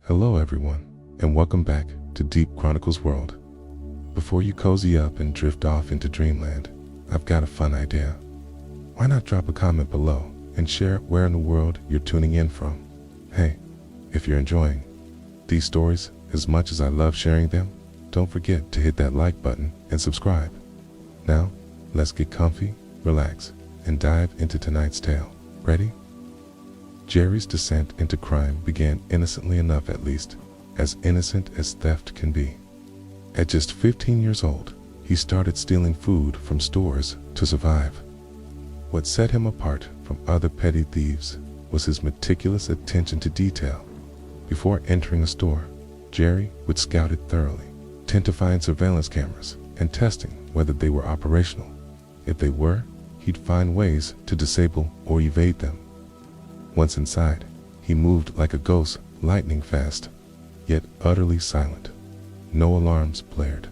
Hello everyone, and welcome back to Deep Chronicles World. Before you cozy up and drift off into dreamland, I've got a fun idea. Why not drop a comment below and share where in the world you're tuning in from? Hey, if you're enjoying these stories as much as I love sharing them, don't forget to hit that like button and subscribe. Now, let's get comfy, relax, and dive into tonight's tale. Ready? Jerry's descent into crime began innocently enough, at least, as innocent as theft can be. At just 15 years old, he started stealing food from stores to survive. What set him apart from other petty thieves was his meticulous attention to detail. Before entering a store, Jerry would scout it thoroughly, identifying surveillance cameras and testing whether they were operational. If they were, he'd find ways to disable or evade them. Once inside, he moved like a ghost, lightning fast, yet utterly silent. No alarms blared.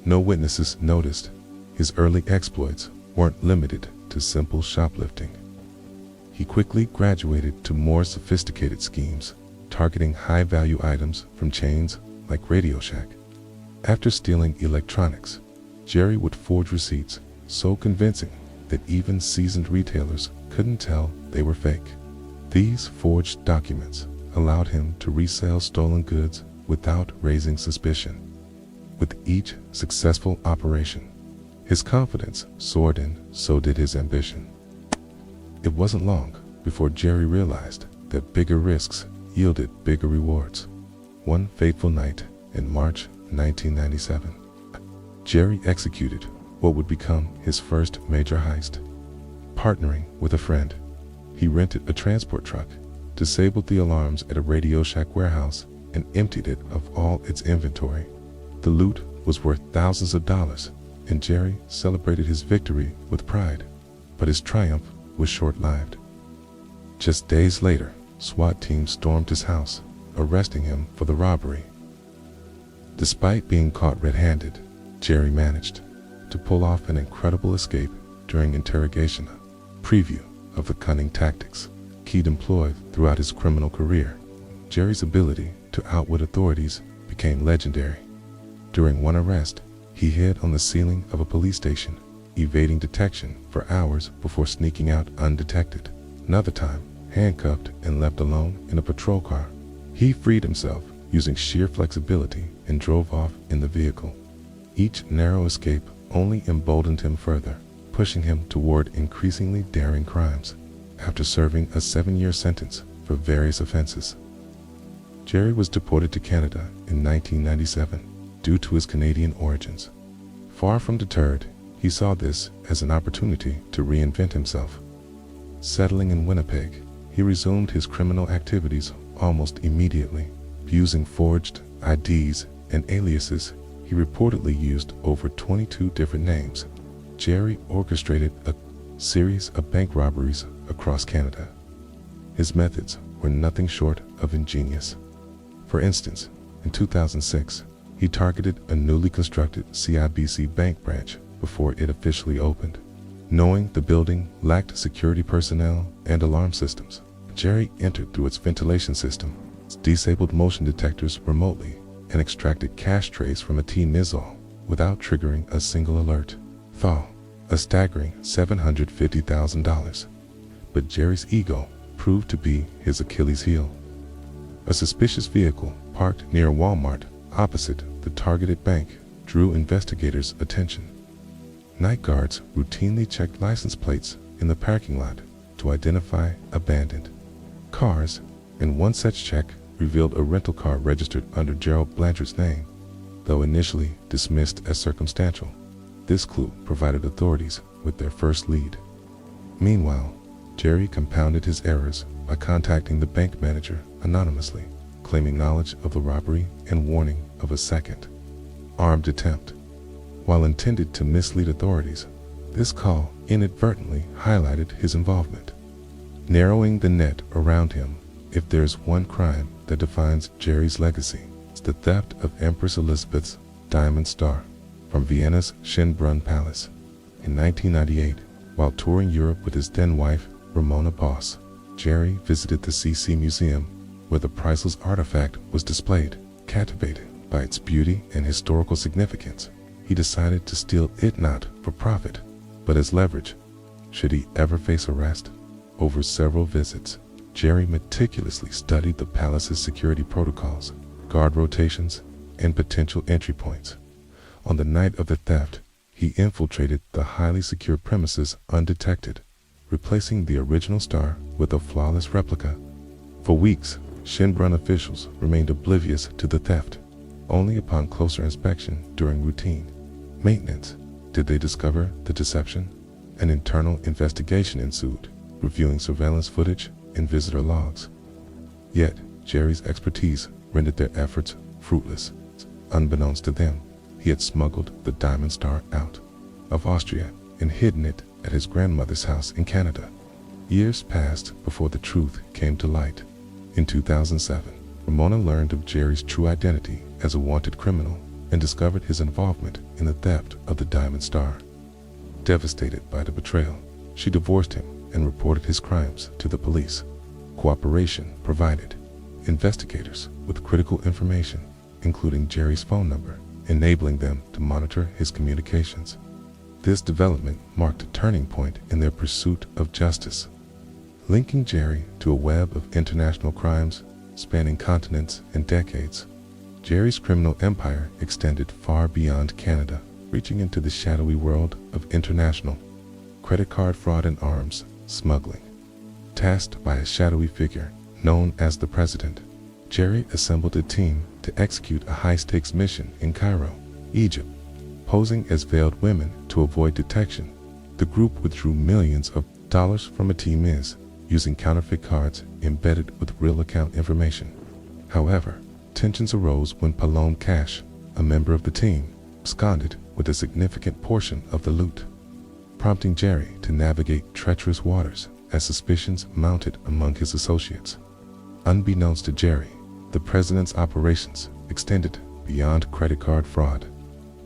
No witnesses noticed. His early exploits weren't limited to simple shoplifting. He quickly graduated to more sophisticated schemes, targeting high-value items from chains like Radio Shack. After stealing electronics, Jerry would forge receipts so convincing that even seasoned retailers couldn't tell they were fake. These forged documents allowed him to resell stolen goods without raising suspicion. With each successful operation, his confidence soared and so did his ambition. It wasn't long before Jerry realized that bigger risks yielded bigger rewards. One fateful night in March 1997, Jerry executed what would become his first major heist. Partnering with a friend, he rented a transport truck, disabled the alarms at a Radio Shack warehouse, and emptied it of all its inventory. The loot was worth thousands of dollars, and Jerry celebrated his victory with pride. But his triumph was short-lived. Just days later, SWAT teams stormed his house, arresting him for the robbery. Despite being caught red-handed, Jerry managed to pull off an incredible escape during interrogation, a preview of the cunning tactics he'd employed throughout his criminal career. Jerry's ability to outwit authorities became legendary. During one arrest, he hid on the ceiling of a police station, evading detection for hours before sneaking out undetected. Another time, handcuffed and left alone in a patrol car, he freed himself using sheer flexibility and drove off in the vehicle. Each narrow escape only emboldened him further, pushing him toward increasingly daring crimes. After serving a 7-year sentence for various offenses, Jerry was deported to Canada in 1997 due to his Canadian origins. Far from deterred, he saw this as an opportunity to reinvent himself. Settling in Winnipeg, he resumed his criminal activities almost immediately. Using forged IDs and aliases, he reportedly used over 22 different names. Jerry orchestrated a series of bank robberies across Canada. His methods were nothing short of ingenious. For instance, in 2006, he targeted a newly constructed CIBC bank branch before it officially opened. Knowing the building lacked security personnel and alarm systems, Jerry entered through its ventilation system, disabled motion detectors remotely, and extracted cash trays from a T-Mizol without triggering a single alert. A staggering $750,000. But Jerry's ego proved to be his Achilles heel. A suspicious vehicle parked near Walmart opposite the targeted bank drew investigators' attention. Night guards routinely checked license plates in the parking lot to identify abandoned cars, and one such check revealed a rental car registered under Gerald Blanchard's name, though initially dismissed as circumstantial. This clue provided authorities with their first lead. Meanwhile, Jerry compounded his errors by contacting the bank manager anonymously, claiming knowledge of the robbery and warning of a second armed attempt. While intended to mislead authorities, this call inadvertently highlighted his involvement, narrowing the net around him. If there's one crime that defines Jerry's legacy, it's the theft of Empress Elizabeth's diamond star from Vienna's Schönbrunn Palace. In 1998, while touring Europe with his then-wife, Ramona Boss, Jerry visited the CC Museum where the priceless artifact was displayed. Captivated by its beauty and historical significance, he decided to steal it not for profit, but as leverage, should he ever face arrest. Over several visits, Jerry meticulously studied the palace's security protocols, guard rotations, and potential entry points. On the night of the theft, he infiltrated the highly secure premises undetected, replacing the original star with a flawless replica. For weeks, Shinbrun officials remained oblivious to the theft. Only upon closer inspection during routine maintenance did they discover the deception. An internal investigation ensued, reviewing surveillance footage and visitor logs. Yet, Jerry's expertise rendered their efforts fruitless. Unbeknownst to them, he had smuggled the diamond star out of Austria and hidden it at his grandmother's house in Canada. Years passed before the truth came to light. In 2007, Ramona learned of Jerry's true identity as a wanted criminal and discovered his involvement in the theft of the diamond star. Devastated by the betrayal, she divorced him and reported his crimes to the police. Cooperation provided investigators with critical information, including Jerry's phone number, enabling them to monitor his communications. This development marked a turning point in their pursuit of justice, linking Jerry to a web of international crimes spanning continents and decades. Jerry's criminal empire extended far beyond Canada, reaching into the shadowy world of international credit card fraud and arms smuggling. Tasked by a shadowy figure known as the President, Jerry assembled a team to execute a high-stakes mission in Cairo, Egypt. Posing as veiled women to avoid detection, the group withdrew millions of dollars from a team using counterfeit cards embedded with real account information. However, tensions arose when Palom Cash, a member of the team, absconded with a significant portion of the loot, prompting Jerry to navigate treacherous waters as suspicions mounted among his associates. Unbeknownst to Jerry, the president's operations extended beyond credit card fraud.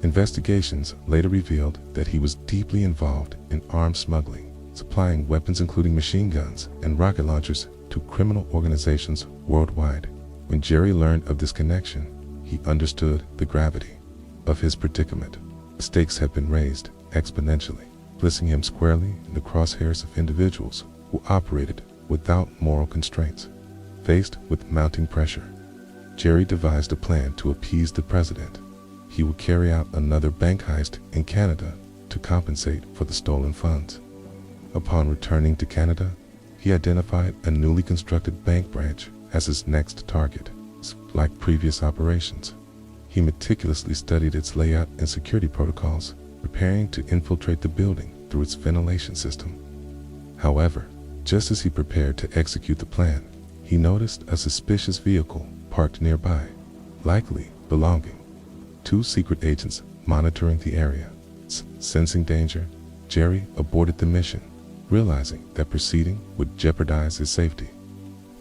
Investigations later revealed that he was deeply involved in arms smuggling, supplying weapons including machine guns and rocket launchers to criminal organizations worldwide. When Jerry learned of this connection, he understood the gravity of his predicament. The stakes had been raised exponentially, placing him squarely in the crosshairs of individuals who operated without moral constraints. Faced with mounting pressure, Jerry devised a plan to appease the president. He would carry out another bank heist in Canada to compensate for the stolen funds. Upon returning to Canada, he identified a newly constructed bank branch as his next target. Like previous operations, he meticulously studied its layout and security protocols, preparing to infiltrate the building through its ventilation system. However, just as he prepared to execute the plan, he noticed a suspicious vehicle parked nearby, likely belonging to secret agents monitoring the area. Sensing danger, Jerry aborted the mission, realizing that proceeding would jeopardize his safety.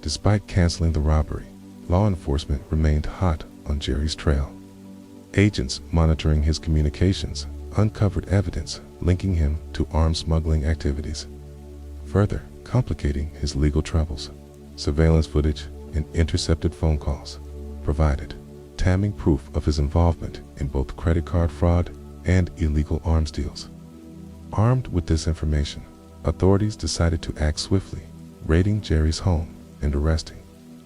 Despite canceling the robbery, law enforcement remained hot on Jerry's trail. Agents monitoring his communications uncovered evidence linking him to arms smuggling activities, further complicating his legal troubles. Surveillance footage and intercepted phone calls provided damning proof of his involvement in both credit card fraud and illegal arms deals. Armed with this information, authorities decided to act swiftly, raiding Jerry's home and arresting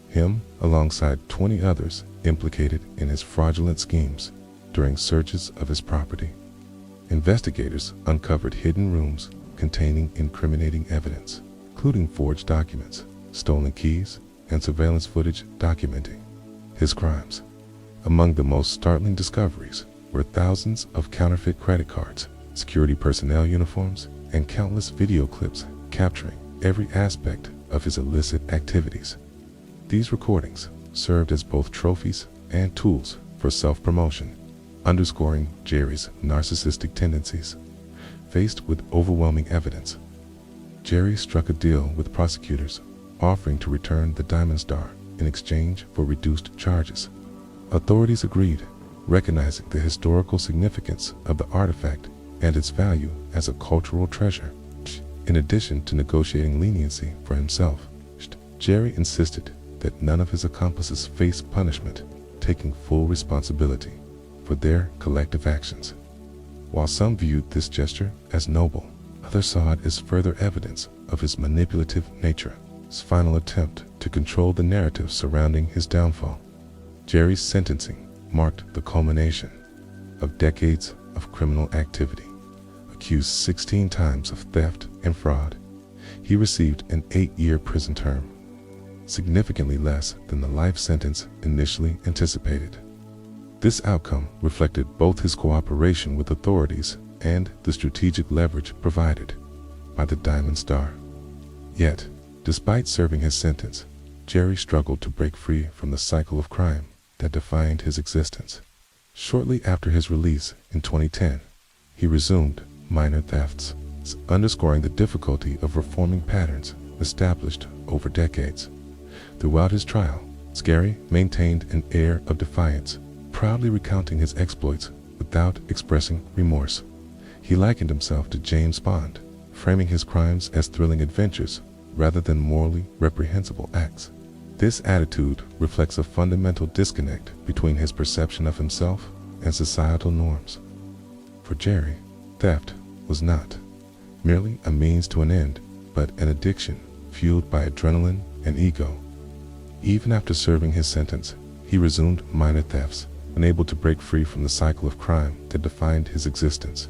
him alongside 20 others implicated in his fraudulent schemes. During searches of his property, investigators uncovered hidden rooms containing incriminating evidence, including forged documents, stolen keys, and surveillance footage documenting his crimes. Among the most startling discoveries were thousands of counterfeit credit cards, security personnel uniforms, and countless video clips capturing every aspect of his illicit activities. These recordings served as both trophies and tools for self-promotion, underscoring Jerry's narcissistic tendencies. Faced with overwhelming evidence, Jerry struck a deal with prosecutors, offering to return the diamond star in exchange for reduced charges. Authorities agreed, recognizing the historical significance of the artifact and its value as a cultural treasure. In addition to negotiating leniency for himself, Jerry insisted that none of his accomplices faced punishment, taking full responsibility for their collective actions. While some viewed this gesture as noble, others saw it as further evidence of his manipulative nature, his final attempt to control the narrative surrounding his downfall. Jerry's sentencing marked the culmination of decades of criminal activity. Accused 16 times of theft and fraud, he received an 8-year prison term, significantly less than the life sentence initially anticipated. This outcome reflected both his cooperation with authorities and the strategic leverage provided by the Diamond Star. Yet, despite serving his sentence, Jerry struggled to break free from the cycle of crime that defined his existence. Shortly after his release in 2010, he resumed minor thefts, underscoring the difficulty of reforming patterns established over decades. Throughout his trial, Jerry maintained an air of defiance, proudly recounting his exploits without expressing remorse. He likened himself to James Bond, framing his crimes as thrilling adventures rather than morally reprehensible acts. This attitude reflects a fundamental disconnect between his perception of himself and societal norms. For Jerry, theft was not merely a means to an end, but an addiction fueled by adrenaline and ego. Even after serving his sentence, he resumed minor thefts, unable to break free from the cycle of crime that defined his existence.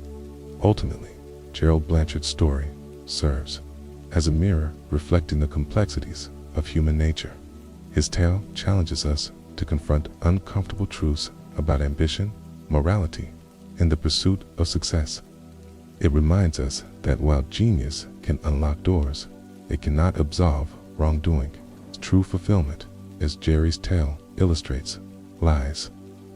Ultimately, Gerald Blanchard's story serves as a mirror reflecting the complexities of human nature. His tale challenges us to confront uncomfortable truths about ambition, morality, and the pursuit of success. It reminds us that while genius can unlock doors, it cannot absolve wrongdoing. True fulfillment, as Jerry's tale illustrates, lies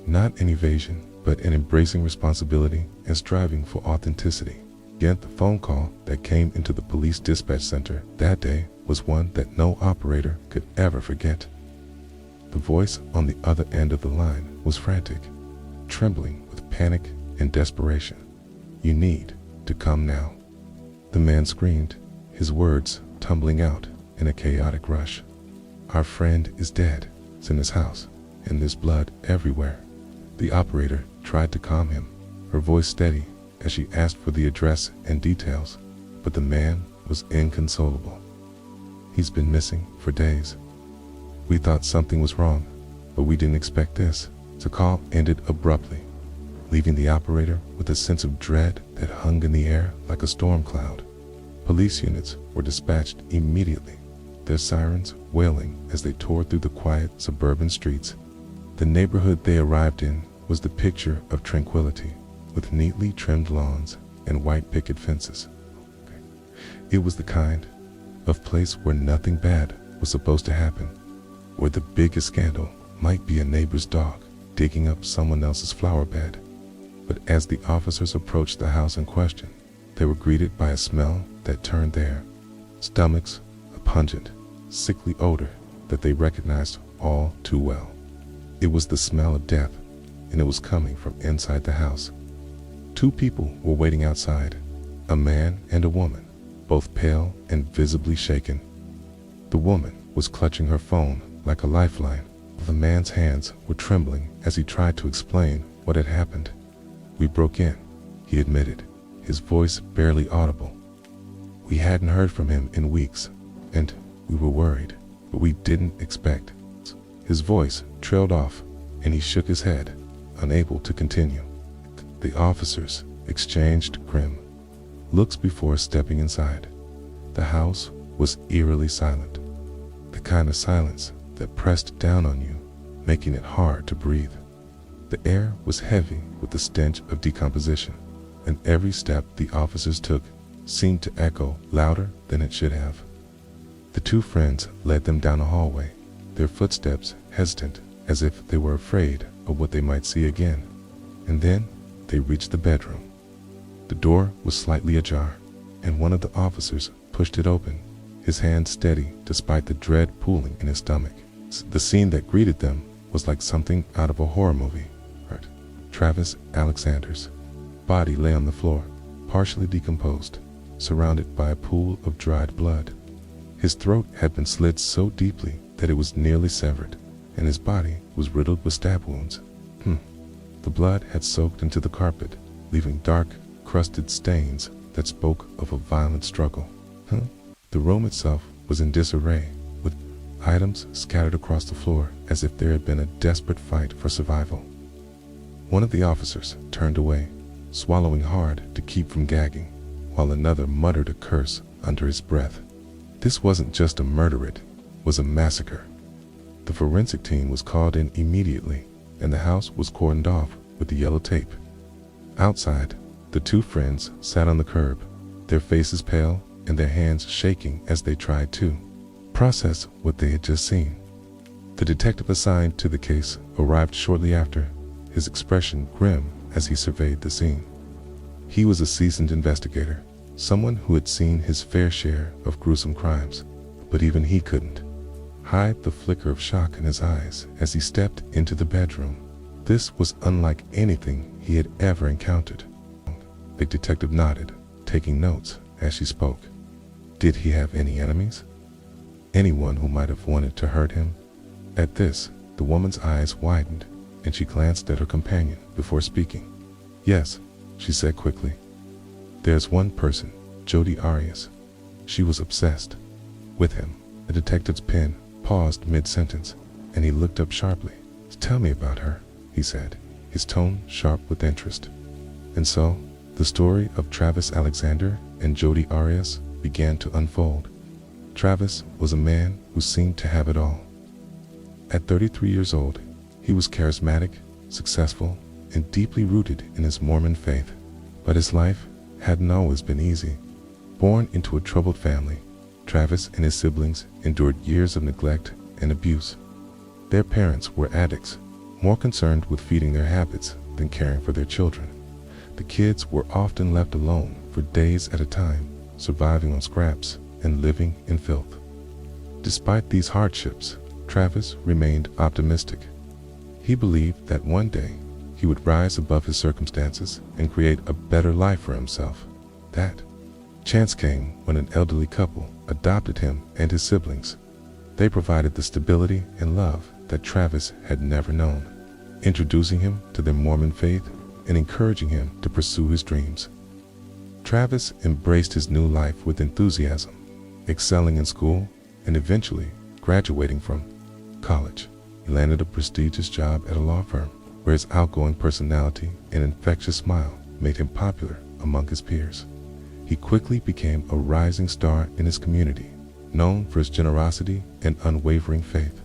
not in evasion, but in embracing responsibility and striving for authenticity. Yet the phone call that came into the police dispatch center that day was one that no operator could ever forget. The voice on the other end of the line was frantic, trembling with panic and desperation. "You need to come now." The man screamed, his words tumbling out in a chaotic rush. "Our friend is dead. It's in his house, and there's blood everywhere." The operator tried to calm him, her voice steady as she asked for the address and details, but the man was inconsolable. "He's been missing for days. We thought something was wrong, but we didn't expect this." The call ended abruptly, leaving the operator with a sense of dread that hung in the air like a storm cloud. Police units were dispatched immediately, their sirens wailing as they tore through the quiet suburban streets. The neighborhood they arrived in was the picture of tranquility, with neatly trimmed lawns and white picket fences. It was the kind of place where nothing bad was supposed to happen, where the biggest scandal might be a neighbor's dog digging up someone else's flower bed. But as the officers approached the house in question, they were greeted by a smell that turned their stomachs, a pungent, sickly odor that they recognized all too well. It was the smell of death, and it was coming from inside the house. Two people were waiting outside, a man and a woman, both pale and visibly shaken. The woman was clutching her phone like a lifeline. The man's hands were trembling as he tried to explain what had happened. "We broke in," he admitted, his voice barely audible. "We hadn't heard from him in weeks, and we were worried, but we didn't expect." His voice trailed off, and he shook his head, unable to continue. The officers exchanged grim looks before stepping inside. The house was eerily silent, the kind of silence that pressed down on you, making it hard to breathe. The air was heavy with the stench of decomposition, and every step the officers took seemed to echo louder than it should have. The two friends led them down a hallway, their footsteps hesitant as if they were afraid of what they might see again. And then they reached the bedroom. The door was slightly ajar, and one of the officers pushed it open, his hand steady despite the dread pooling in his stomach. The scene that greeted them was like something out of a horror movie. Travis Alexander's body lay on the floor, partially decomposed, surrounded by a pool of dried blood. His throat had been slit so deeply that it was nearly severed, and his body was riddled with stab wounds. The blood had soaked into the carpet, leaving dark, crusted stains that spoke of a violent struggle. The room itself was in disarray, with items scattered across the floor as if there had been a desperate fight for survival. One of the officers turned away, swallowing hard to keep from gagging, while another muttered a curse under his breath. This wasn't just a murder, it was a massacre. The forensic team was called in immediately, and the house was cordoned off with the yellow tape. Outside, the two friends sat on the curb, their faces pale and their hands shaking as they tried to process what they had just seen. The detective assigned to the case arrived shortly after, his expression grim as he surveyed the scene. He was a seasoned investigator, someone who had seen his fair share of gruesome crimes, but even he couldn't hide the flicker of shock in his eyes as he stepped into the bedroom. This was unlike anything he had ever encountered. The detective nodded, taking notes as she spoke. Did he have any enemies? Anyone who might have wanted to hurt him? At this, the woman's eyes widened, and she glanced at her companion before speaking. Yes, she said quickly. There's one person, Jodi Arias. She was obsessed with him. The detective's pen paused mid-sentence, and he looked up sharply. Tell me about her, he said, his tone sharp with interest. And so, the story of Travis Alexander and Jodi Arias began to unfold. Travis was a man who seemed to have it all. At 33 years old, he was charismatic, successful, and deeply rooted in his Mormon faith. But his life hadn't always been easy. Born into a troubled family, Travis and his siblings endured years of neglect and abuse. Their parents were addicts, more concerned with feeding their habits than caring for their children. The kids were often left alone for days at a time, surviving on scraps and living in filth. Despite these hardships, Travis remained optimistic. He believed that one day he would rise above his circumstances and create a better life for himself. That chance came when an elderly couple adopted him and his siblings. They provided the stability and love that Travis had never known, introducing him to their Mormon faith and encouraging him to pursue his dreams. Travis embraced his new life with enthusiasm, excelling in school and eventually graduating from college. He landed a prestigious job at a law firm where his outgoing personality and infectious smile made him popular among his peers. He quickly became a rising star in his community, known for his generosity and unwavering faith.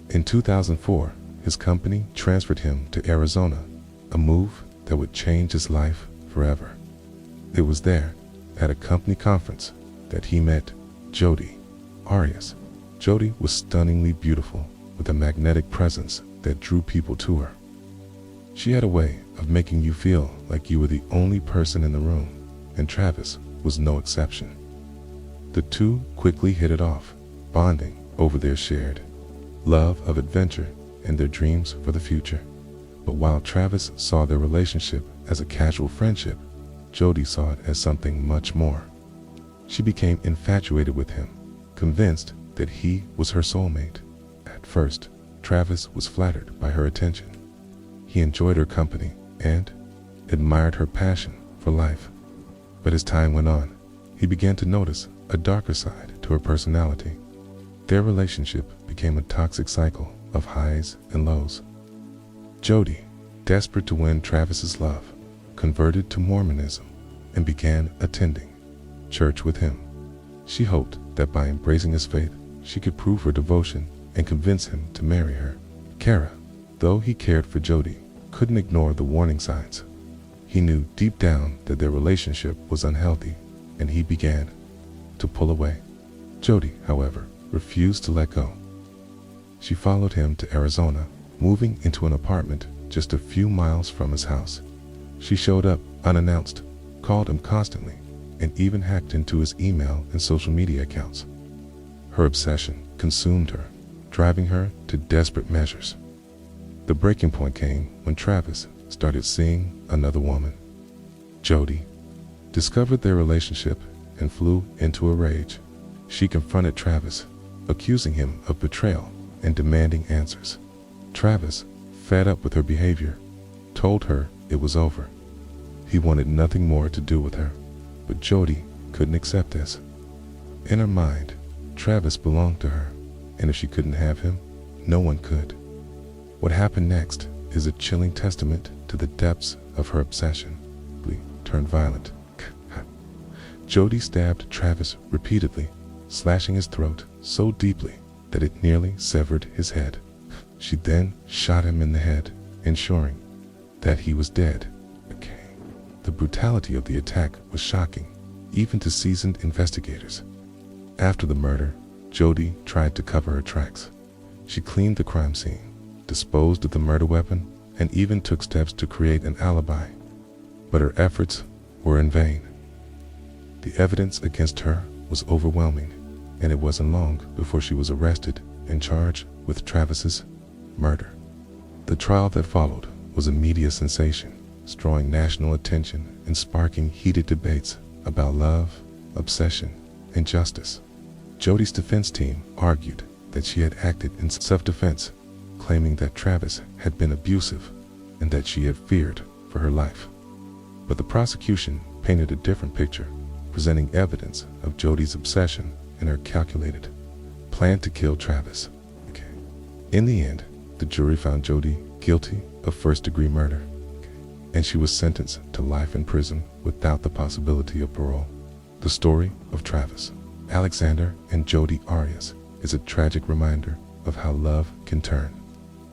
In 2004, his company transferred him to Arizona, a move that would change his life forever. It was there, at a company conference, that he met Jodi Arias. Jodi was stunningly beautiful, with a magnetic presence that drew people to her. She had a way of making you feel like you were the only person in the room, and Travis was no exception. The two quickly hit it off, bonding over their shared love of adventure and their dreams for the future. But while Travis saw their relationship as a casual friendship, Jodi saw it as something much more. She became infatuated with him, convinced that he was her soulmate. At first, Travis was flattered by her attention. He enjoyed her company and admired her passion for life. But as time went on, he began to notice a darker side to her personality. Their relationship became a toxic cycle of highs and lows. Jodi, desperate to win Travis's love, converted to Mormonism and began attending church with him. She hoped that by embracing his faith, she could prove her devotion and convince him to marry her. Kara, though he cared for Jodi, couldn't ignore the warning signs. He knew deep down that their relationship was unhealthy, and he began to pull away. Jodi, however, refused to let go. She followed him to Arizona, moving into an apartment just a few miles from his house. She showed up unannounced, called him constantly, and even hacked into his email and social media accounts. Her obsession consumed her, driving her to desperate measures. The breaking point came when Travis started seeing another woman. Jodi discovered their relationship and flew into a rage. She confronted Travis, accusing him of betrayal and demanding answers. Travis, fed up with her behavior, told her it was over. He wanted nothing more to do with her, but Jody couldn't accept this. In her mind, Travis belonged to her, and if she couldn't have him, no one could. What happened next is a chilling testament to the depths of her obsession. Turned violent. Jody stabbed Travis repeatedly, slashing his throat so deeply that it nearly severed his head. She then shot him in the head, ensuring that he was dead. The brutality of the attack was shocking, even to seasoned investigators. After the murder, Jody tried to cover her tracks. She cleaned the crime scene, disposed of the murder weapon, and even took steps to create an alibi. But her efforts were in vain. The evidence against her was overwhelming, and it wasn't long before she was arrested and charged with Travis's murder. The trial that followed was a media sensation, drawing national attention and sparking heated debates about love, obsession, and justice. Jody's defense team argued that she had acted in self-defense, claiming that Travis had been abusive and that she had feared for her life. But the prosecution painted a different picture, presenting evidence of Jody's obsession and her calculated plan to kill Travis. In the end, the jury found Jody guilty of first-degree murder, and she was sentenced to life in prison without the possibility of parole. The story of Travis, Alexander, and Jody Arias is a tragic reminder of how love can turn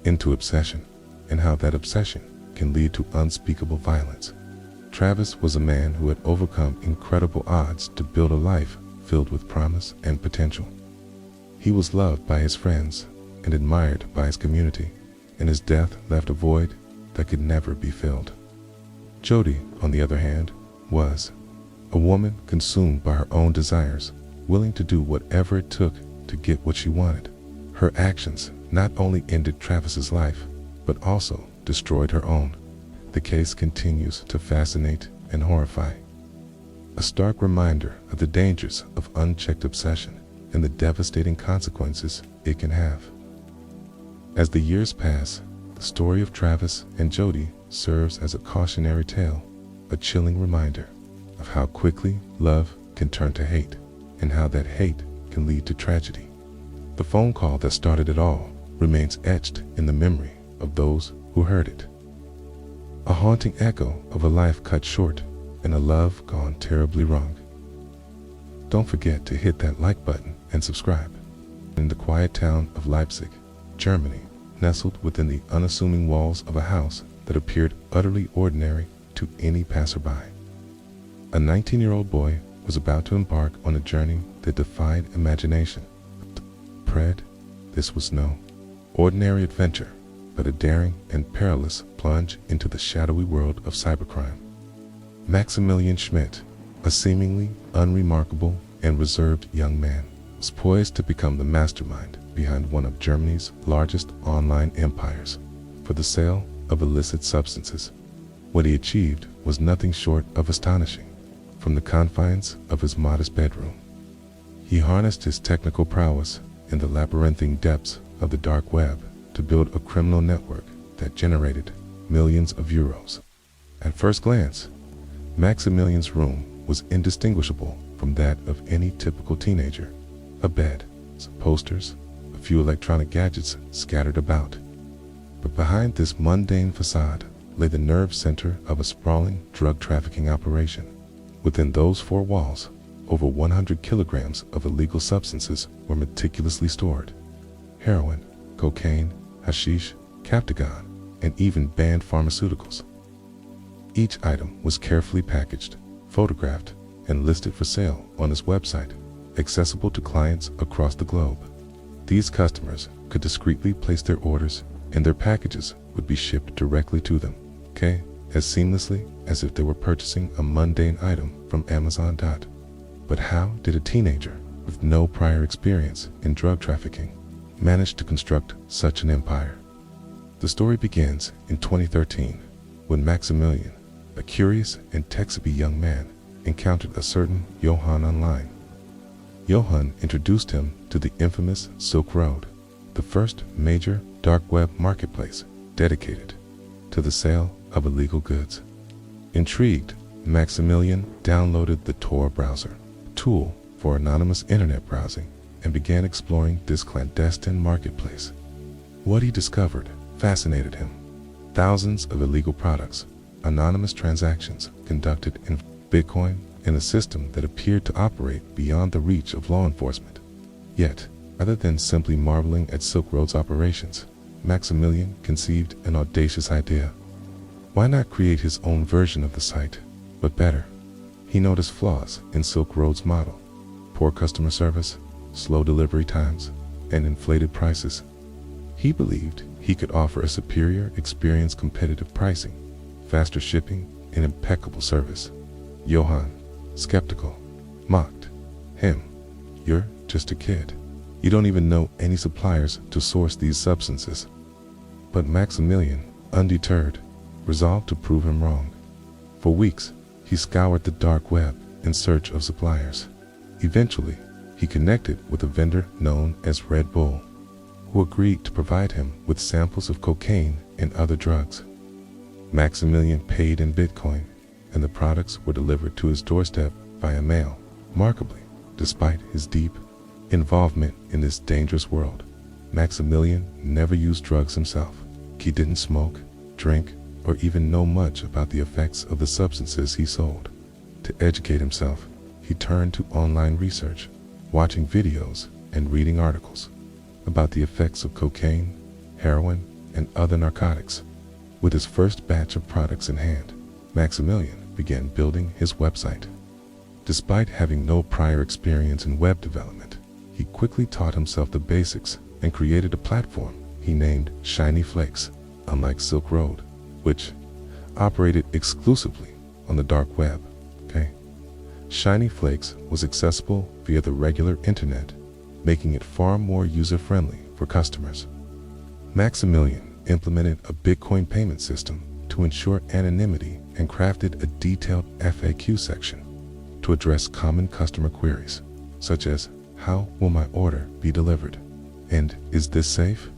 into obsession, and how that obsession can lead to unspeakable violence. Travis was a man who had overcome incredible odds to build a life filled with promise and potential. He was loved by his friends and admired by his community, and his death left a void that could never be filled. Jody, on the other hand, was a woman consumed by her own desires, willing to do whatever it took to get what she wanted. Her actions not only ended Travis's life, but also destroyed her own. The case continues to fascinate and horrify, a stark reminder of the dangers of unchecked obsession and the devastating consequences it can have. As the years pass, the story of Travis and Jody serves as a cautionary tale, a chilling reminder of how quickly love can turn to hate, and how that hate can lead to tragedy. The phone call that started it all remains etched in the memory of those who heard it. A haunting echo of a life cut short and a love gone terribly wrong. Don't forget to hit that like button and subscribe. In the quiet town of Leipzig, Germany, nestled within the unassuming walls of a house that appeared utterly ordinary to any passerby, a 19-year-old boy was about to embark on a journey that defied imagination. This was no ordinary adventure, but a daring and perilous plunge into the shadowy world of cybercrime. Maximilian Schmidt, a seemingly unremarkable and reserved young man, was poised to become the mastermind behind one of Germany's largest online empires for the sale of illicit substances. What he achieved was nothing short of astonishing. From the confines of his modest bedroom, he harnessed his technical prowess in the labyrinthine depths of the dark web to build a criminal network that generated millions of euros. At first glance, Maximilian's room was indistinguishable from that of any typical teenager. A bed, some posters, a few electronic gadgets scattered about. But behind this mundane facade lay the nerve center of a sprawling drug trafficking operation. Within those four walls, over 100 kilograms of illegal substances were meticulously stored. Heroin, cocaine, hashish, Captagon, and even banned pharmaceuticals. Each item was carefully packaged, photographed, and listed for sale on his website, accessible to clients across the globe. These customers could discreetly place their orders, and their packages would be shipped directly to them, as seamlessly as if they were purchasing a mundane item from Amazon. But how did a teenager with no prior experience in drug trafficking manage to construct such an empire? The story begins in 2013, when Maximilian, a curious and tech-savvy young man, encountered a certain Johann online. Johann introduced him to the infamous Silk Road, the first major dark web marketplace dedicated to the sale of illegal goods. Intrigued, Maximilian downloaded the Tor browser, a tool for anonymous internet browsing, and began exploring this clandestine marketplace. What he discovered fascinated him. Thousands of illegal products, anonymous transactions conducted in Bitcoin, and a system that appeared to operate beyond the reach of law enforcement. Yet, rather than simply marveling at Silk Road's operations, Maximilian conceived an audacious idea. Why not create his own version of the site, but better? He noticed flaws in Silk Road's model: poor customer service, slow delivery times, and inflated prices. He believed he could offer a superior experience, competitive pricing, faster shipping, and impeccable service. Johann, skeptical, mocked him. "You're just a kid. You don't even know any suppliers to source these substances." But Maximilian, undeterred, resolved to prove him wrong. For weeks, he scoured the dark web in search of suppliers. Eventually, he connected with a vendor known as Red Bull, who agreed to provide him with samples of cocaine and other drugs. Maximilian paid in Bitcoin, and the products were delivered to his doorstep via mail. Remarkably, despite his deep involvement in this dangerous world, Maximilian never used drugs himself. He didn't smoke, drink, or even know much about the effects of the substances he sold. To educate himself, he turned to online research, watching videos and reading articles about the effects of cocaine, heroin, and other narcotics. With his first batch of products in hand, Maximilian began building his website. Despite having no prior experience in web development, he quickly taught himself the basics and created a platform he named Shiny Flakes. Unlike Silk Road, which operated exclusively on the dark web, Shiny Flakes was accessible via the regular internet, making it far more user-friendly for customers. Maximilian implemented a Bitcoin payment system to ensure anonymity and crafted a detailed FAQ section to address common customer queries, such as, "How will my order be delivered?" and "Is this safe?"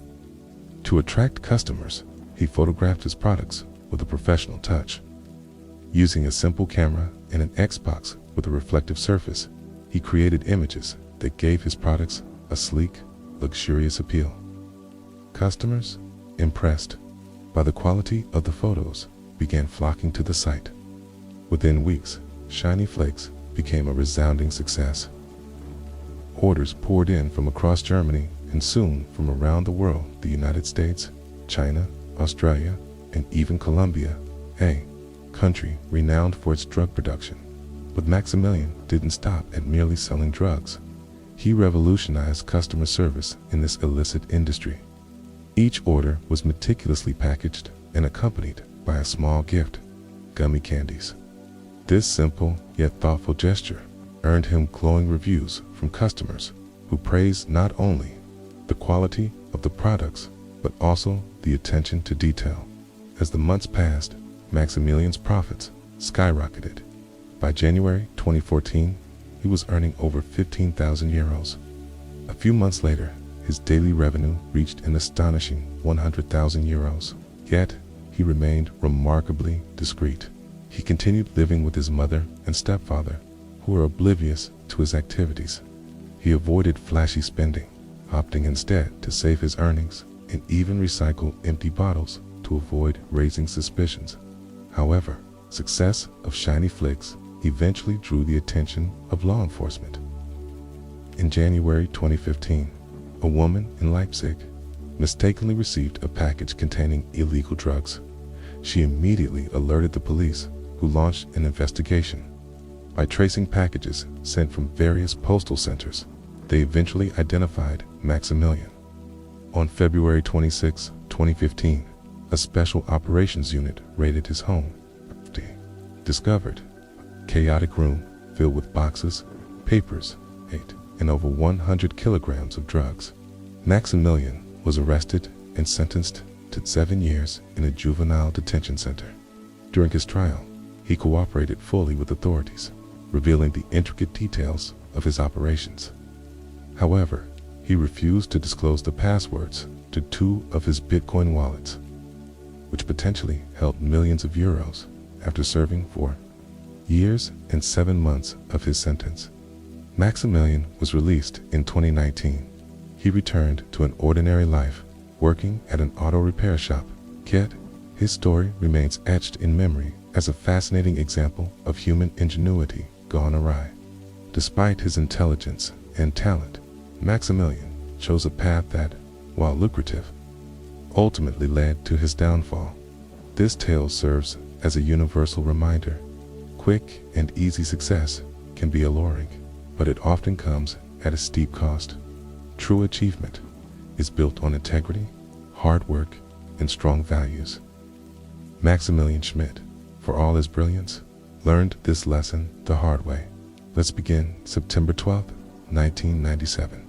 To attract customers, he photographed his products with a professional touch. Using a simple camera and an Xbox with a reflective surface, he created images that gave his products a sleek, luxurious appeal. Customers, impressed by the quality of the photos, began flocking to the site. Within weeks, Shiny Flakes became a resounding success. Orders poured in from across Germany and soon from around the world: the United States, China, Australia, and even Colombia, a country renowned for its drug production. But Maximilian didn't stop at merely selling drugs. He revolutionized customer service in this illicit industry. Each order was meticulously packaged and accompanied by a small gift: gummy candies. This simple yet thoughtful gesture earned him glowing reviews from customers who praised not only the quality of the products, but also the attention to detail. As the months passed, Maximilian's profits skyrocketed. By January 2014, he was earning over 15,000 euros. A few months later, his daily revenue reached an astonishing 100,000 euros. Yet, he remained remarkably discreet. He continued living with his mother and stepfather, who were oblivious to his activities. He avoided flashy spending, opting instead to save his earnings and even recycle empty bottles to avoid raising suspicions. However, success of Shiny Flakes eventually drew the attention of law enforcement. In January 2015, a woman in Leipzig mistakenly received a package containing illegal drugs. She immediately alerted the police, who launched an investigation. By tracing packages sent from various postal centers, they eventually identified Maximilian. On February 26, 2015, a special operations unit raided his home. They discovered a chaotic room filled with boxes, papers, and over 100 kilograms of drugs. Maximilian was arrested and sentenced to 7 years in a juvenile detention center. During his trial, he cooperated fully with authorities, revealing the intricate details of his operations. However, he refused to disclose the passwords to 2 of his Bitcoin wallets, which potentially held millions of euros after serving for years and 7 months of his sentence. Maximilian was released in 2019. He returned to an ordinary life, working at an auto repair shop. Yet, his story remains etched in memory as a fascinating example of human ingenuity gone awry. Despite his intelligence and talent, Maximilian chose a path that, while lucrative, ultimately led to his downfall. This tale serves as a universal reminder. Quick and easy success can be alluring, but it often comes at a steep cost. True achievement is built on integrity, hard work, and strong values. Maximilian Schmidt, for all his brilliance, learned this lesson the hard way. Let's begin September 12, 1997.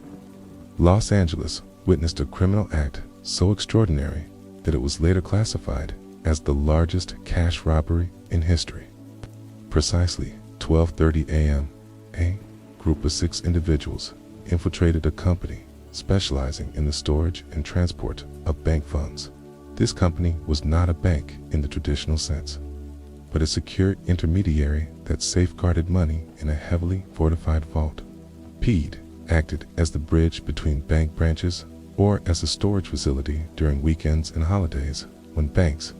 Los Angeles witnessed a criminal act so extraordinary that it was later classified as the largest cash robbery in history. Precisely 12:30 a.m., a group of 6 individuals infiltrated a company specializing in the storage and transport of bank funds. This company was not a bank in the traditional sense, but a secure intermediary that safeguarded money in a heavily fortified vault. PED acted as the bridge between bank branches or as a storage facility during weekends and holidays when banks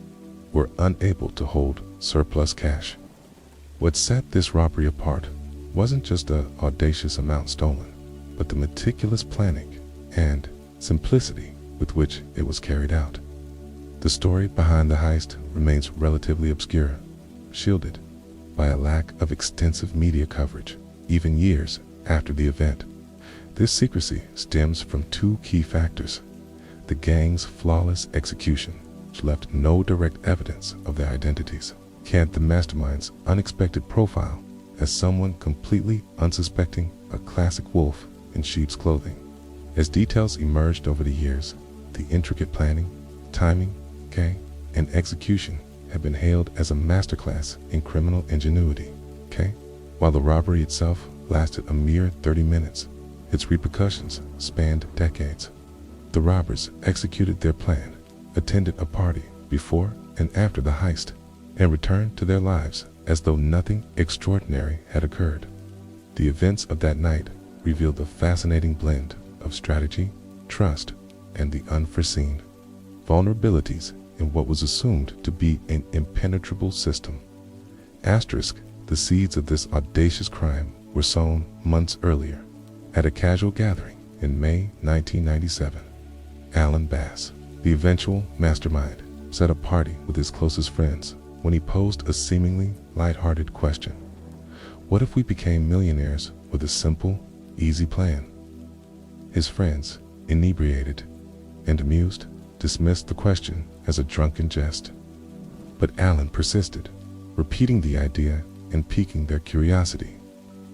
were unable to hold surplus cash. What set this robbery apart wasn't just the audacious amount stolen, but the meticulous planning and simplicity with which it was carried out. The story behind the heist remains relatively obscure, shielded by a lack of extensive media coverage, even years after the event. This secrecy stems from 2 key factors: the gang's flawless execution, which left no direct evidence of their identities, and the mastermind's unexpected profile as someone completely unsuspecting, a classic wolf in sheep's clothing. As details emerged over the years, the intricate planning, timing, and execution had been hailed as a masterclass in criminal ingenuity. While the robbery itself lasted a mere 30 minutes, its repercussions spanned decades. The robbers executed their plan, attended a party before and after the heist, and returned to their lives as though nothing extraordinary had occurred. The events of that night revealed a fascinating blend of strategy, trust, and the unforeseen vulnerabilities in what was assumed to be an impenetrable system. The seeds of this audacious crime were sown months earlier. At a casual gathering in May 1997, Alan Bass, the eventual mastermind, set a party with his closest friends when he posed a seemingly lighthearted question: what if we became millionaires with a simple, easy plan? His friends, inebriated and amused, dismissed the question as a drunken jest. But Alan persisted, repeating the idea and piquing their curiosity.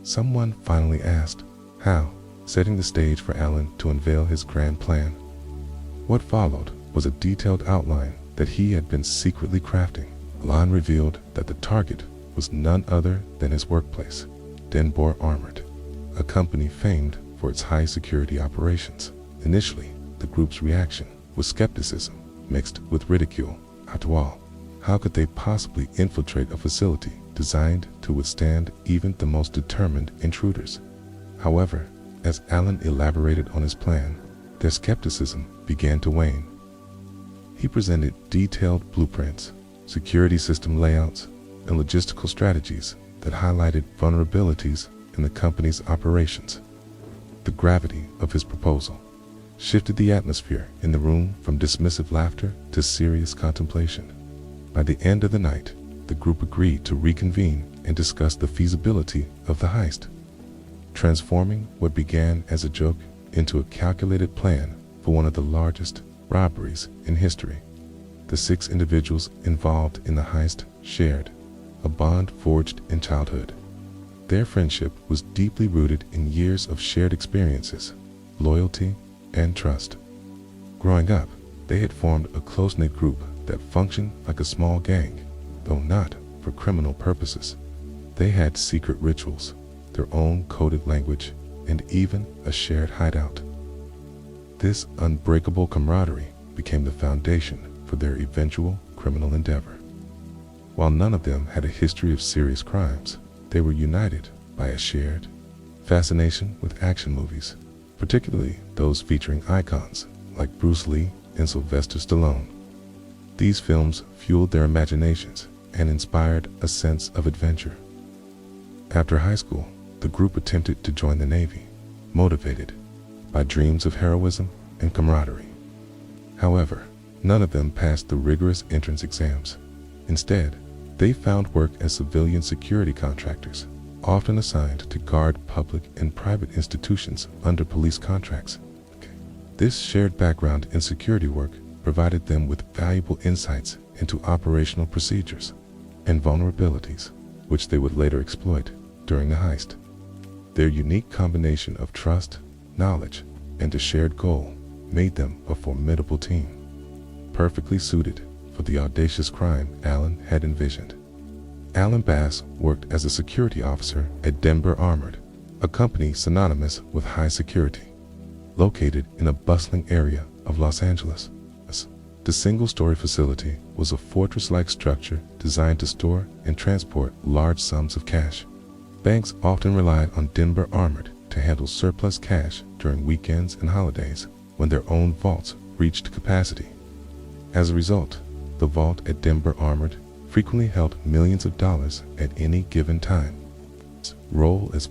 Someone finally asked, how, setting the stage for Alan to unveil his grand plan. What followed was a detailed outline that he had been secretly crafting. Alan revealed that the target was none other than his workplace, Denbor Armored, a company famed for its high security operations. Initially, the group's reaction was skepticism mixed with ridicule. After all, how could they possibly infiltrate a facility designed to withstand even the most determined intruders? However, as Alan elaborated on his plan, their skepticism began to wane. He presented detailed blueprints, security system layouts, and logistical strategies that highlighted vulnerabilities in the company's operations. The gravity of his proposal shifted the atmosphere in the room from dismissive laughter to serious contemplation. By the end of the night, the group agreed to reconvene and discuss the feasibility of the heist, transforming what began as a joke into a calculated plan for one of the largest robberies in history. The 6 individuals involved in the heist shared a bond forged in childhood. Their friendship was deeply rooted in years of shared experiences, loyalty, and trust. Growing up, they had formed a close-knit group that functioned like a small gang, though not for criminal purposes. They had secret rituals, their own coded language, and even a shared hideout. This unbreakable camaraderie became the foundation for their eventual criminal endeavor. While none of them had a history of serious crimes, they were united by a shared fascination with action movies, particularly those featuring icons like Bruce Lee and Sylvester Stallone. These films fueled their imaginations and inspired a sense of adventure. After high school, the group attempted to join the Navy, motivated by dreams of heroism and camaraderie. However, none of them passed the rigorous entrance exams. Instead, they found work as civilian security contractors, often assigned to guard public and private institutions under police contracts. This shared background in security work provided them with valuable insights into operational procedures and vulnerabilities, which they would later exploit during the heist. Their unique combination of trust, knowledge, and a shared goal made them a formidable team, perfectly suited for the audacious crime Alan had envisioned. Alan Bass worked as a security officer at Denver Armored, a company synonymous with high security, located in a bustling area of Los Angeles. The single-story facility was a fortress-like structure designed to store and transport large sums of cash. Banks often relied on Denver Armored to handle surplus cash during weekends and holidays when their own vaults reached capacity. As a result, the vault at Denver Armored frequently held millions of dollars at any given time. His role as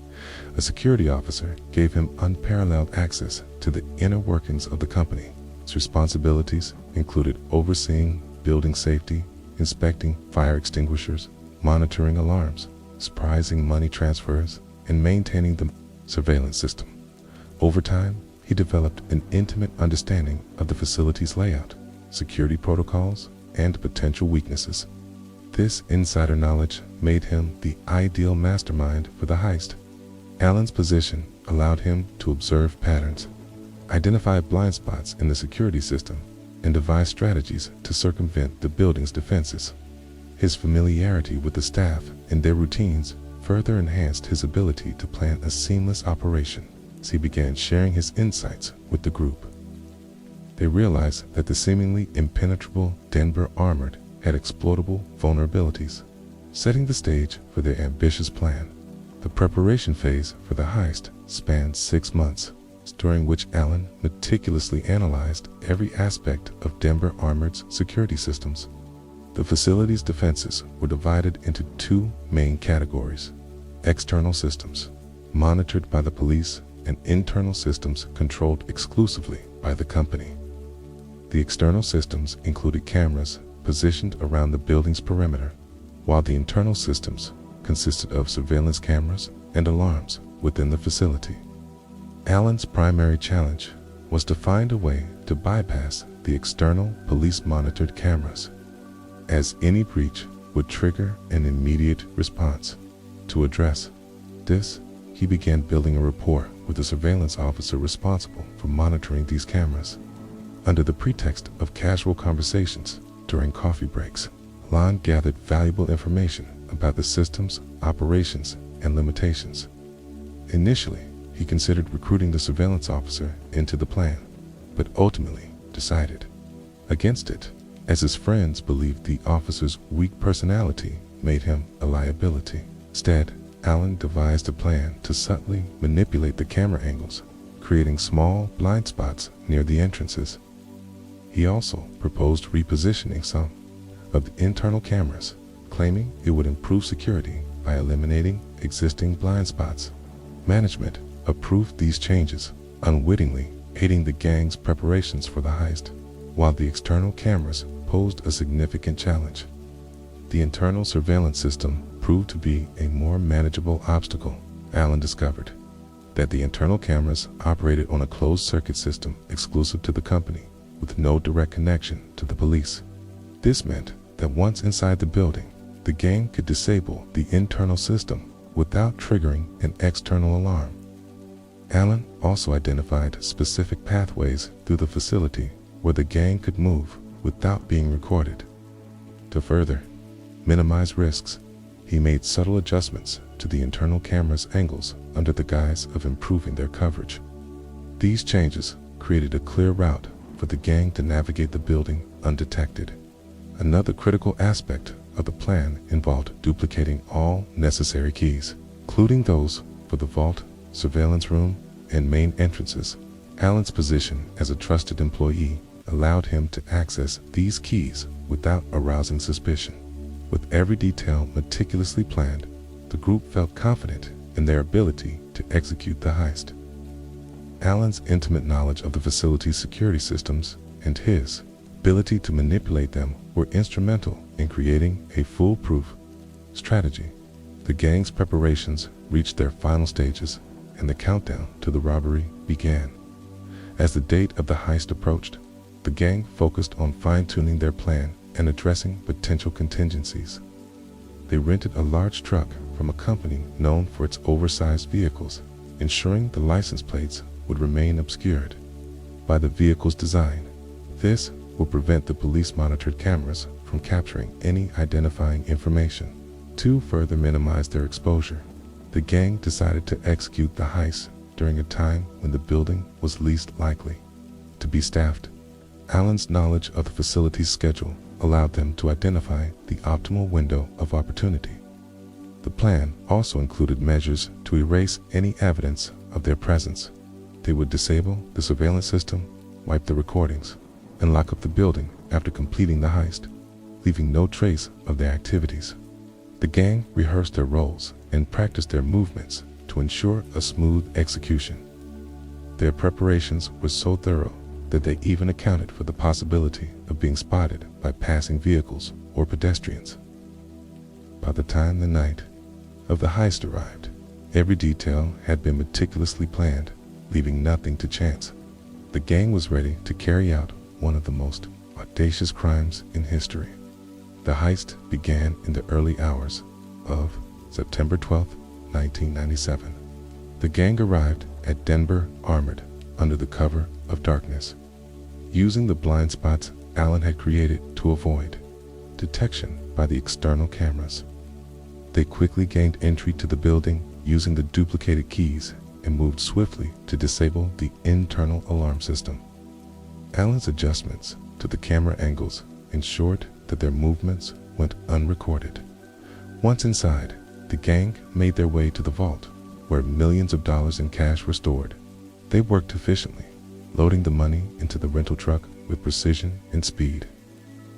a security officer gave him unparalleled access to the inner workings of the company. His responsibilities included overseeing building safety, inspecting fire extinguishers, monitoring alarms, supervising money transfers, and maintaining the surveillance system. Over time, he developed an intimate understanding of the facility's layout, security protocols, and potential weaknesses. This insider knowledge made him the ideal mastermind for the heist. Alan's position allowed him to observe patterns, identify blind spots in the security system, and devise strategies to circumvent the building's defenses. His familiarity with the staff and their routines further enhanced his ability to plan a seamless operation as he began sharing his insights with the group. They realized that the seemingly impenetrable Denver Armored had exploitable vulnerabilities, setting the stage for their ambitious plan. The preparation phase for the heist spanned 6 months, during which Alan meticulously analyzed every aspect of Denver Armored's security systems. The facility's defenses were divided into 2 main categories: external systems, monitored by the police, and internal systems controlled exclusively by the company. The external systems included cameras positioned around the building's perimeter, while the internal systems consisted of surveillance cameras and alarms within the facility. Alan's primary challenge was to find a way to bypass the external police-monitored cameras, as any breach would trigger an immediate response. To address this, he began building a rapport with the surveillance officer responsible for monitoring these cameras. Under the pretext of casual conversations during coffee breaks, Alan gathered valuable information about the system's operations and limitations. Initially, he considered recruiting the surveillance officer into the plan, but ultimately decided against it, as his friends believed the officer's weak personality made him a liability. Instead, Alan devised a plan to subtly manipulate the camera angles, creating small blind spots near the entrances. He also proposed repositioning some of the internal cameras, claiming it would improve security by eliminating existing blind spots. Management approved these changes, unwittingly aiding the gang's preparations for the heist. While the external cameras posed a significant challenge, the internal surveillance system proved to be a more manageable obstacle. Alan discovered that the internal cameras operated on a closed-circuit system exclusive to the company, with no direct connection to the police. This meant that once inside the building, the gang could disable the internal system without triggering an external alarm. Alan also identified specific pathways through the facility where the gang could move without being recorded. To further minimize risks, he made subtle adjustments to the internal camera's angles under the guise of improving their coverage. These changes created a clear route for the gang to navigate the building undetected. Another critical aspect of the plan involved duplicating all necessary keys, including those for the vault, surveillance room, and main entrances. Allen's position as a trusted employee allowed him to access these keys without arousing suspicion. With every detail meticulously planned, the group felt confident in their ability to execute the heist. Allen's intimate knowledge of the facility's security systems and his ability to manipulate them were instrumental in creating a foolproof strategy. The gang's preparations reached their final stages, and the countdown to the robbery began. As the date of the heist approached, the gang focused on fine-tuning their plan and addressing potential contingencies. They rented a large truck from a company known for its oversized vehicles, ensuring the license plates would remain obscured by the vehicle's design. This will prevent the police-monitored cameras from capturing any identifying information. To further minimize their exposure, the gang decided to execute the heist during a time when the building was least likely to be staffed. Allen's knowledge of the facility's schedule allowed them to identify the optimal window of opportunity. The plan also included measures to erase any evidence of their presence. They would disable the surveillance system, wipe the recordings, and lock up the building after completing the heist, leaving no trace of their activities. The gang rehearsed their roles and practiced their movements to ensure a smooth execution. Their preparations were so thorough that they even accounted for the possibility of being spotted by passing vehicles or pedestrians. By the time the night of the heist arrived, every detail had been meticulously planned, leaving nothing to chance. The gang was ready to carry out one of the most audacious crimes in history. The heist began in the early hours of September 12, 1997. The gang arrived at Denver armored under the cover of darkness, using the blind spots Allen had created to avoid detection by the external cameras. They quickly gained entry to the building using the duplicated keys and moved swiftly to disable the internal alarm system. Allen's adjustments to the camera angles ensured that their movements went unrecorded. Once inside, the gang made their way to the vault, where millions of dollars in cash were stored. They worked efficiently, loading the money into the rental truck with precision and speed.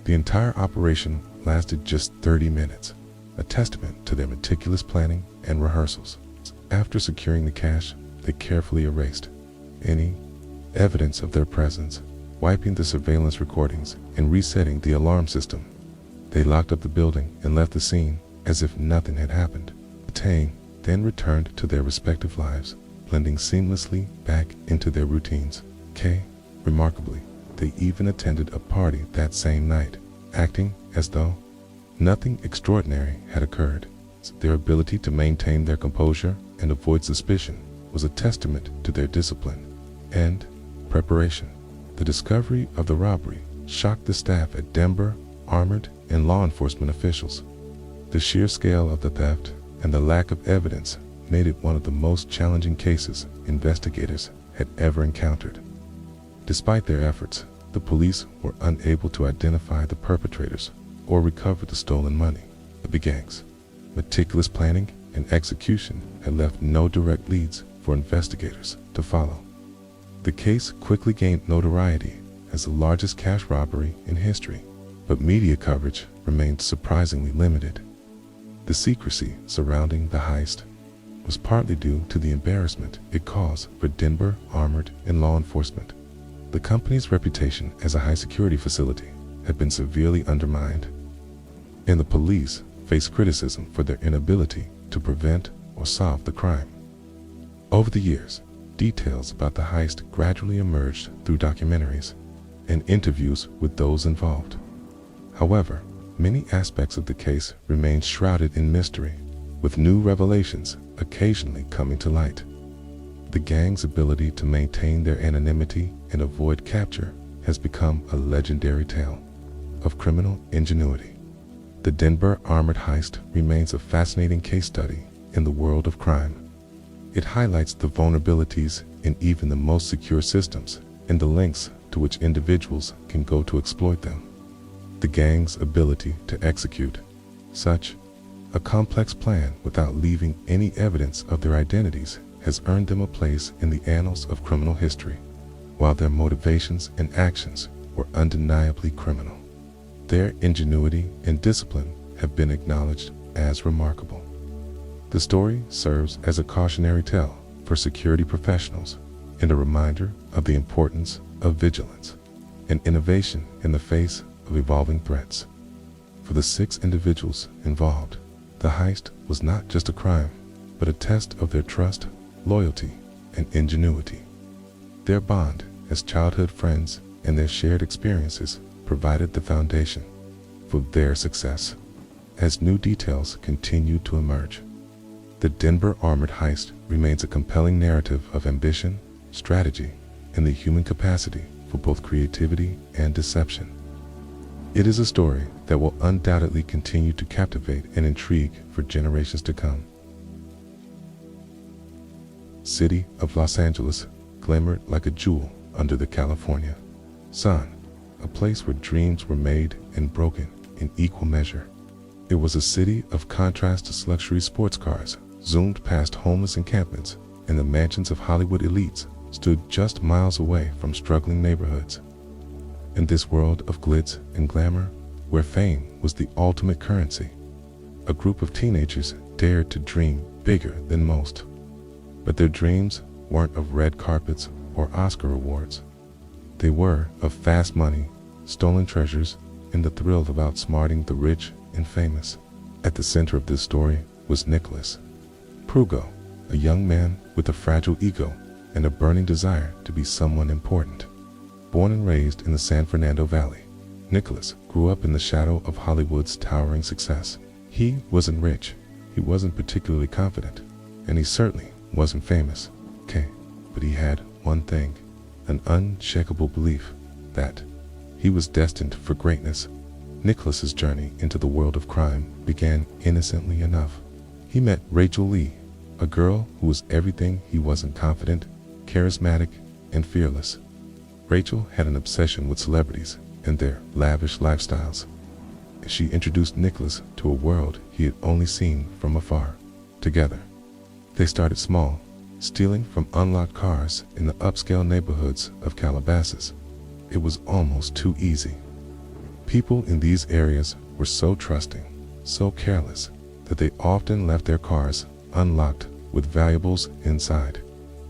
The entire operation lasted just 30 minutes, a testament to their meticulous planning and rehearsals. After securing the cash, they carefully erased any evidence of their presence, wiping the surveillance recordings and resetting the alarm system. They locked up the building and left the scene as if nothing had happened. The gang then returned to their respective lives, blending seamlessly back into their routines. Remarkably, they even attended a party that same night, acting as though nothing extraordinary had occurred. Their ability to maintain their composure and avoid suspicion was a testament to their discipline and preparation. The discovery of the robbery shocked the staff at Denver, armored, and law enforcement officials. The sheer scale of the theft and the lack of evidence made it one of the most challenging cases investigators had ever encountered. Despite their efforts, the police were unable to identify the perpetrators or recover the stolen money. The gang's meticulous planning and execution had left no direct leads for investigators to follow. The case quickly gained notoriety as the largest cash robbery in history, but media coverage remained surprisingly limited. The secrecy surrounding the heist was partly due to the embarrassment it caused for Denver armored and law enforcement. The company's reputation as a high-security facility had been severely undermined, and the police faced criticism for their inability to prevent or solve the crime. Over the years, details about the heist gradually emerged through documentaries and interviews with those involved. However, many aspects of the case remained shrouded in mystery, with new revelations occasionally coming to light. The gang's ability to maintain their anonymity and avoid capture has become a legendary tale of criminal ingenuity. The Denver armored heist remains a fascinating case study in the world of crime. It highlights the vulnerabilities in even the most secure systems and the lengths to which individuals can go to exploit them. The gang's ability to execute such a complex plan without leaving any evidence of their identities has earned them a place in the annals of criminal history. While their motivations and actions were undeniably criminal, their ingenuity and discipline have been acknowledged as remarkable. The story serves as a cautionary tale for security professionals and a reminder of the importance of vigilance and innovation in the face of evolving threats. For the 6 individuals involved, the heist was not just a crime, but a test of their trust, loyalty, and ingenuity. Their bond as childhood friends and their shared experiences provided the foundation for their success. As new details continued to emerge, the Denver armored heist remains a compelling narrative of ambition, strategy, and the human capacity for both creativity and deception. It is a story that will undoubtedly continue to captivate and intrigue for generations to come. City of Los Angeles glimmered like a jewel under the California sun, a place where dreams were made and broken in equal measure. It was a city of contrasts. Luxury sports cars zoomed past homeless encampments, and the mansions of Hollywood elites stood just miles away from struggling neighborhoods. In this world of glitz and glamour, where fame was the ultimate currency, a group of teenagers dared to dream bigger than most. But their dreams weren't of red carpets or Oscar awards. They were of fast money, stolen treasures, and the thrill of outsmarting the rich and famous. At the center of this story was Nicholas Prugo, a young man with a fragile ego and a burning desire to be someone important. Born and raised in the San Fernando Valley, Nicholas grew up in the shadow of Hollywood's towering success. He wasn't rich, he wasn't particularly confident, and he certainly wasn't famous. But he had one thing, an unshakable belief that he was destined for greatness. Nicholas's journey into the world of crime began innocently enough. He met Rachel Lee, a girl who was everything he wasn't: confident, charismatic, and fearless. Rachel had an obsession with celebrities and their lavish lifestyles. She introduced Nicholas to a world he had only seen from afar. Together, they started small, stealing from unlocked cars in the upscale neighborhoods of Calabasas. It was almost too easy. People in these areas were so trusting, so careless, that they often left their cars unlocked with valuables inside.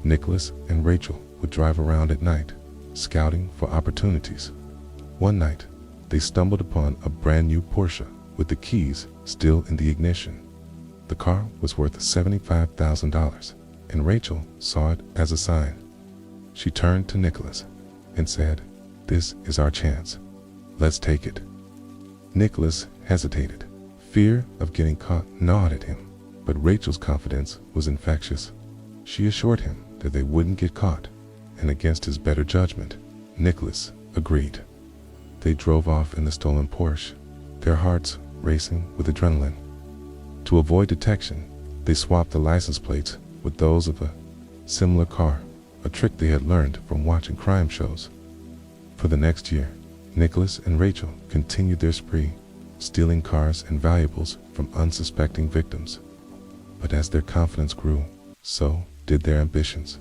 Nicholas and Rachel would drive around at night, scouting for opportunities. One night, they stumbled upon a brand new Porsche with the keys still in the ignition. The car was worth $75,000, and Rachel saw it as a sign. She turned to Nicholas and said, "This is our chance. Let's take it." Nicholas hesitated. Fear of getting caught gnawed at him, but Rachel's confidence was infectious. She assured him that they wouldn't get caught, and against his better judgment, Nicholas agreed. They drove off in the stolen Porsche, their hearts racing with adrenaline. To avoid detection, they swapped the license plates with those of a similar car, a trick they had learned from watching crime shows. For the next year, Nicholas and Rachel continued their spree, stealing cars and valuables from unsuspecting victims. But as their confidence grew, so did their ambitions.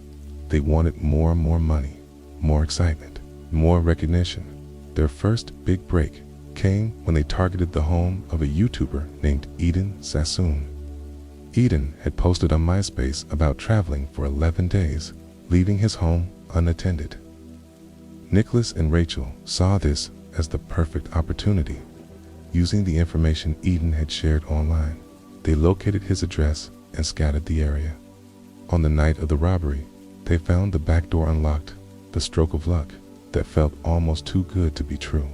They wanted more and more money, more excitement, more recognition. Their first big break came when they targeted the home of a YouTuber named Eden Sassoon. Eden had posted on MySpace about traveling for 11 days, leaving his home unattended. Nicholas and Rachel saw this as the perfect opportunity. Using the information Eden had shared online, they located his address and scouted the area. On the night of the robbery, they found the back door unlocked, the stroke of luck that felt almost too good to be true.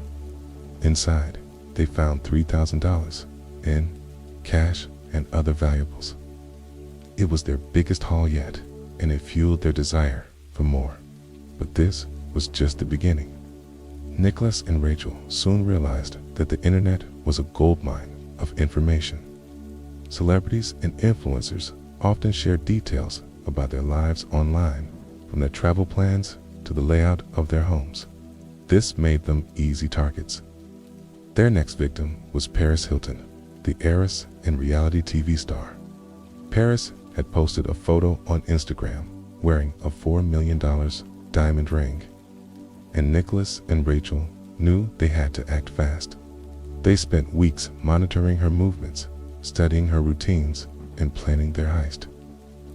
Inside, they found $3,000 in cash and other valuables. It was their biggest haul yet, and it fueled their desire for more. But this was just the beginning. Nicholas and Rachel soon realized that the internet was a goldmine of information. Celebrities and influencers often share details about their lives online, from their travel plans to the layout of their homes. This made them easy targets. Their next victim was Paris Hilton, the heiress and reality TV star. Paris had posted a photo on Instagram wearing a $4 million diamond ring, and Nicholas and Rachel knew they had to act fast. They spent weeks monitoring her movements, studying her routines, and planning their heist.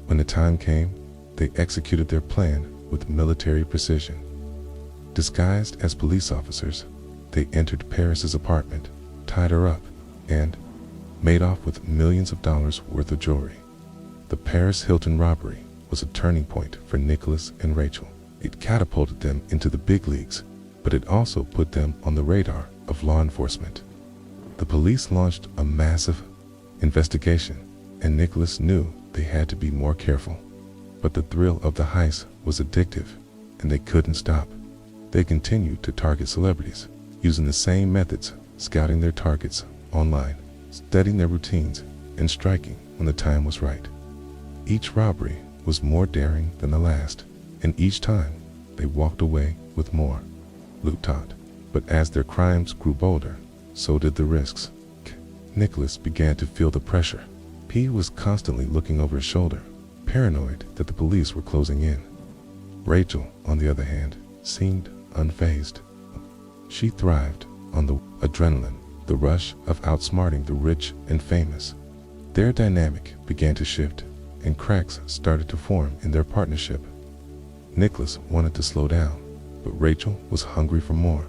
When the time came, they executed their plan with military precision. Disguised as police officers, they entered Paris's apartment, tied her up, and made off with millions of dollars worth of jewelry. The Paris Hilton robbery was a turning point for Nicholas and Rachel. It catapulted them into the big leagues, but it also put them on the radar of law enforcement. The police launched a massive investigation, and Nicholas knew they had to be more careful. But the thrill of the heist was addictive, and they couldn't stop. They continued to target celebrities, using the same methods, scouting their targets online, studying their routines, and striking when the time was right. Each robbery was more daring than the last, and each time they walked away with more loot. But as their crimes grew bolder, so did the risks. Nicholas began to feel the pressure. He was constantly looking over his shoulder, paranoid that the police were closing in. Rachel, on the other hand, seemed unfazed. She thrived on the adrenaline, the rush of outsmarting the rich and famous. Their dynamic began to shift, and cracks started to form in their partnership. Nicholas wanted to slow down, but Rachel was hungry for more.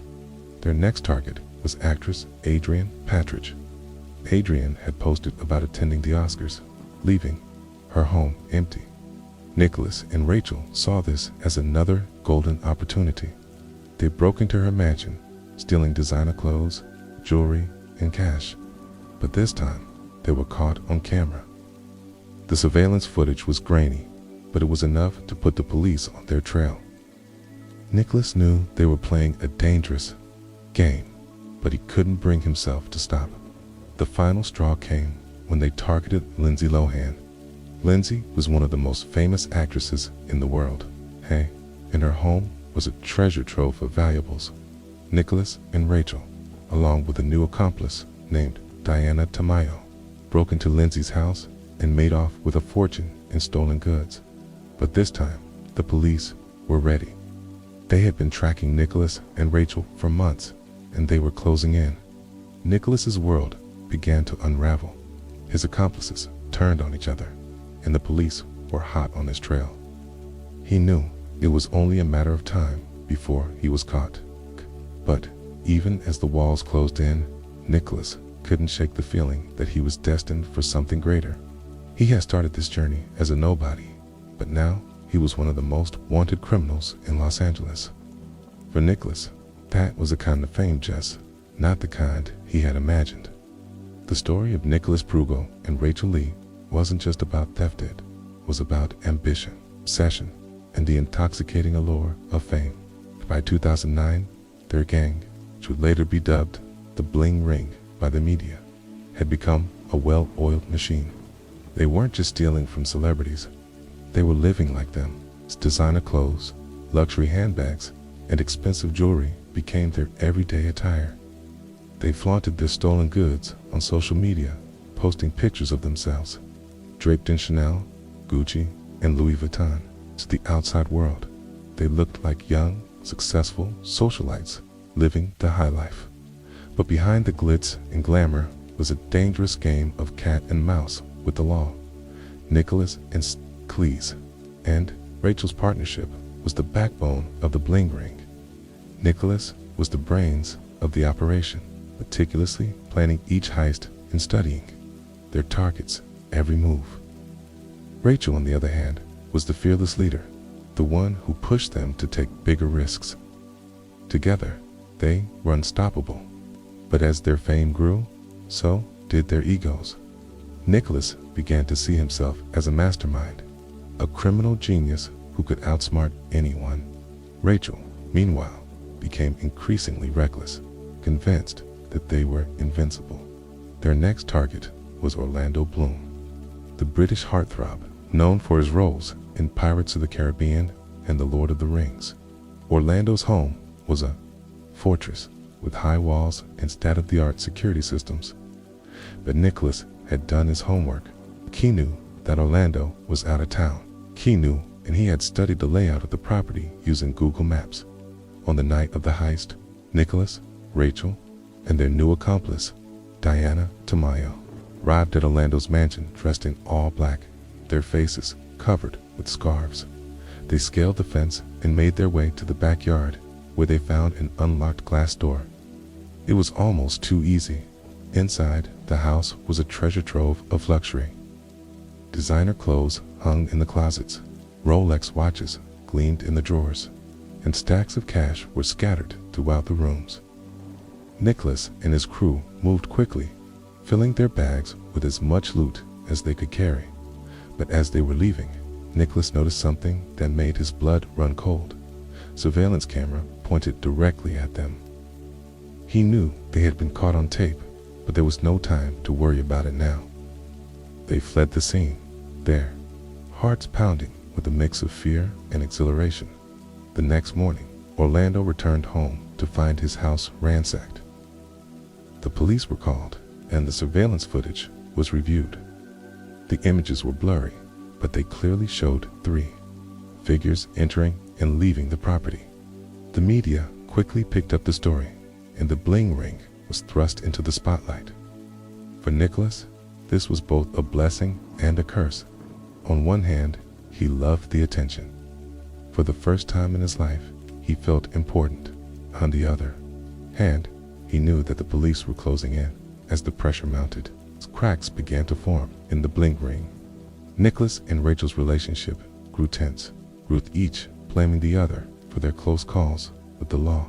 Their next target was actress Adrienne Patridge. Adrienne had posted about attending the Oscars, leaving her home empty. Nicholas and Rachel saw this as another golden opportunity. They broke into her mansion, stealing designer clothes, jewelry, and cash. But this time, they were caught on camera. The surveillance footage was grainy, but it was enough to put the police on their trail. Nicholas knew they were playing a dangerous game, but he couldn't bring himself to stop. The final straw came when they targeted Lindsay Lohan. Lindsay was one of the most famous actresses in the world. In her home was a treasure trove of valuables. Nicholas and Rachel, along with a new accomplice named Diana Tamayo, broke into Lindsay's house and made off with a fortune in stolen goods. But this time, the police were ready. They had been tracking Nicholas and Rachel for months, and they were closing in. Nicholas's world began to unravel. His accomplices turned on each other, and the police were hot on his trail. He knew it was only a matter of time before he was caught. But even as the walls closed in, Nicholas couldn't shake the feeling that he was destined for something greater. He had started this journey as a nobody, but now he was one of the most wanted criminals in Los Angeles. For Nicholas, that was a kind of fame, Jess, not the kind he had imagined. The story of Nicholas Prugo and Rachel Lee wasn't just about theft, it was about ambition, obsession, and the intoxicating allure of fame. By 2009, their gang, which would later be dubbed the Bling Ring by the media, had become a well-oiled machine. They weren't just stealing from celebrities, they were living like them. Designer clothes, luxury handbags, and expensive jewelry became their everyday attire. They flaunted their stolen goods on social media, posting pictures of themselves, draped in Chanel, Gucci, and Louis Vuitton. To the outside world, they looked like young, successful socialites living the high life. But behind the glitz and glamour was a dangerous game of cat and mouse with the law. Nicholas and Cleese and Rachel's partnership was the backbone of the Bling Ring. Nicholas was the brains of the operation, meticulously planning each heist and studying their targets' every move. Rachel, on the other hand, was the fearless leader, the one who pushed them to take bigger risks. Together, they were unstoppable. But as their fame grew, so did their egos. Nicholas began to see himself as a mastermind, a criminal genius who could outsmart anyone. Rachel, meanwhile, became increasingly reckless, convinced that they were invincible. Their next target was Orlando Bloom, the British heartthrob known for his roles in Pirates of the Caribbean and The Lord of the Rings. Orlando's home was a fortress with high walls and state-of-the-art security systems. But Nicholas had done his homework. He knew that Orlando was out of town. He knew, and he had studied the layout of the property using Google Maps. On the night of the heist, Nicholas, Rachel, and their new accomplice, Diana Tamayo, arrived at Orlando's mansion dressed in all black, their faces covered with scarves. They scaled the fence and made their way to the backyard, where they found an unlocked glass door. It was almost too easy. Inside, the house was a treasure trove of luxury. Designer clothes hung in the closets, Rolex watches gleamed in the drawers, and stacks of cash were scattered throughout the rooms. Nicholas and his crew moved quickly, filling their bags with as much loot as they could carry. But as they were leaving, Nicholas noticed something that made his blood run cold. Surveillance camera pointed directly at them. He knew they had been caught on tape, but there was no time to worry about it now. They fled the scene, their hearts pounding with a mix of fear and exhilaration. The next morning, Orlando returned home to find his house ransacked. The police were called, and the surveillance footage was reviewed. The images were blurry, but they clearly showed 3 figures entering and leaving the property. The media quickly picked up the story, and the bling ring was thrust into the spotlight. For Nicholas, this was both a blessing and a curse. On one hand, he loved the attention. For the first time in his life, he felt important. On the other hand, he knew that the police were closing in. As the pressure mounted, cracks began to form in the bling ring. Nicholas and Rachel's relationship grew tense, with each blaming the other for their close calls with the law.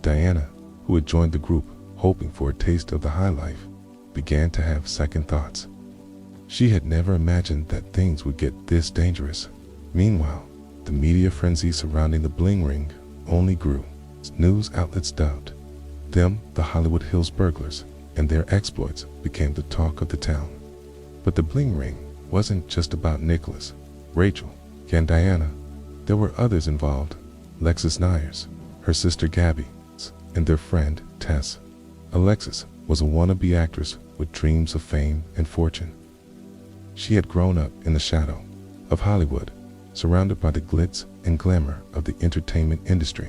Diana, who had joined the group hoping for a taste of the high life, began to have second thoughts. She had never imagined that things would get this dangerous. Meanwhile, the media frenzy surrounding the bling ring only grew. News outlets dubbed them the Hollywood Hills burglars, and their exploits became the talk of the town. But the bling ring wasn't just about Nicholas, Rachel, and Diana. There were others involved: Alexis Nyers, her sister Gabby, and their friend Tess. Alexis was a wannabe actress with dreams of fame and fortune. She had grown up in the shadow of Hollywood, surrounded by the glitz and glamour of the entertainment industry.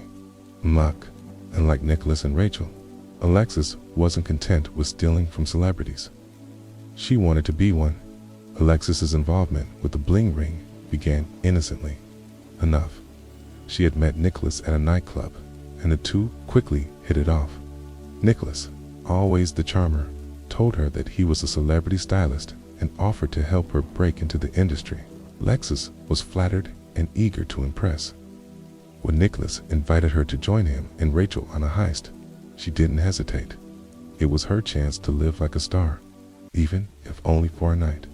Unlike Nicholas and Rachel, Alexis wasn't content with stealing from celebrities. She wanted to be one. Alexis's involvement with the bling ring began innocently enough. She had met Nicholas at a nightclub, and the two quickly hit it off. Nicholas, always the charmer, told her that he was a celebrity stylist and offered to help her break into the industry. Alexis was flattered and eager to impress. When Nicholas invited her to join him and Rachel on a heist, she didn't hesitate. It was her chance to live like a star, even if only for a night.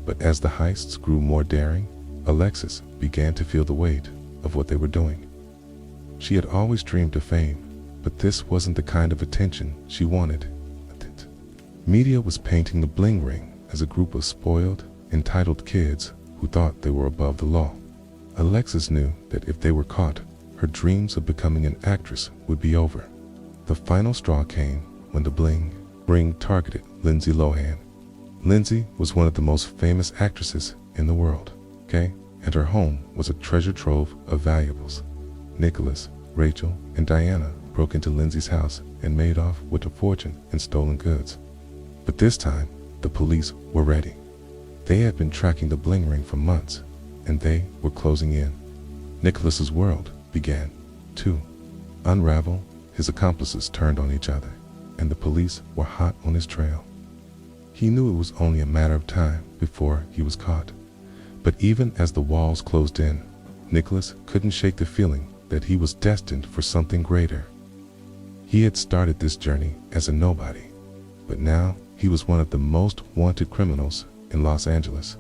But as the heists grew more daring, Alexis began to feel the weight of what they were doing. She had always dreamed of fame, but this wasn't the kind of attention she wanted. Media was painting the bling ring as a group of spoiled, entitled kids who thought they were above the law. Alexis knew that if they were caught, her dreams of becoming an actress would be over. The final straw came when the bling ring targeted Lindsay Lohan. Lindsay was one of the most famous actresses in the world, and her home was a treasure trove of valuables. Nicholas, Rachel, and Diana broke into Lindsay's house and made off with a fortune in stolen goods. But this time, the police were ready. They had been tracking the bling ring for months, and they were closing in. Nicholas's world began to unravel. His accomplices turned on each other, and the police were hot on his trail. He knew it was only a matter of time before he was caught. But even as the walls closed in, Nicholas couldn't shake the feeling that he was destined for something greater. He had started this journey as a nobody, but now he was one of the most wanted criminals in Los Angeles.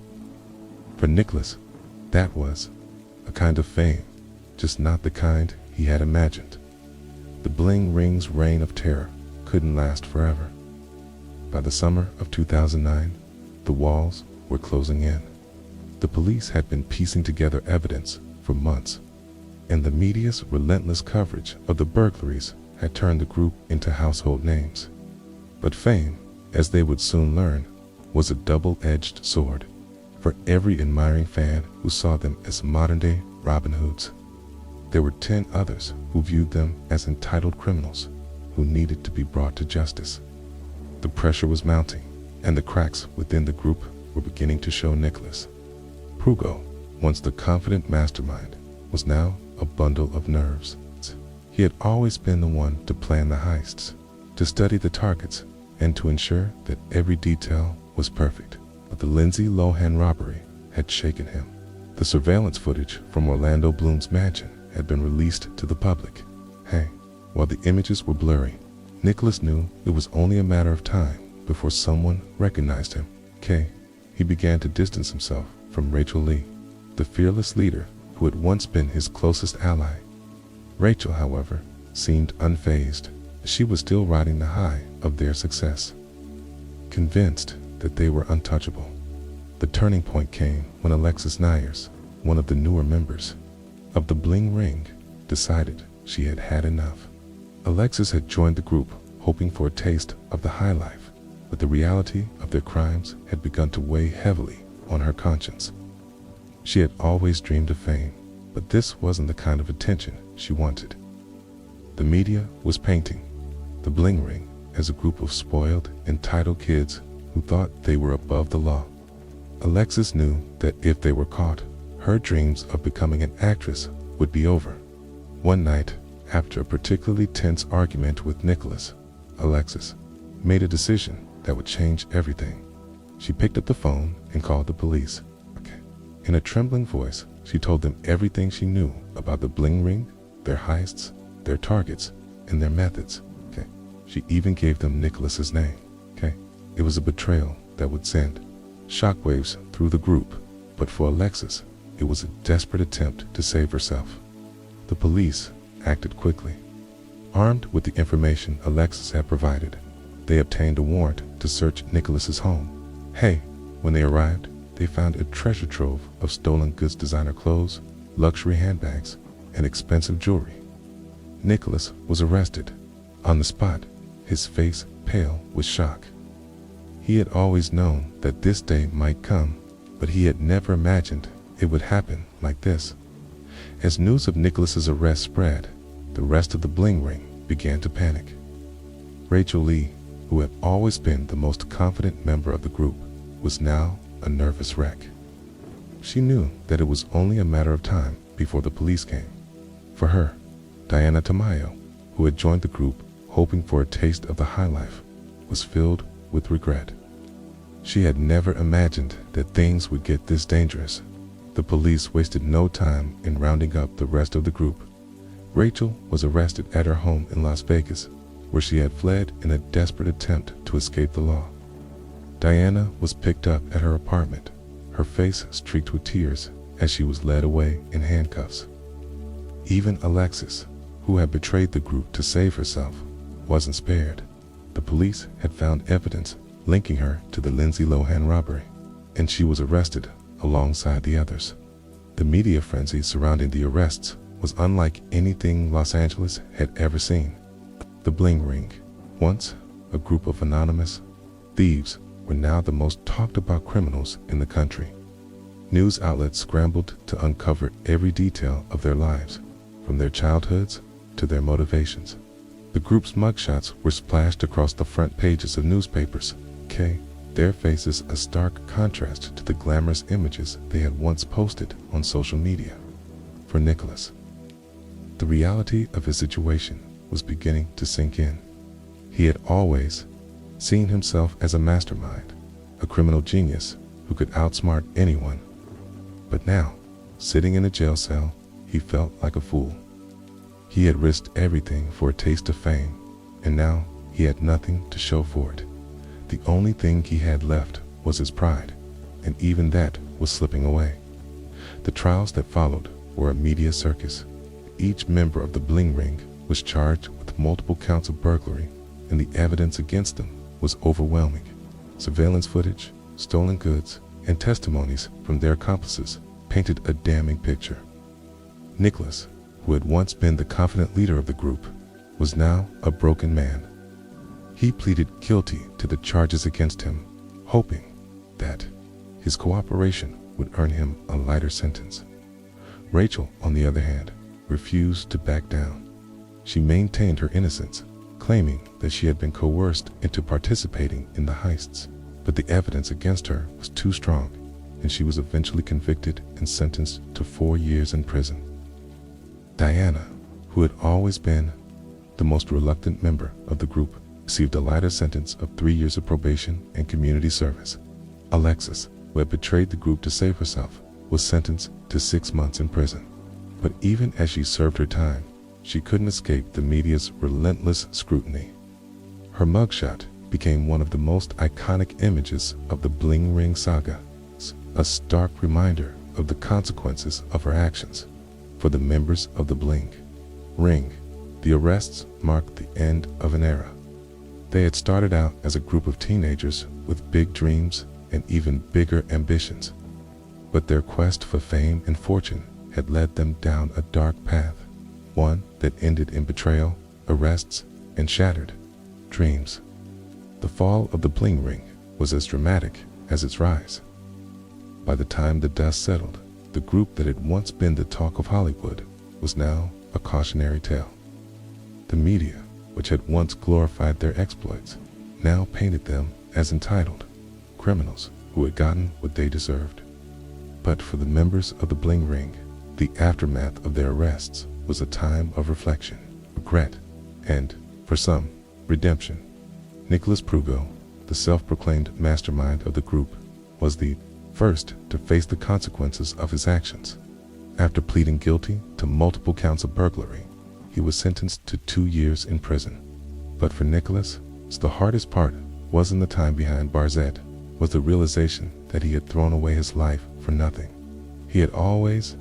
For Nicholas, that was a kind of fame, just not the kind he had imagined. The bling ring's reign of terror couldn't last forever. By the summer of 2009, The walls were closing in. The police had been piecing together evidence for months, and the media's relentless coverage of the burglaries had turned the group into household names. But fame, as they would soon learn, was a double-edged sword. For every admiring fan who saw them as modern-day Robin Hoods, there were 10 others who viewed them as entitled criminals who needed to be brought to justice. The pressure was mounting, and the cracks within the group were beginning to show. Nicholas Prugo, once the confident mastermind, was now a bundle of nerves. He had always been the one to plan the heists, to study the targets, and to ensure that every detail was perfect. But the Lindsay Lohan robbery had shaken him. The surveillance footage from Orlando Bloom's mansion had been released to the public. While the images were blurry, Nicholas knew it was only a matter of time before someone recognized him. He began to distance himself from Rachel Lee, the fearless leader who had once been his closest ally. Rachel, however, seemed unfazed. She was still riding the high of their success, convinced that they were untouchable. The turning point came when Alexis Nyers, one of the newer members of the Bling Ring, decided she had had enough. Alexis had joined the group hoping for a taste of the high life, but the reality of their crimes had begun to weigh heavily on her conscience. She had always dreamed of fame, but this wasn't the kind of attention she wanted. The media was painting the Bling Ring as a group of spoiled, entitled kids who thought they were above the law. Alexis knew that if they were caught, her dreams of becoming an actress would be over. One night, after a particularly tense argument with Nicholas, Alexis made a decision that would change everything. She picked up the phone and called the police. In a trembling voice, she told them everything she knew about the Bling Ring, their heists, their targets, and their methods. She even gave them Nicholas's name. It was a betrayal that would send shockwaves through the group, but for Alexis, it was a desperate attempt to save herself. The police acted quickly. Armed with the information Alexis had provided, they obtained a warrant to search Nicholas's home. When they arrived, they found a treasure trove of stolen goods, designer clothes, luxury handbags, and expensive jewelry. Nicholas was arrested on the spot, his face pale with shock. He had always known that this day might come, but he had never imagined it would happen like this. As news of Nicholas's arrest spread, the rest of the Bling Ring began to panic. Rachel Lee, who had always been the most confident member of the group, was now a nervous wreck. She knew that it was only a matter of time before the police came. For her, Diana Tamayo, who had joined the group hoping for a taste of the high life, was filled with regret. She had never imagined that things would get this dangerous. The police wasted no time in rounding up the rest of the group. Rachel was arrested at her home in Las Vegas, where she had fled in a desperate attempt to escape the law. Diana was picked up at her apartment, her face streaked with tears as she was led away in handcuffs. Even Alexis, who had betrayed the group to save herself, wasn't spared. The police had found evidence linking her to the Lindsay Lohan robbery, and she was arrested alongside the others. The media frenzy surrounding the arrests was unlike anything Los Angeles had ever seen. The Bling Ring, once a group of anonymous thieves, were now the most talked about criminals in the country. News outlets scrambled to uncover every detail of their lives, from their childhoods to their motivations. The group's mugshots were splashed across the front pages of newspapers, their faces a stark contrast to the glamorous images they had once posted on social media. For Nicholas, the reality of his situation was beginning to sink in. He had always seen himself as a mastermind, a criminal genius who could outsmart anyone. But now, sitting in a jail cell, he felt like a fool. He had risked everything for a taste of fame, and now he had nothing to show for it. The only thing he had left was his pride, and even that was slipping away. The trials that followed were a media circus. Each member of the Bling Ring was charged with multiple counts of burglary, and the evidence against them was overwhelming. Surveillance footage, stolen goods, and testimonies from their accomplices painted a damning picture. Nicholas, who had once been the confident leader of the group, was now a broken man. He pleaded guilty to the charges against him, hoping that his cooperation would earn him a lighter sentence. Rachel, on the other hand, refused to back down. She maintained her innocence, claiming that she had been coerced into participating in the heists, but the evidence against her was too strong, and she was eventually convicted and sentenced to 4 years in prison. Diana, who had always been the most reluctant member of the group, received a lighter sentence of 3 years of probation and community service. Alexis, who had betrayed the group to save herself, was sentenced to 6 months in prison. But even as she served her time, she couldn't escape the media's relentless scrutiny. Her mugshot became one of the most iconic images of the Bling Ring saga, a stark reminder of the consequences of her actions. For the members of the Bling Ring, the arrests marked the end of an era. They had started out as a group of teenagers with big dreams and even bigger ambitions, but their quest for fame and fortune had led them down a dark path, one that ended in betrayal, arrests, and shattered dreams. The fall of the Bling Ring was as dramatic as its rise. By the time the dust settled, the group that had once been the talk of Hollywood was now a cautionary tale. The media, which had once glorified their exploits, now painted them as entitled criminals who had gotten what they deserved. But for the members of the Bling Ring, the aftermath of their arrests was a time of reflection, regret, and, for some, redemption. Nicholas Prugo, the self-proclaimed mastermind of the group, was the first to face the consequences of his actions. After pleading guilty to multiple counts of burglary, he was sentenced to 2 years in prison. But for Nicholas, the hardest part wasn't the time behind bars, was the realization that he had thrown away his life for nothing. He had always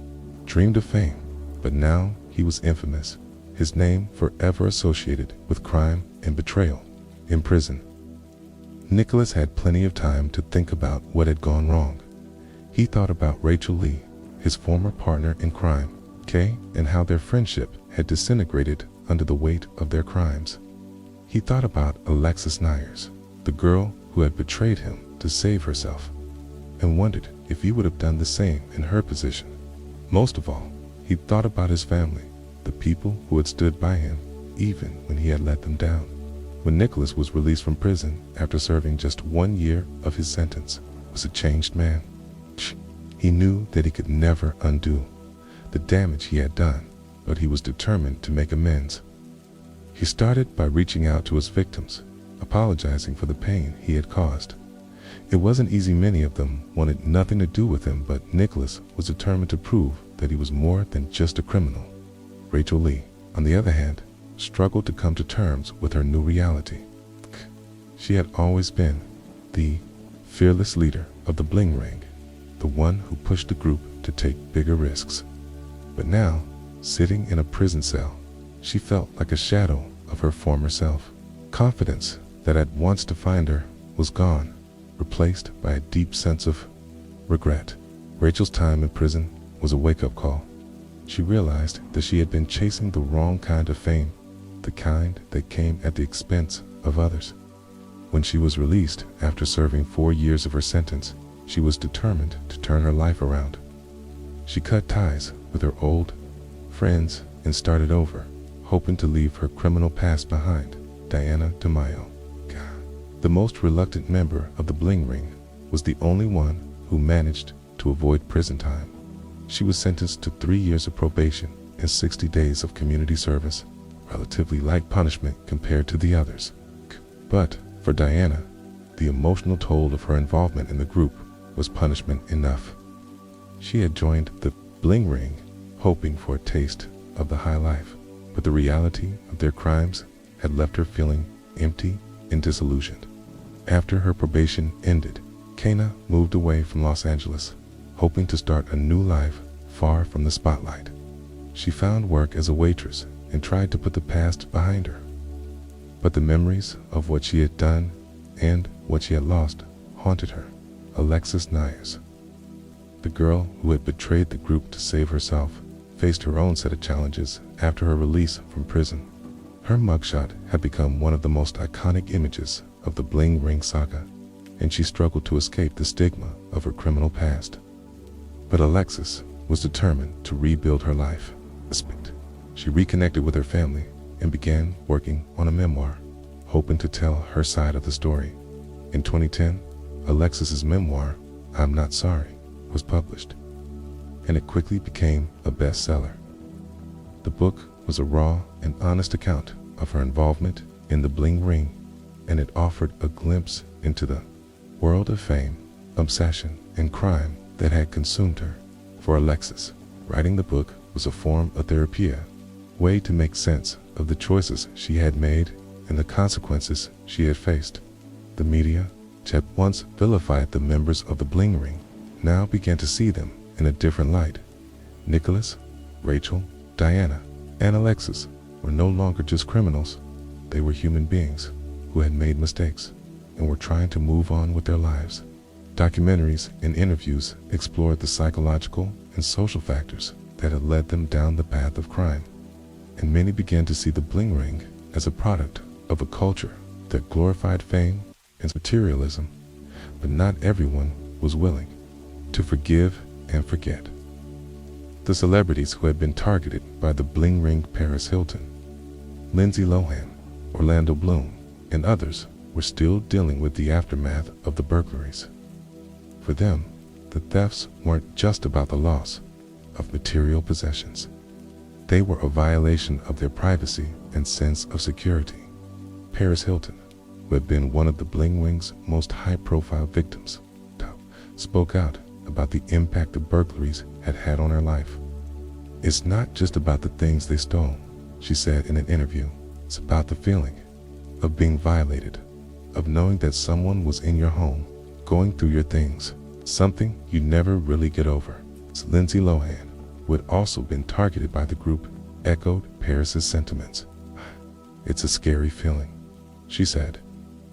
dreamed of fame, but now he was infamous, his name forever associated with crime and betrayal, in prison. Nicholas had plenty of time to think about what had gone wrong. He thought about Rachel Lee, his former partner in crime, Kay, and how their friendship had disintegrated under the weight of their crimes. He thought about Alexis Nyers, the girl who had betrayed him to save herself, and wondered if he would have done the same in her position. Most of all, he thought about his family, the people who had stood by him even when he had let them down. When Nicholas was released from prison after serving just 1 year of his sentence, was a changed man. He knew that he could never undo the damage he had done, but he was determined to make amends. He started by reaching out to his victims, apologizing for the pain he had caused. It wasn't easy. Many of them wanted nothing to do with him, but Nicholas was determined to prove that he was more than just a criminal. Rachel Lee, on the other hand, struggled to come to terms with her new reality. She had always been the fearless leader of the Bling Ring, the one who pushed the group to take bigger risks. But now, sitting in a prison cell, she felt like a shadow of her former self. Confidence that had once defined her was gone, replaced by a deep sense of regret. Rachel's time in prison was a wake-up call. She realized that she had been chasing the wrong kind of fame, the kind that came at the expense of others. When she was released after serving 4 years of her sentence, she was determined to turn her life around. She cut ties with her old friends and started over, hoping to leave her criminal past behind. Diana DeMaio, the most reluctant member of the Bling Ring, was the only one who managed to avoid prison time. She was sentenced to 3 years of probation and 60 days of community service, relatively light punishment compared to the others. But for Diana, the emotional toll of her involvement in the group was punishment enough. She had joined the Bling Ring hoping for a taste of the high life, but the reality of their crimes had left her feeling empty and disillusioned. After her probation ended, Kana moved away from Los Angeles, hoping to start a new life far from the spotlight. She found work as a waitress and tried to put the past behind her. But the memories of what she had done and what she had lost haunted her. Alexis Nyers. The girl who had betrayed the group to save herself faced her own set of challenges after her release from prison. Her mugshot had become one of the most iconic images of the Bling Ring saga, and she struggled to escape the stigma of her criminal past. But Alexis was determined to rebuild her life. She reconnected with her family and began working on a memoir, hoping to tell her side of the story. In 2010, Alexis's memoir, I'm Not Sorry, was published, and it quickly became a bestseller. The book was a raw and honest account of her involvement in the Bling Ring, and it offered a glimpse into the world of fame, obsession, and crime that had consumed her. For Alexis, writing the book was a form of therapy, a way to make sense of the choices she had made and the consequences she had faced. The media, which had once vilified the members of the Bling Ring, now began to see them in a different light. Nicholas, Rachel, Diana, and Alexis were no longer just criminals. They were human beings who had made mistakes and were trying to move on with their lives. Documentaries and interviews explored the psychological and social factors that had led them down the path of crime, and many began to see the Bling Ring as a product of a culture that glorified fame and materialism, but not everyone was willing to forgive and forget. The celebrities who had been targeted by the Bling Ring, Paris Hilton, Lindsay Lohan, Orlando Bloom, and others, were still dealing with the aftermath of the burglaries. For them, the thefts weren't just about the loss of material possessions. They were a violation of their privacy and sense of security. Paris Hilton, who had been one of the Bling Ring's most high-profile victims, spoke out about the impact the burglaries had had on her life. It's not just about the things they stole, she said in an interview. It's about the feeling of being violated, of knowing that someone was in your home, going through your things, something you never really get over. Lindsay Lohan, who had also been targeted by the group, echoed Paris's sentiments. It's a scary feeling, she said.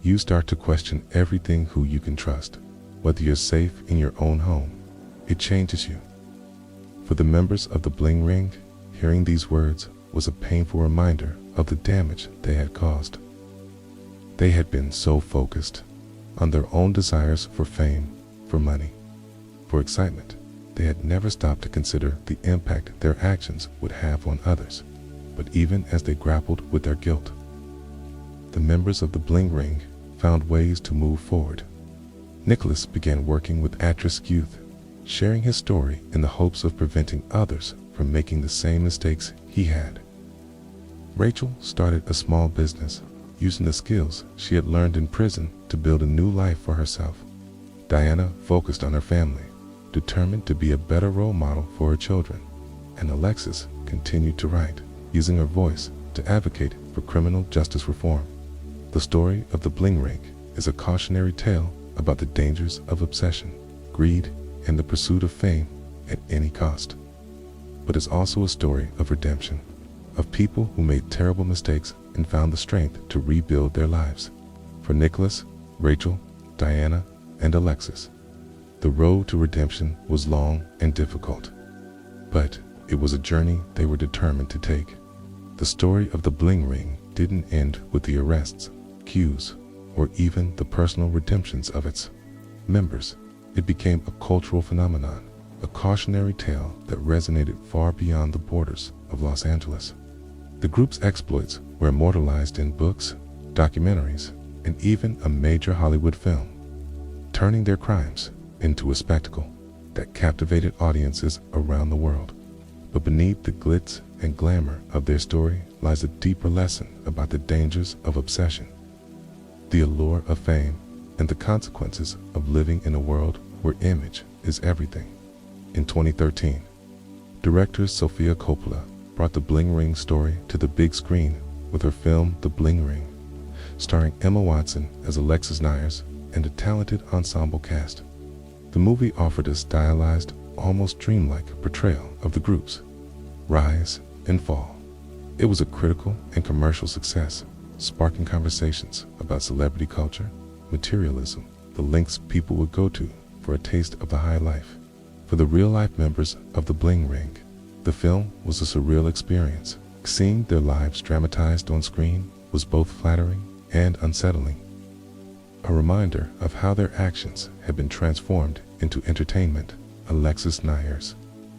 You start to question everything who you can trust, whether you're safe in your own home. It changes you. For the members of the Bling Ring, hearing these words was a painful reminder of the damage they had caused. They had been so focused on their own desires for fame, for money, for excitement, they had never stopped to consider the impact their actions would have on others. But even as they grappled with their guilt, the members of the Bling Ring found ways to move forward. Nicholas began working with at-risk youth, sharing his story in the hopes of preventing others from making the same mistakes he had. Rachel started a small business, using the skills she had learned in prison to build a new life for herself. Diana focused on her family, determined to be a better role model for her children, and Alexis continued to write, using her voice to advocate for criminal justice reform. The story of the Bling Ring is a cautionary tale about the dangers of obsession, greed, and the pursuit of fame at any cost. But it's also a story of redemption, of people who made terrible mistakes and found the strength to rebuild their lives. For Nicholas, Rachel, Diana, and Alexis, the road to redemption was long and difficult, but it was a journey they were determined to take. The story of the Bling Ring didn't end with the arrests, cues, or even the personal redemptions of its members. It became a cultural phenomenon, a cautionary tale that resonated far beyond the borders of Los Angeles. The group's exploits were immortalized in books, documentaries, and even a major Hollywood film, turning their crimes into a spectacle that captivated audiences around the world. But beneath the glitz and glamour of their story lies a deeper lesson about the dangers of obsession, the allure of fame, and the consequences of living in a world where image is everything. In 2013, director Sofia Coppola brought the Bling Ring story to the big screen with her film The Bling Ring, starring Emma Watson as Alexis Nyers and a talented ensemble cast. The movie offered a stylized, almost dreamlike portrayal of the group's rise and fall. It was a critical and commercial success, sparking conversations about celebrity culture, materialism, the lengths people would go to for a taste of the high life. For the real-life members of the Bling Ring, the film was a surreal experience. Seeing their lives dramatized on screen was both flattering and unsettling. A reminder of how their actions had been transformed into entertainment. Alexis Nyers,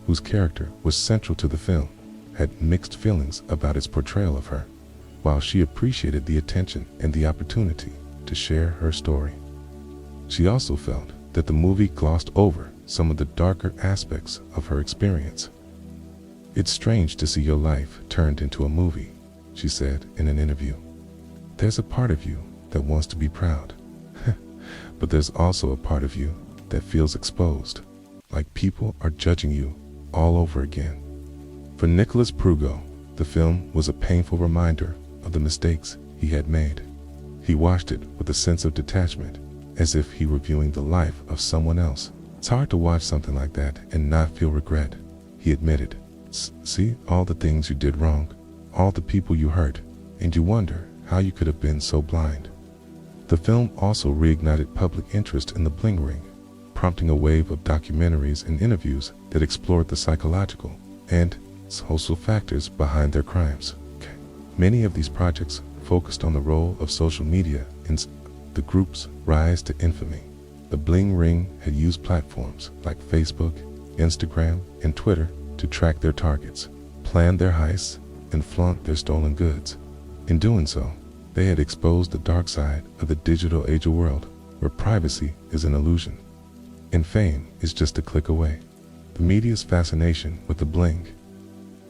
whose character was central to the film, had mixed feelings about its portrayal of her. While she appreciated the attention and the opportunity to share her story, she also felt that the movie glossed over some of the darker aspects of her experience. "It's strange to see your life turned into a movie," she said in an interview. "There's a part of you that wants to be proud, but there's also a part of you that feels exposed, like people are judging you all over again." For Nicolas Prugo, the film was a painful reminder of the mistakes he had made. He watched it with a sense of detachment, as if he were viewing the life of someone else. "It's hard to watch something like that and not feel regret," he admitted. "See all the things you did wrong, all the people you hurt, and you wonder how you could have been so blind." The film also reignited public interest in the Bling Ring, prompting a wave of documentaries and interviews that explored the psychological and social factors behind their crimes. Many of these projects focused on the role of social media in the group's rise to infamy. The Bling Ring had used platforms like Facebook, Instagram, and Twitter to track their targets, plan their heists, and flaunt their stolen goods. In doing so, they had exposed the dark side of the digital age world, where privacy is an illusion, and fame is just a click away. The media's fascination with the Bling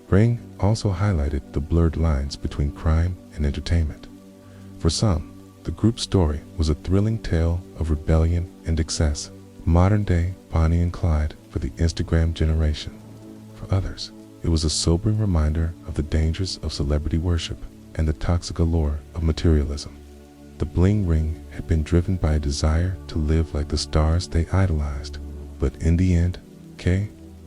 Ring also highlighted the blurred lines between crime and entertainment. For some, the group's story was a thrilling tale of rebellion and excess, modern-day Bonnie and Clyde for the Instagram generation. For others, it was a sobering reminder of the dangers of celebrity worship and the toxic allure of materialism. The Bling Ring had been driven by a desire to live like the stars they idolized, but in the end,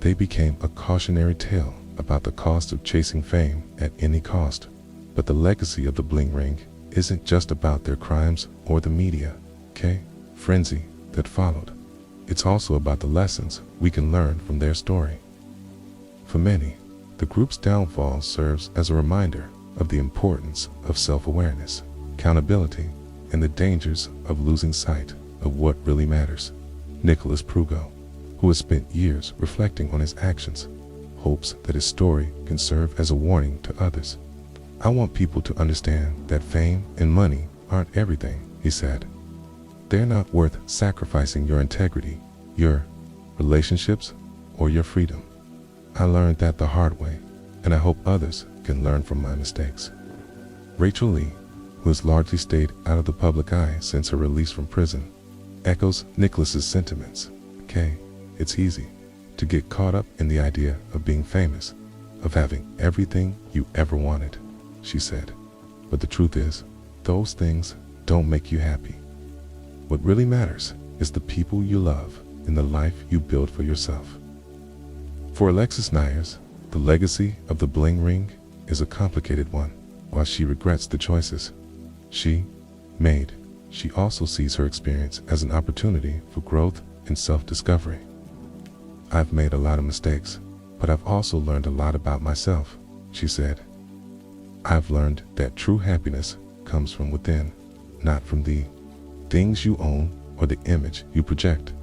they became a cautionary tale about the cost of chasing fame at any cost. But the legacy of the Bling Ring isn't just about their crimes or the media frenzy that followed. It's also about the lessons we can learn from their story. For many, the group's downfall serves as a reminder of the importance of self-awareness, accountability, and the dangers of losing sight of what really matters. Nicolas Prugo, who has spent years reflecting on his actions, hopes that his story can serve as a warning to others. "I want people to understand that fame and money aren't everything," he said. "They're not worth sacrificing your integrity, your relationships, or your freedom. I learned that the hard way, and I hope others can learn from my mistakes." Rachel Lee, who has largely stayed out of the public eye since her release from prison, echoes Nicholas's sentiments. It's easy to get caught up in the idea of being famous, of having everything you ever wanted, she said. But the truth is, those things don't make you happy. What really matters is the people you love and the life you build for yourself. For Alexis Nyers, the legacy of the Bling Ring is a complicated one. While she regrets the choices she made, she also sees her experience as an opportunity for growth and self-discovery. "I've made a lot of mistakes, but I've also learned a lot about myself," she said. "I've learned that true happiness comes from within, not from the things you own or the image you project."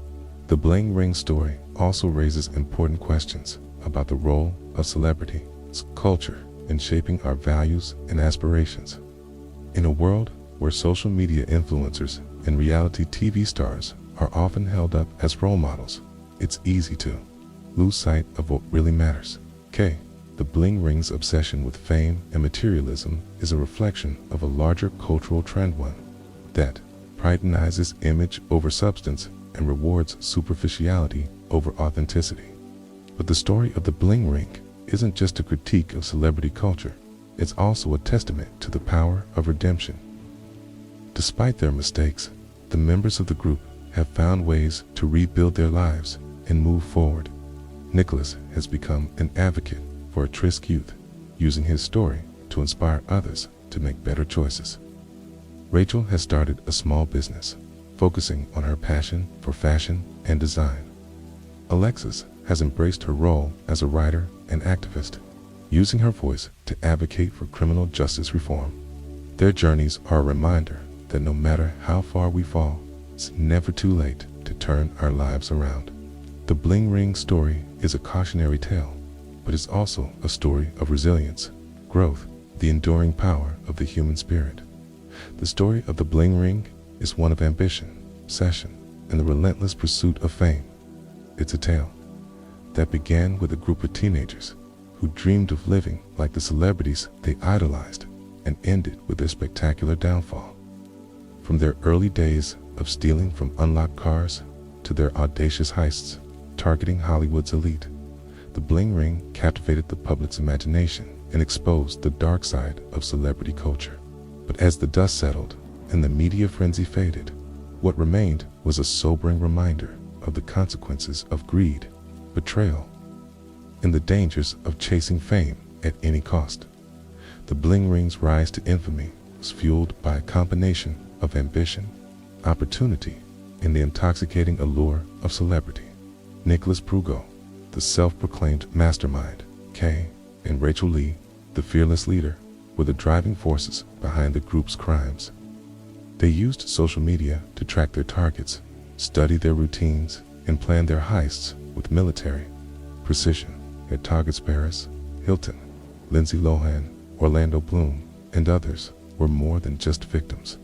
The Bling Ring story also raises important questions about the role of celebrity, its culture, in shaping our values and aspirations. In a world where social media influencers and reality TV stars are often held up as role models, it's easy to lose sight of what really matters. The Bling Ring's obsession with fame and materialism is a reflection of a larger cultural trend, one that prioritizes image over substance and rewards superficiality over authenticity. But the story of the Bling Ring isn't just a critique of celebrity culture, it's also a testament to the power of redemption. Despite their mistakes, the members of the group have found ways to rebuild their lives and move forward. Nicholas has become an advocate for at-risk youth, using his story to inspire others to make better choices. Rachel has started a small business, focusing on her passion for fashion and design. Alexis has embraced her role as a writer and activist, using her voice to advocate for criminal justice reform. Their journeys are a reminder that no matter how far we fall, it's never too late to turn our lives around. The Bling Ring story is a cautionary tale, but it's also a story of resilience, growth, the enduring power of the human spirit. The story of the Bling Ring is one of ambition, obsession, and the relentless pursuit of fame. It's a tale that began with a group of teenagers who dreamed of living like the celebrities they idolized, and ended with their spectacular downfall. From their early days of stealing from unlocked cars to their audacious heists targeting Hollywood's elite, the Bling Ring captivated the public's imagination and exposed the dark side of celebrity culture. But as the dust settled and the media frenzy faded, what remained was a sobering reminder of the consequences of greed, betrayal, and the dangers of chasing fame at any cost. The Bling Ring's rise to infamy was fueled by a combination of ambition, opportunity, and the intoxicating allure of celebrity. Nicholas Prugo, the self-proclaimed mastermind, Kay, and Rachel Lee, the fearless leader, were the driving forces behind the group's crimes. They used social media to track their targets, study their routines, and plan their heists with military precision. Their targets Paris Hilton, Lindsay Lohan, Orlando Bloom, and others were more than just victims.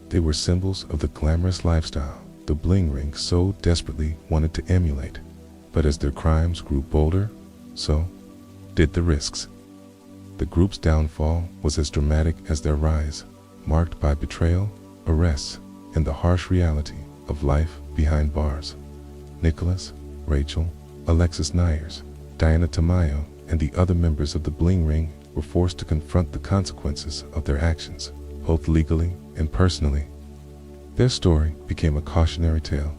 They were symbols of the glamorous lifestyle the Bling Ring so desperately wanted to emulate. But as their crimes grew bolder, so did the risks. The group's downfall was as dramatic as their rise, marked by betrayal, arrests, and the harsh reality of life behind bars. Nicholas, Rachel, Alexis Nyers, Diana Tamayo, and the other members of the Bling Ring were forced to confront the consequences of their actions, both legally and personally. Their story became a cautionary tale,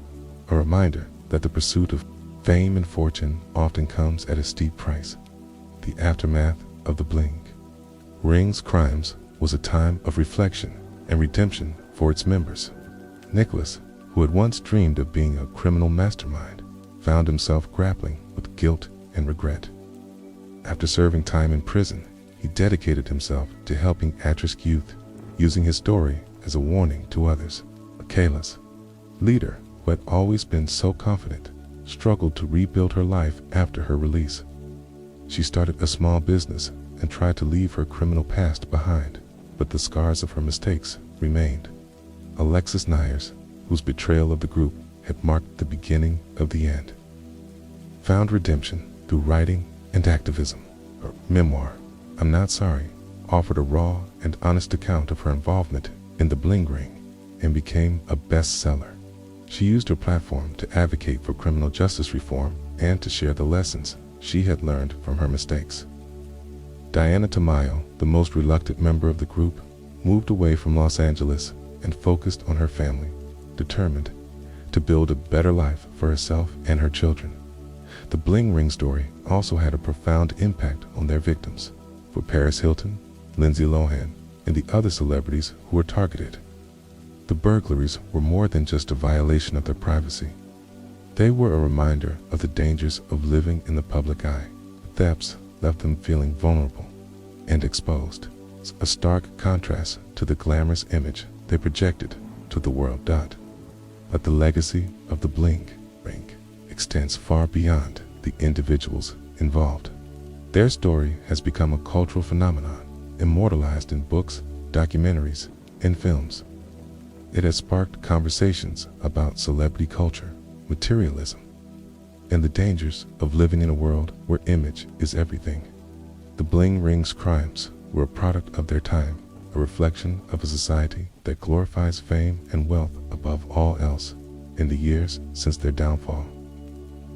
a reminder that the pursuit of fame and fortune often comes at a steep price. The aftermath of the Bling Ring's crimes was a time of reflection and redemption for its members. Nicholas, who had once dreamed of being a criminal mastermind, found himself grappling with guilt and regret. After serving time in prison, he dedicated himself to helping at-risk youth, using his story as a warning to others. Kayla's leader, who had always been so confident, struggled to rebuild her life after her release. She started a small business and tried to leave her criminal past behind, but the scars of her mistakes remained. Alexis Nyers, whose betrayal of the group had marked the beginning of the end, found redemption through writing and activism. Her memoir, I'm Not Sorry, offered a raw and honest account of her involvement in the Bling Ring and became a bestseller. She used her platform to advocate for criminal justice reform and to share the lessons she had learned from her mistakes. Diana Tamayo, the most reluctant member of the group, moved away from Los Angeles and focused on her family, determined to build a better life for herself and her children. The Bling Ring story also had a profound impact on their victims. For Paris Hilton, Lindsay Lohan, and the other celebrities who were targeted, the burglaries were more than just a violation of their privacy. They were a reminder of the dangers of living in the public eye. The thefts left them feeling vulnerable and exposed, a stark contrast to the glamorous image they projected to the world. But the legacy of the Bling Ring extends far beyond the individuals involved. Their story has become a cultural phenomenon, immortalized in books, documentaries, and films. It has sparked conversations about celebrity culture, materialism, and the dangers of living in a world where image is everything. The Bling Ring's crimes were a product of their time, a reflection of a society that glorifies fame and wealth above all else. In the years since their downfall,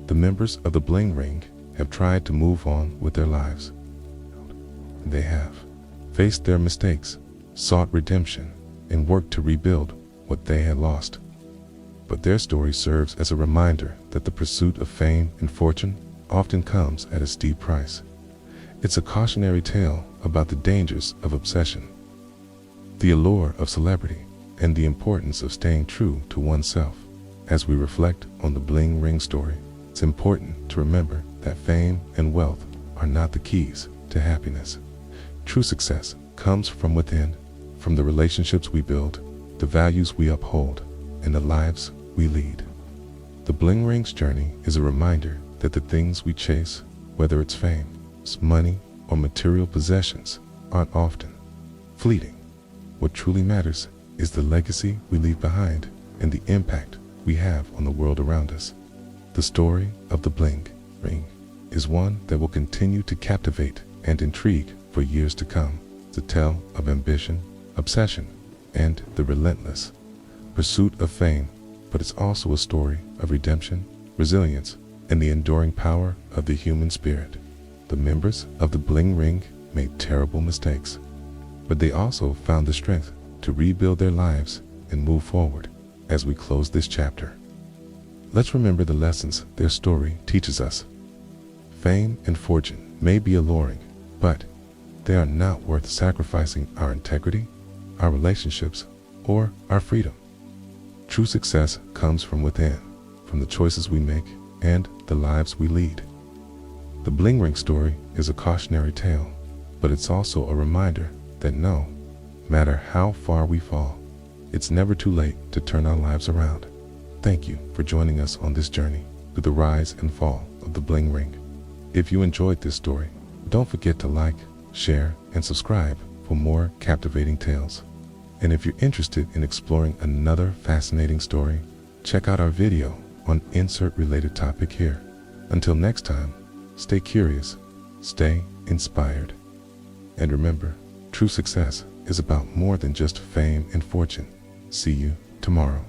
the members of the Bling Ring have tried to move on with their lives. They have faced their mistakes, sought redemption, and worked to rebuild what they had lost. But their story serves as a reminder that the pursuit of fame and fortune often comes at a steep price. It's a cautionary tale about the dangers of obsession, the allure of celebrity, and the importance of staying true to oneself. As we reflect on the bling ring story, it's important to remember that fame and wealth are not the keys to happiness. True success comes from within, from the relationships we build, the values we uphold, and the lives we lead. The bling ring's journey is a reminder that the things we chase, whether it's fame, money, or material possessions, aren't often fleeting. What truly matters is the legacy we leave behind and the impact we have on the world around us. The story of the bling ring is one that will continue to captivate and intrigue for years to come. It's a tale of ambition, obsession, and the relentless pursuit of fame, but it's also a story of redemption, resilience, and the enduring power of the human spirit. The members of the bling ring made terrible mistakes, but they also found the strength to rebuild their lives and move forward. As we close this chapter, let's remember the lessons their story teaches us. Fame and fortune may be alluring, but they are not worth sacrificing our integrity, our relationships, or our freedom. True success comes from within, from the choices we make and the lives we lead. The bling ring story is a cautionary tale, but it's also a reminder that no matter how far we fall, it's never too late to turn our lives around. Thank you for joining us on this journey through the rise and fall of the bling ring. If you enjoyed this story, don't forget to like, share, and subscribe for more captivating tales. And if you're interested in exploring another fascinating story, check out our video on insert related topic here. Until next time, stay curious, stay inspired, and remember, true success is about more than just fame and fortune. See you tomorrow.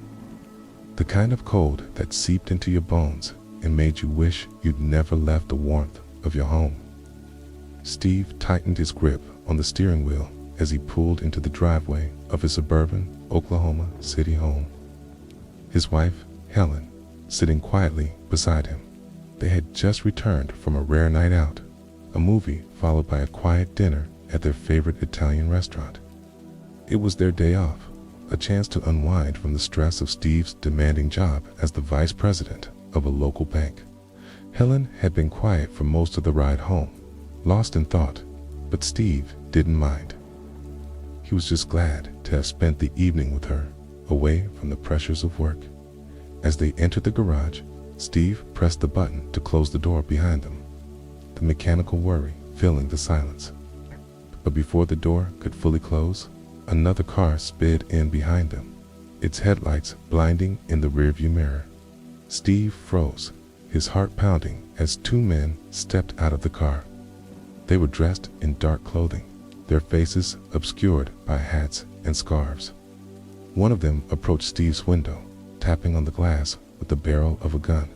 The kind of cold that seeped into your bones and made you wish you'd never left the warmth of your home. Steve tightened his grip on the steering wheel as he pulled into the driveway of his suburban Oklahoma City home. His wife, Helen, sitting quietly beside him. They had just returned from a rare night out, a movie followed by a quiet dinner at their favorite Italian restaurant. It was their day off, a chance to unwind from the stress of Steve's demanding job as the vice president of a local bank. Helen had been quiet for most of the ride home, lost in thought, but Steve didn't mind. He was just glad to have spent the evening with her, away from the pressures of work. As they entered the garage, Steve pressed the button to close the door behind them, the mechanical worry filling the silence. But before the door could fully close, another car sped in behind them, its headlights blinding in the rearview mirror. Steve froze, his heart pounding as two men stepped out of the car. They were dressed in dark clothing, their faces obscured by hats and scarves. One of them approached Steve's window, tapping on the glass with the barrel of a gun.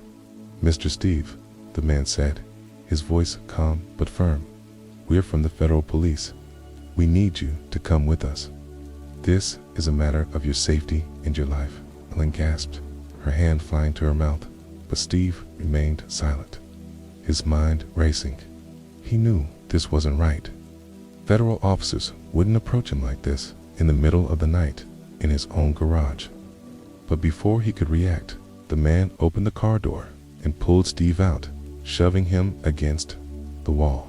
"Mr. Steve," the man said, his voice calm but firm, "we're from the federal police. We need you to come with us. This is a matter of your safety and your life." Helen gasped, her hand flying to her mouth, but Steve remained silent, his mind racing. He knew this wasn't right. Federal officers wouldn't approach him like this in the middle of the night in his own garage. But before he could react, the man opened the car door and pulled Steve out, shoving him against the wall.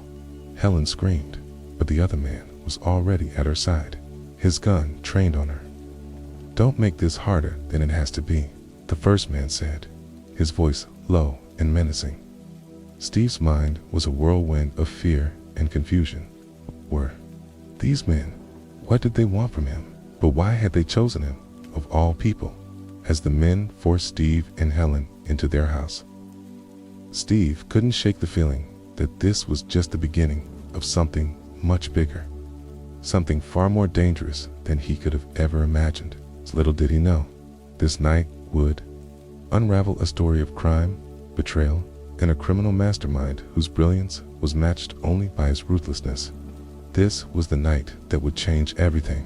Helen screamed, but the other man was already at her side, his gun trained on her. "Don't make this harder than it has to be," the first man said, his voice low and menacing. Steve's mind was a whirlwind of fear and confusion. Were these men? What did they want from him? But why had they chosen him, of all people? As the men forced Steve and Helen into their house, Steve couldn't shake the feeling that this was just the beginning of something much bigger, something far more dangerous than he could have ever imagined. Little did he know, this night would unravel a story of crime, betrayal, and a criminal mastermind whose brilliance was matched only by his ruthlessness. This was the night that would change everything.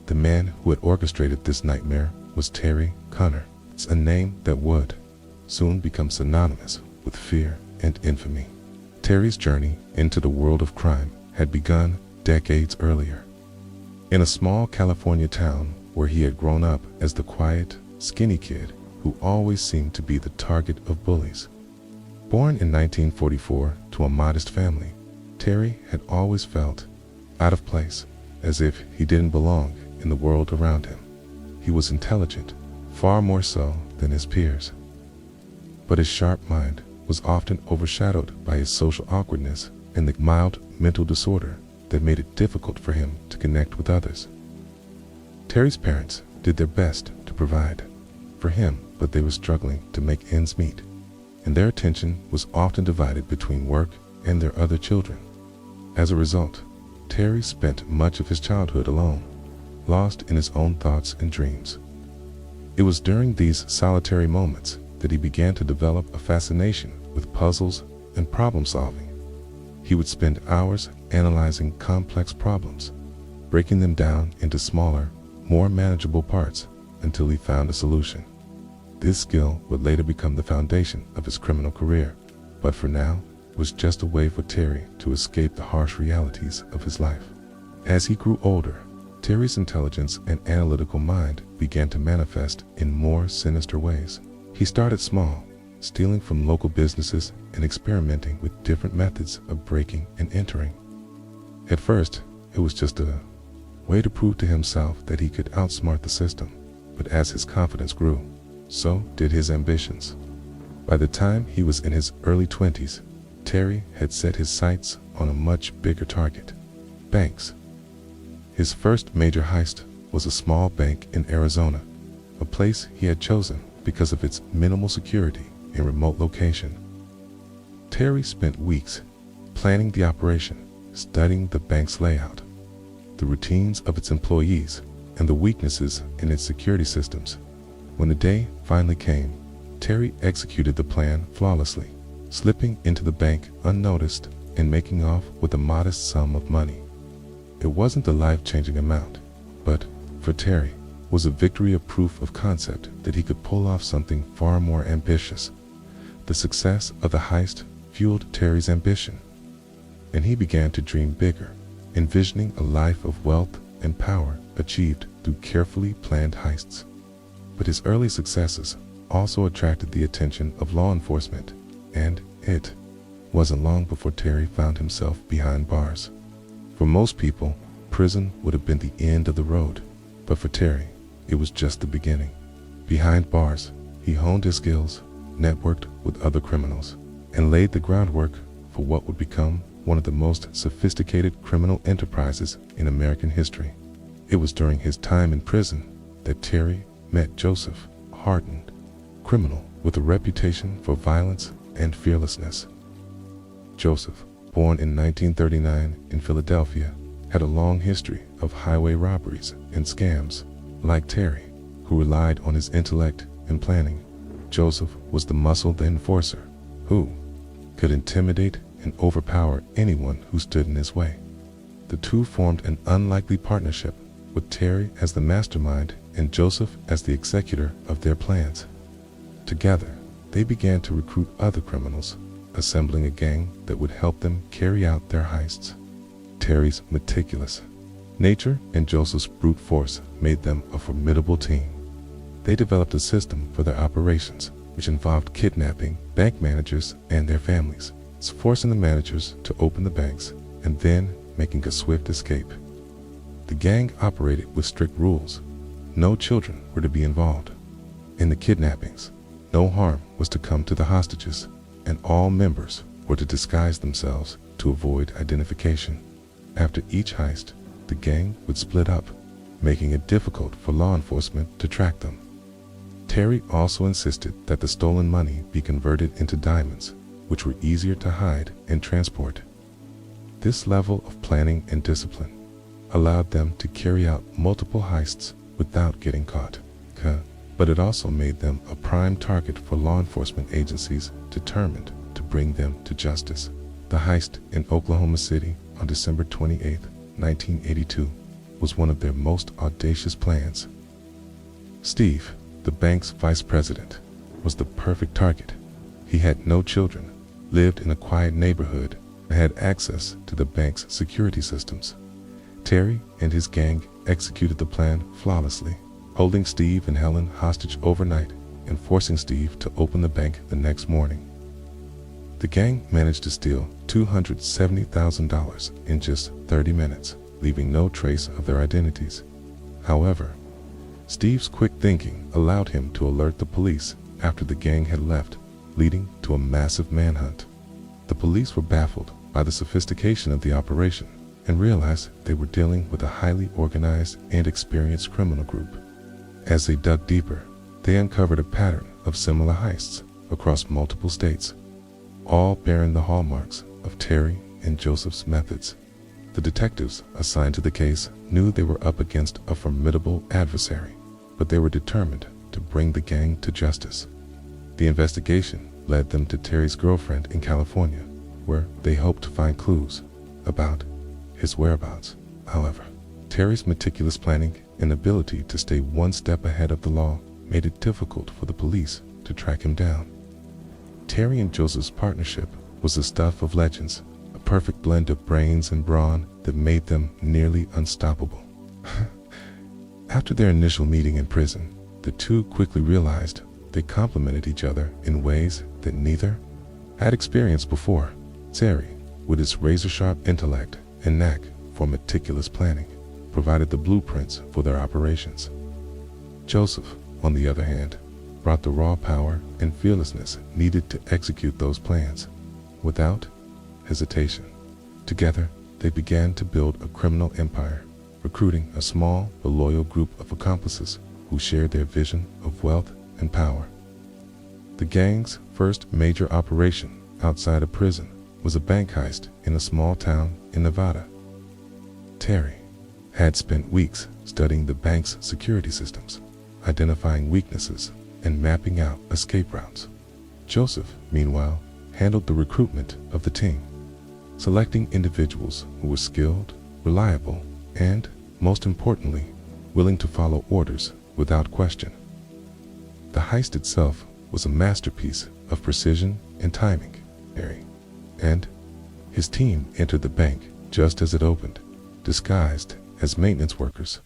The man who had orchestrated this nightmare was Terry Connor. It's a name that would soon become synonymous with fear and infamy. Terry's journey into the world of crime had begun decades earlier. In a small California town where he had grown up as the quiet, skinny kid who always seemed to be the target of bullies. Born in 1944 to a modest family, Terry had always felt out of place, as if he didn't belong in the world around him. He was intelligent, far more so than his peers. But his sharp mind was often overshadowed by his social awkwardness and the mild mental disorder that made it difficult for him to connect with others. Terry's parents did their best to provide for him, but they were struggling to make ends meet, and their attention was often divided between work and their other children. As a result, Terry spent much of his childhood alone, lost in his own thoughts and dreams. It was during these solitary moments that he began to develop a fascination with puzzles and problem solving. He would spend hours analyzing complex problems, breaking them down into smaller, more manageable parts until he found a solution. This skill would later become the foundation of his criminal career, but for now was just a way for Terry to escape the harsh realities of his life. As he grew older, Terry's intelligence and analytical mind began to manifest in more sinister ways. He started small, stealing from local businesses and experimenting with different methods of breaking and entering. At first, it was just a way to prove to himself that he could outsmart the system, but as his confidence grew, so did his ambitions. By the time he was in his early 20s, Terry had set his sights on a much bigger target: banks. His first major heist was a small bank in Arizona, a place he had chosen because of its minimal security and remote location. Terry spent weeks planning the operation, studying the bank's layout, the routines of its employees, and the weaknesses in its security systems. When the day finally came, Terry executed the plan flawlessly, slipping into the bank unnoticed and making off with a modest sum of money. It wasn't a life-changing amount, but for Terry, was a victory of proof of concept that he could pull off something far more ambitious. The success of the heist fueled Terry's ambition, and he began to dream bigger, envisioning a life of wealth and power achieved through carefully planned heists. But his early successes also attracted the attention of law enforcement, and it wasn't long before Terry found himself behind bars. For most people, prison would have been the end of the road, but for Terry, it was just the beginning. Behind bars, he honed his skills, networked with other criminals, and laid the groundwork for what would become one of the most sophisticated criminal enterprises in American history. It was during his time in prison that Terry met Joseph, a hardened criminal with a reputation for violence and fearlessness. Joseph, born in 1939 in Philadelphia, had a long history of highway robberies and scams. Like Terry, who relied on his intellect and planning, Joseph was the muscled enforcer who could intimidate and overpower anyone who stood in his way. The two formed an unlikely partnership, with Terry as the mastermind and Joseph as the executor of their plans. Together, they began to recruit other criminals, assembling a gang that would help them carry out their heists. Terry's meticulous nature and Joseph's brute force made them a formidable team. They developed a system for their operations, which involved kidnapping bank managers and their families, forcing the managers to open the banks, and then making a swift escape. The gang operated with strict rules. No children were to be involved. In the kidnappings, no harm was to come to the hostages, and all members were to disguise themselves to avoid identification. After each heist, the gang would split up, making it difficult for law enforcement to track them. Terry also insisted that the stolen money be converted into diamonds, which were easier to hide and transport. This level of planning and discipline allowed them to carry out multiple heists without getting caught. But it also made them a prime target for law enforcement agencies determined to bring them to justice. The heist in Oklahoma City on December 28, 1982, was one of their most audacious plans. Steve, the bank's vice president, was the perfect target. He had no children, lived in a quiet neighborhood, and had access to the bank's security systems. Terry and his gang executed the plan flawlessly, holding Steve and Helen hostage overnight and forcing Steve to open the bank the next morning. The gang managed to steal $270,000 in just 30 minutes, leaving no trace of their identities. However, Steve's quick thinking allowed him to alert the police after the gang had left, leading to a massive manhunt. The police were baffled by the sophistication of the operation and realized they were dealing with a highly organized and experienced criminal group. As they dug deeper, they uncovered a pattern of similar heists across multiple states, all bearing the hallmarks of Terry and Joseph's methods. The detectives assigned to the case knew they were up against a formidable adversary, but they were determined to bring the gang to justice. The investigation led them to Terry's girlfriend in California, where they hoped to find clues about his whereabouts. However, Terry's meticulous planning and ability to stay one step ahead of the law made it difficult for the police to track him down. Terry and Joseph's partnership was the stuff of legends, a perfect blend of brains and brawn that made them nearly unstoppable. After their initial meeting in prison, the two quickly realized they complemented each other in ways that neither had experienced before. Terry, with his razor-sharp intellect and knack for meticulous planning, provided the blueprints for their operations. Joseph, on the other hand, brought the raw power and fearlessness needed to execute those plans without hesitation. Together, they began to build a criminal empire, recruiting a small but loyal group of accomplices who shared their vision of wealth and power. The gang's first major operation outside of prison was a bank heist in a small town in Nevada. Terry had spent weeks studying the bank's security systems, identifying weaknesses, and mapping out escape routes. Joseph, meanwhile, handled the recruitment of the team, selecting individuals who were skilled, reliable, and, most importantly, willing to follow orders without question. The heist itself was a masterpiece of precision and timing. Terry and his team entered the bank just as it opened, disguised as maintenance workers.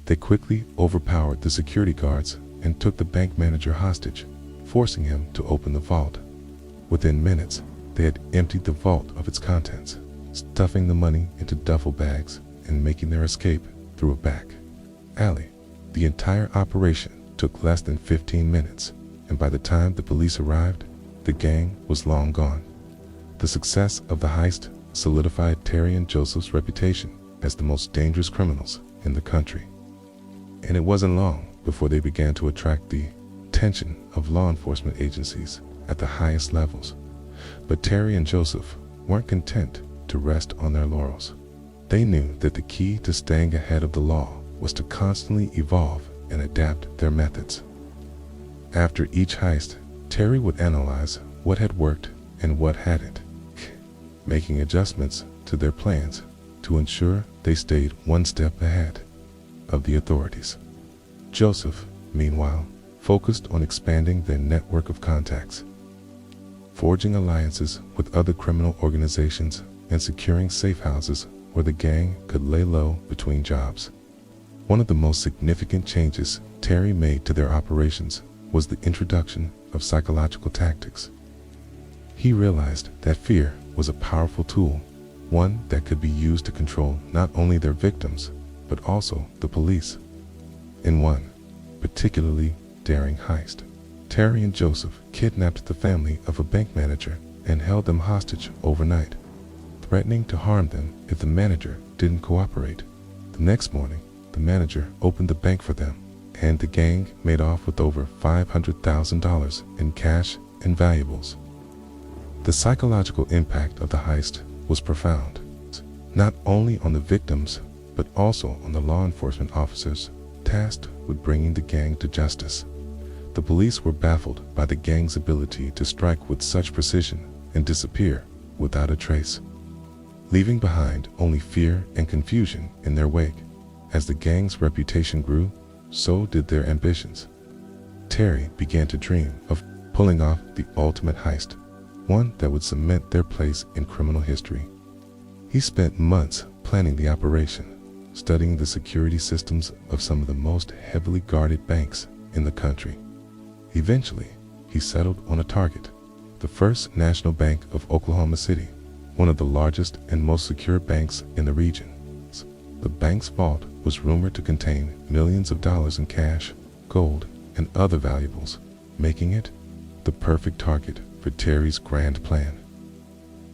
They quickly overpowered the security guards and took the bank manager hostage, forcing him to open the vault. Within minutes, they had emptied the vault of its contents, stuffing the money into duffel bags and making their escape through a back alley. The entire operation took less than 15 minutes, and by the time the police arrived, the gang was long gone. The success of the heist solidified Terry and Joseph's reputation as the most dangerous criminals in the country. And it wasn't long before they began to attract the attention of law enforcement agencies at the highest levels. But Terry and Joseph weren't content to rest on their laurels. They knew that the key to staying ahead of the law was to constantly evolve and adapt their methods. After each heist, Terry would analyze what had worked and what hadn't, making adjustments to their plans to ensure they stayed one step ahead of the authorities. Joseph, meanwhile, focused on expanding their network of contacts, forging alliances with other criminal organizations and securing safe houses where the gang could lay low between jobs. One of the most significant changes Terry made to their operations was the introduction of psychological tactics. He realized that fear was a powerful tool, one that could be used to control not only their victims, but also the police. In one particularly daring heist, Terry and Joseph kidnapped the family of a bank manager and held them hostage overnight, threatening to harm them if the manager didn't cooperate. The next morning, the manager opened the bank for them, and the gang made off with over $500,000 in cash and valuables. The psychological impact of the heist was profound, not only on the victims, but also on the law enforcement officers tasked with bringing the gang to justice. The police were baffled by the gang's ability to strike with such precision and disappear without a trace, leaving behind only fear and confusion in their wake. As the gang's reputation grew, so did their ambitions. Terry began to dream of pulling off the ultimate heist, one that would cement their place in criminal history. He spent months planning the operation, studying the security systems of some of the most heavily guarded banks in the country. Eventually, he settled on a target, the First National Bank of Oklahoma City, one of the largest and most secure banks in the region. The bank's vault was rumored to contain millions of dollars in cash, gold, and other valuables, making it the perfect target for Terry's grand plan.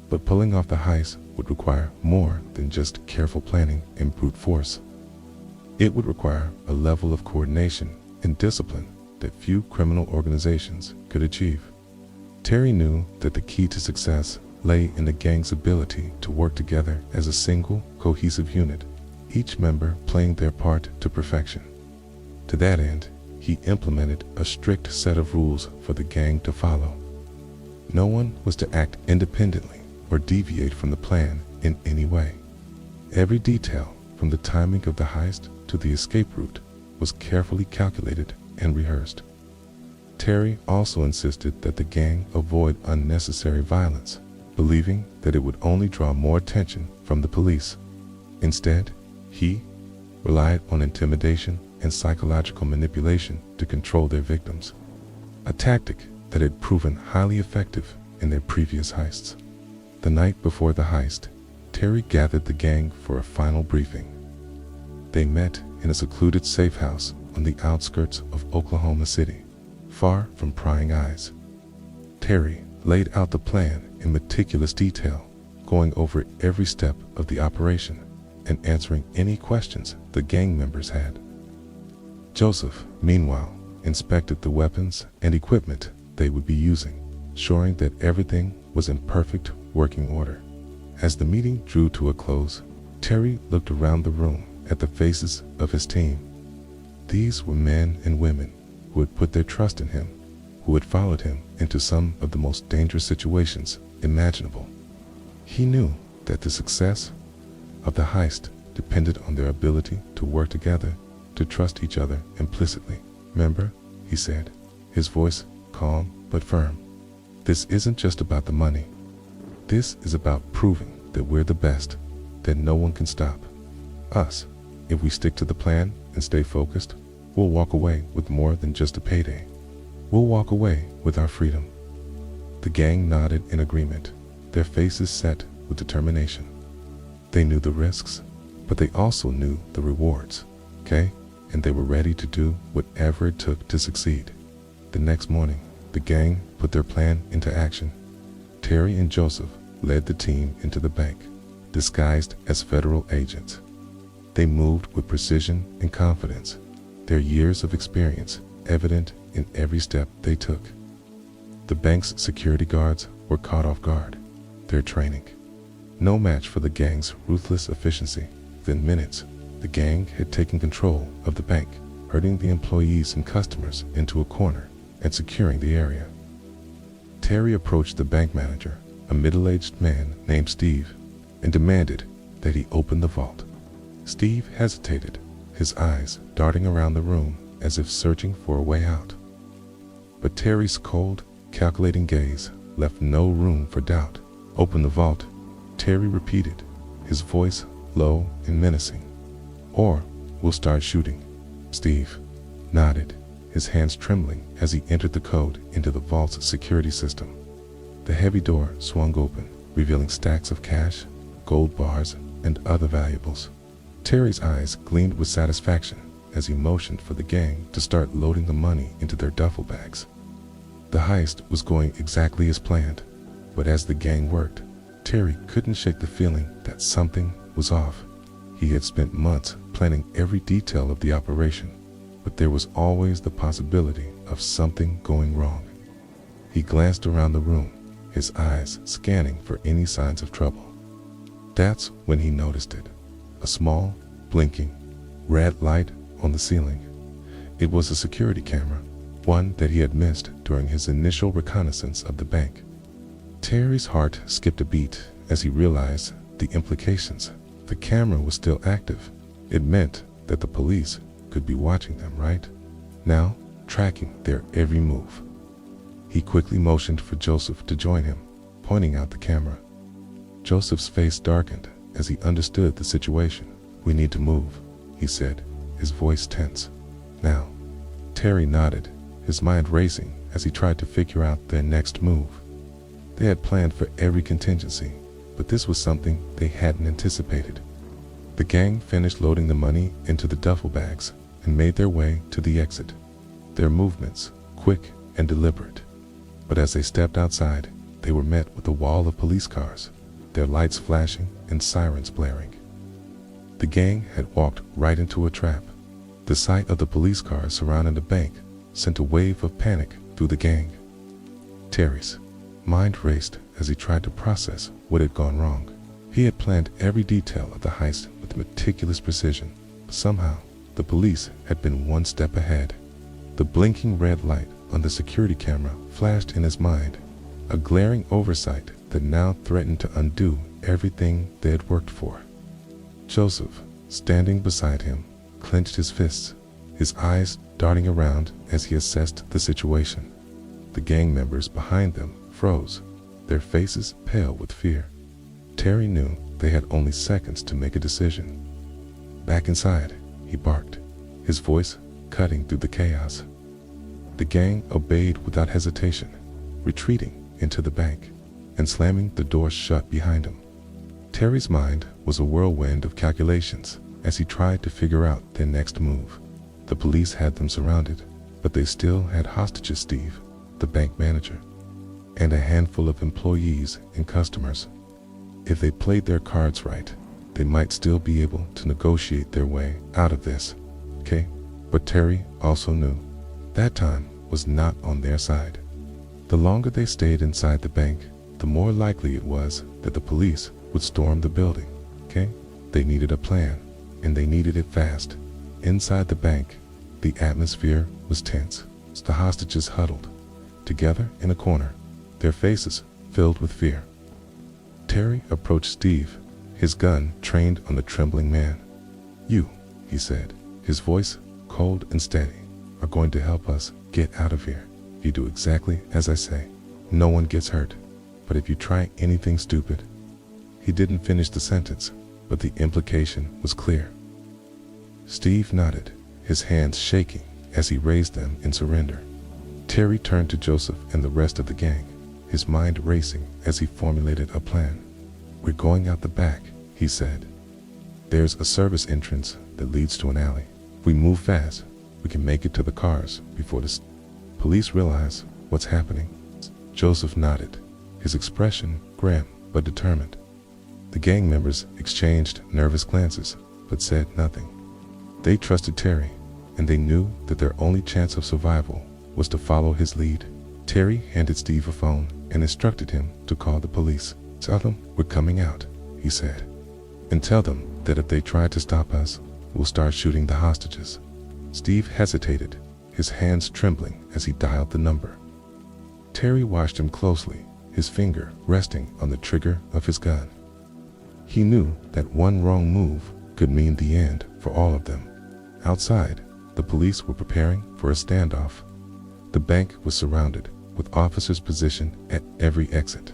But pulling off the heist would require more than just careful planning and brute force. It would require a level of coordination and discipline that few criminal organizations could achieve. Terry knew that the key to success lay in the gang's ability to work together as a single, cohesive unit, each member playing their part to perfection. To that end, he implemented a strict set of rules for the gang to follow. No one was to act independently or deviate from the plan in any way. Every detail, from the timing of the heist to the escape route, was carefully calculated and rehearsed. Terry also insisted that the gang avoid unnecessary violence, believing that it would only draw more attention from the police. Instead, he relied on intimidation and psychological manipulation to control their victims, a tactic that had proven highly effective in their previous heists. The night before the heist, Terry gathered the gang for a final briefing. They met in a secluded safe house on the outskirts of Oklahoma City, far from prying eyes. Terry laid out the plan in meticulous detail, going over every step of the operation and answering any questions the gang members had. Joseph, meanwhile, inspected the weapons and equipment they would be using, ensuring that everything was in perfect working order. As the meeting drew to a close, Terry looked around the room at the faces of his team. These were men and women who had put their trust in him, who had followed him into some of the most dangerous situations imaginable. He knew that the success of the heist depended on their ability to work together, to trust each other implicitly. "Remember," he said, his voice calm but firm, "this isn't just about the money. This is about proving that we're the best, that no one can stop us. If we stick to the plan and stay focused, we'll walk away with more than just a payday. We'll walk away with our freedom." The gang nodded in agreement, their faces set with determination. They knew the risks, but they also knew the rewards, okay? And they were ready to do whatever it took to succeed. The next morning, the gang put their plan into action. Terry and Joseph led the team into the bank, disguised as federal agents. They moved with precision and confidence, their years of experience evident in every step they took. The bank's security guards were caught off guard, their training no match for the gang's ruthless efficiency. Within minutes, the gang had taken control of the bank, herding the employees and customers into a corner and securing the area. Terry approached the bank manager, a middle-aged man named Steve, and demanded that he open the vault. Steve hesitated, his eyes darting around the room as if searching for a way out. But Terry's cold, calculating gaze left no room for doubt. "Open the vault," Terry repeated, his voice low and menacing. "Or we'll start shooting." Steve nodded, his hands trembling as he entered the code into the vault's security system. The heavy door swung open, revealing stacks of cash, gold bars, and other valuables. Terry's eyes gleamed with satisfaction as he motioned for the gang to start loading the money into their duffel bags. The heist was going exactly as planned, but as the gang worked, Terry couldn't shake the feeling that something was off. He had spent months planning every detail of the operation, but there was always the possibility of something going wrong. He glanced around the room, his eyes scanning for any signs of trouble. That's when he noticed it, a small, blinking, red light on the ceiling. It was a security camera, one that he had missed during his initial reconnaissance of the bank. Terry's heart skipped a beat as he realized the implications. The camera was still active. It meant that the police could be watching them right now, tracking their every move. He quickly motioned for Joseph to join him, pointing out the camera. Joseph's face darkened as he understood the situation. "We need to move," he said, his voice tense. "Now." Terry nodded, his mind racing as he tried to figure out their next move. They had planned for every contingency, but this was something they hadn't anticipated. The gang finished loading the money into the duffel bags and made their way to the exit, their movements quick and deliberate. But as they stepped outside, they were met with a wall of police cars, their lights flashing and sirens blaring. The gang had walked right into a trap. The sight of the police cars surrounding the bank sent a wave of panic through the gang. Terry's mind raced as he tried to process what had gone wrong. He had planned every detail of the heist with meticulous precision. Somehow, the police had been one step ahead. The blinking red light on the security camera flashed in his mind, a glaring oversight that now threatened to undo everything they had worked for. Joseph, standing beside him, clenched his fists, his eyes darting around as he assessed the situation. The gang members behind them froze, their faces pale with fear. Terry knew they had only seconds to make a decision. "Back inside," he barked, his voice cutting through the chaos. The gang obeyed without hesitation, retreating into the bank and slamming the door shut behind him. Terry's mind was a whirlwind of calculations as he tried to figure out their next move. The police had them surrounded, but they still had hostages: Steve, the bank manager, and a handful of employees and customers. If they played their cards right, they might still be able to negotiate their way out of this. Okay? But Terry also knew that time was not on their side. The longer they stayed inside the bank, the more likely it was that the police would storm the building. Okay? They needed a plan, and they needed it fast. Inside the bank, the atmosphere was tense. The hostages huddled together in a corner, their faces filled with fear. Terry approached Steve, his gun trained on the trembling man. "You," he said, his voice cold and steady, "are going to help us get out of here. If you do exactly as I say, no one gets hurt. But if you try anything stupid..." He didn't finish the sentence, but the implication was clear. Steve nodded, his hands shaking as he raised them in surrender. Terry turned to Joseph and the rest of the gang, his mind racing as he formulated a plan. "We're going out the back," he said. "There's a service entrance that leads to an alley. If we move fast, we can make it to the cars before the police realize what's happening." Joseph nodded, his expression grim but determined. The gang members exchanged nervous glances, but said nothing. They trusted Terry, and they knew that their only chance of survival was to follow his lead. Terry handed Steve a phone and instructed him to call the police. "Tell them we're coming out," he said, "and tell them that if they try to stop us, we'll start shooting the hostages." Steve hesitated, his hands trembling as he dialed the number. Terry watched him closely, his finger resting on the trigger of his gun. He knew that one wrong move could mean the end for all of them. Outside, the police were preparing for a standoff. The bank was surrounded, with officers positioned at every exit.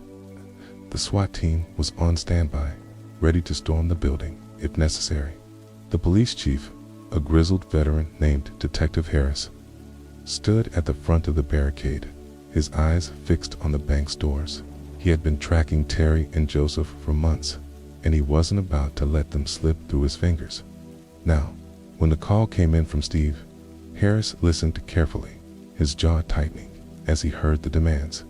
The SWAT team was on standby, ready to storm the building if necessary. The police chief, a grizzled veteran named Detective Harris, stood at the front of the barricade, his eyes fixed on the bank's doors. He had been tracking Terry and Joseph for months, and he wasn't about to let them slip through his fingers. Now, when the call came in from Steve, Harris listened carefully, his jaw tightening as he heard the demands.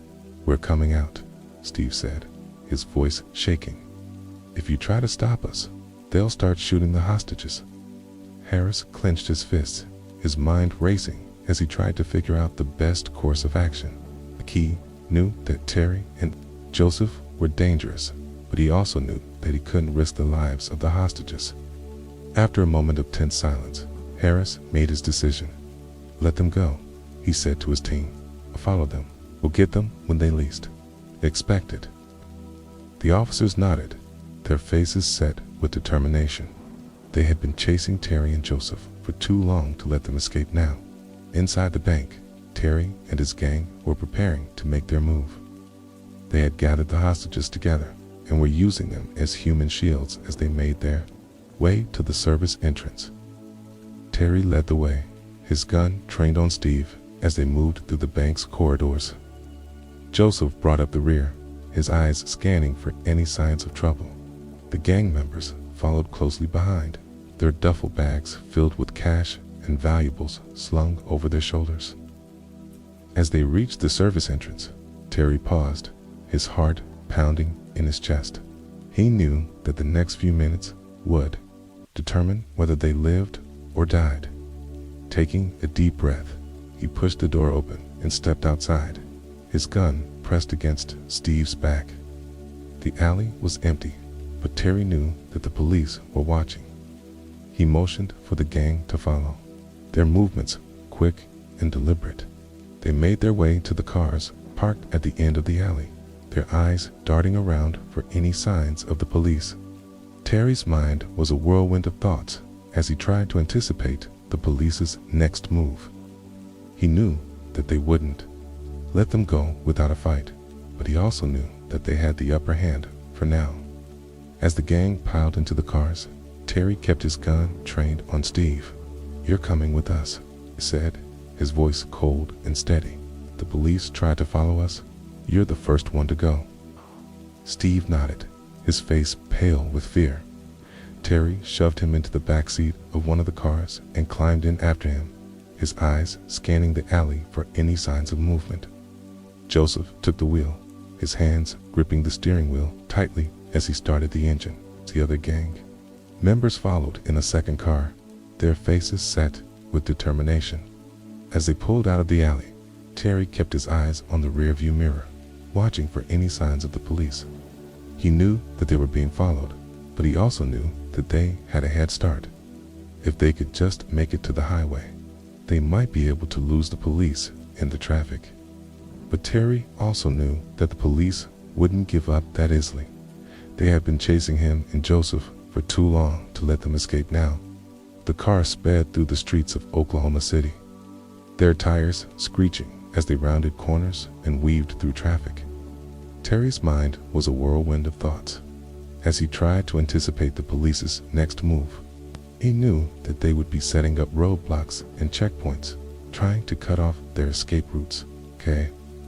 "We're coming out," Steve said, his voice shaking. "If you try to stop us, they'll start shooting the hostages." Harris clenched his fists, his mind racing as he tried to figure out the best course of action. He knew that Terry and Joseph were dangerous, but he also knew that he couldn't risk the lives of the hostages. After a moment of tense silence, Harris made his decision. "Let them go," he said to his team. "Follow them. We'll get them when they least expect it." The officers nodded, their faces set with determination. They had been chasing Terry and Joseph for too long to let them escape now. Inside the bank, Terry and his gang were preparing to make their move. They had gathered the hostages together and were using them as human shields as they made their way to the service entrance. Terry led the way, his gun trained on Steve as they moved through the bank's corridors. Joseph brought up the rear, his eyes scanning for any signs of trouble. The gang members followed closely behind, their duffel bags filled with cash and valuables slung over their shoulders. As they reached the service entrance, Terry paused, his heart pounding in his chest. He knew that the next few minutes would determine whether they lived or died. Taking a deep breath, he pushed the door open and stepped outside, his gun pressed against Steve's back. The alley was empty, but Terry knew that the police were watching. He motioned for the gang to follow, their movements quick and deliberate. They made their way to the cars parked at the end of the alley, their eyes darting around for any signs of the police. Terry's mind was a whirlwind of thoughts as he tried to anticipate the police's next move. He knew that they wouldn't let them go without a fight, but he also knew that they had the upper hand for now. As the gang piled into the cars, Terry kept his gun trained on Steve. "You're coming with us," he said, his voice cold and steady. "The police tried to follow us. You're the first one to go." Steve nodded, his face pale with fear. Terry shoved him into the back seat of one of the cars and climbed in after him, his eyes scanning the alley for any signs of movement. Joseph took the wheel, his hands gripping the steering wheel tightly as he started the engine. The other gang members followed in a second car, their faces set with determination. As they pulled out of the alley, Terry kept his eyes on the rearview mirror, watching for any signs of the police. He knew that they were being followed, but he also knew that they had a head start. If they could just make it to the highway, they might be able to lose the police in the traffic. But Terry also knew that the police wouldn't give up that easily. They had been chasing him and Joseph for too long to let them escape now. The car sped through the streets of Oklahoma City, their tires screeching as they rounded corners and weaved through traffic. Terry's mind was a whirlwind of thoughts as he tried to anticipate the police's next move. He knew that they would be setting up roadblocks and checkpoints, trying to cut off their escape routes.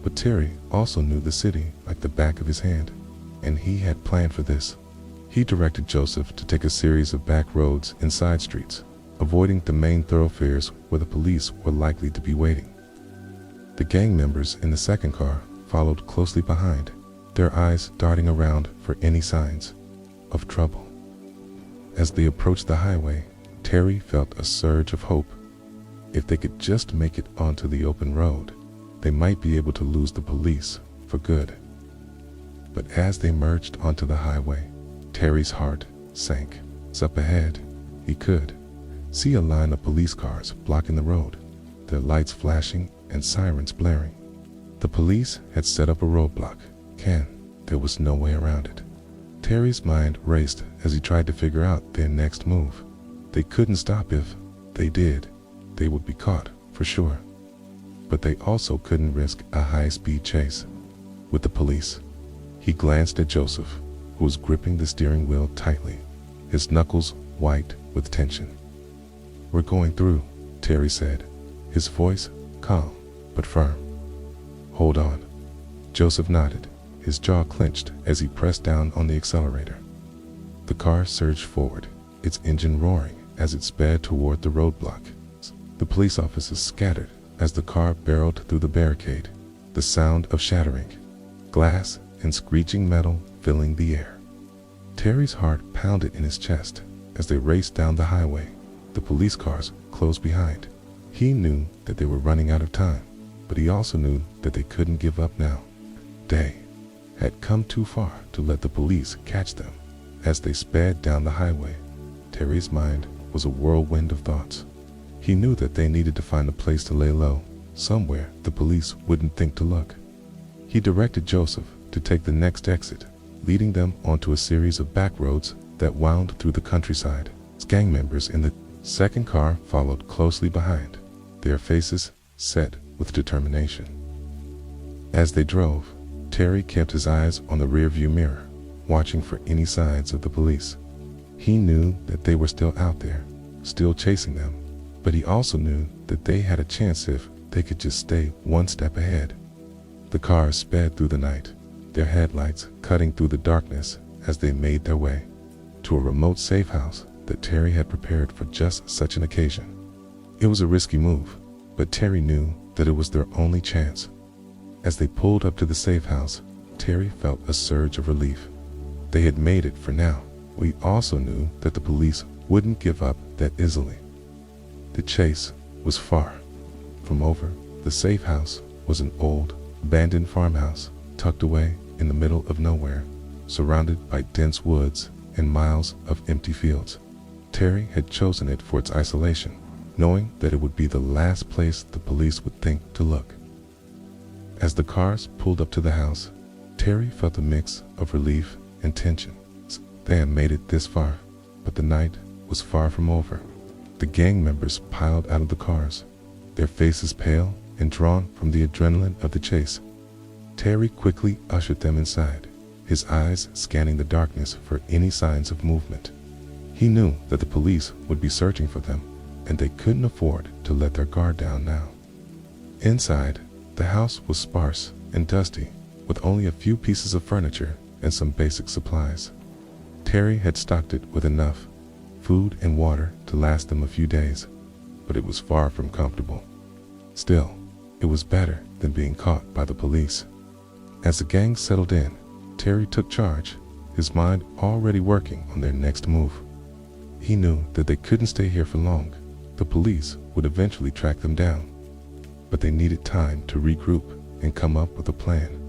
But Terry also knew the city like the back of his hand, and he had planned for this. He directed Joseph to take a series of back roads and side streets, avoiding the main thoroughfares where the police were likely to be waiting. The gang members in the second car followed closely behind, their eyes darting around for any signs of trouble. As they approached the highway, Terry felt a surge of hope. If they could just make it onto the open road, they might be able to lose the police for good. But as they merged onto the highway, Terry's heart sank. Up ahead, he could see a line of police cars blocking the road, their lights flashing and sirens blaring. The police had set up a roadblock. There was no way around it. Terry's mind raced as he tried to figure out their next move. They couldn't stop. If they did, they would be caught for sure. But they also couldn't risk a high-speed chase with the police. He glanced at Joseph, who was gripping the steering wheel tightly, his knuckles white with tension. "We're going through," Terry said, his voice calm but firm. "Hold on." Joseph nodded, his jaw clenched as he pressed down on the accelerator. The car surged forward, its engine roaring as it sped toward the roadblock. The police officers scattered as the car barreled through the barricade, the sound of shattering glass and screeching metal filling the air. Terry's heart pounded in his chest as they raced down the highway, the police cars close behind. He knew that they were running out of time, but he also knew that they couldn't give up now. They had come too far to let the police catch them. As they sped down the highway, Terry's mind was a whirlwind of thoughts. He knew that they needed to find a place to lay low, somewhere the police wouldn't think to look. He directed Joseph to take the next exit, leading them onto a series of back roads that wound through the countryside. Gang members in the second car followed closely behind, their faces set with determination. As they drove, Terry kept his eyes on the rearview mirror, watching for any signs of the police. He knew that they were still out there, still chasing them, but he also knew that they had a chance if they could just stay one step ahead. The cars sped through the night, their headlights cutting through the darkness as they made their way to a remote safe house that Terry had prepared for just such an occasion. It was a risky move, but Terry knew that it was their only chance. As they pulled up to the safe house, Terry felt a surge of relief. They had made it for now. We also knew that the police wouldn't give up that easily. The chase was far from over. The safe house was an old, abandoned farmhouse tucked away in the middle of nowhere, surrounded by dense woods and miles of empty fields. Terry had chosen it for its isolation, knowing that it would be the last place the police would think to look. As the cars pulled up to the house, Terry felt a mix of relief and tension. They had made it this far, but the night was far from over. The gang members piled out of the cars, their faces pale and drawn from the adrenaline of the chase. Terry quickly ushered them inside, his eyes scanning the darkness for any signs of movement. He knew that the police would be searching for them, and they couldn't afford to let their guard down now. Inside, the house was sparse and dusty, with only a few pieces of furniture and some basic supplies. Terry had stocked it with enough food and water to last them a few days, but it was far from comfortable. Still, it was better than being caught by the police. As the gang settled in, Terry took charge, his mind already working on their next move. He knew that they couldn't stay here for long. The police would eventually track them down, but they needed time to regroup and come up with a plan.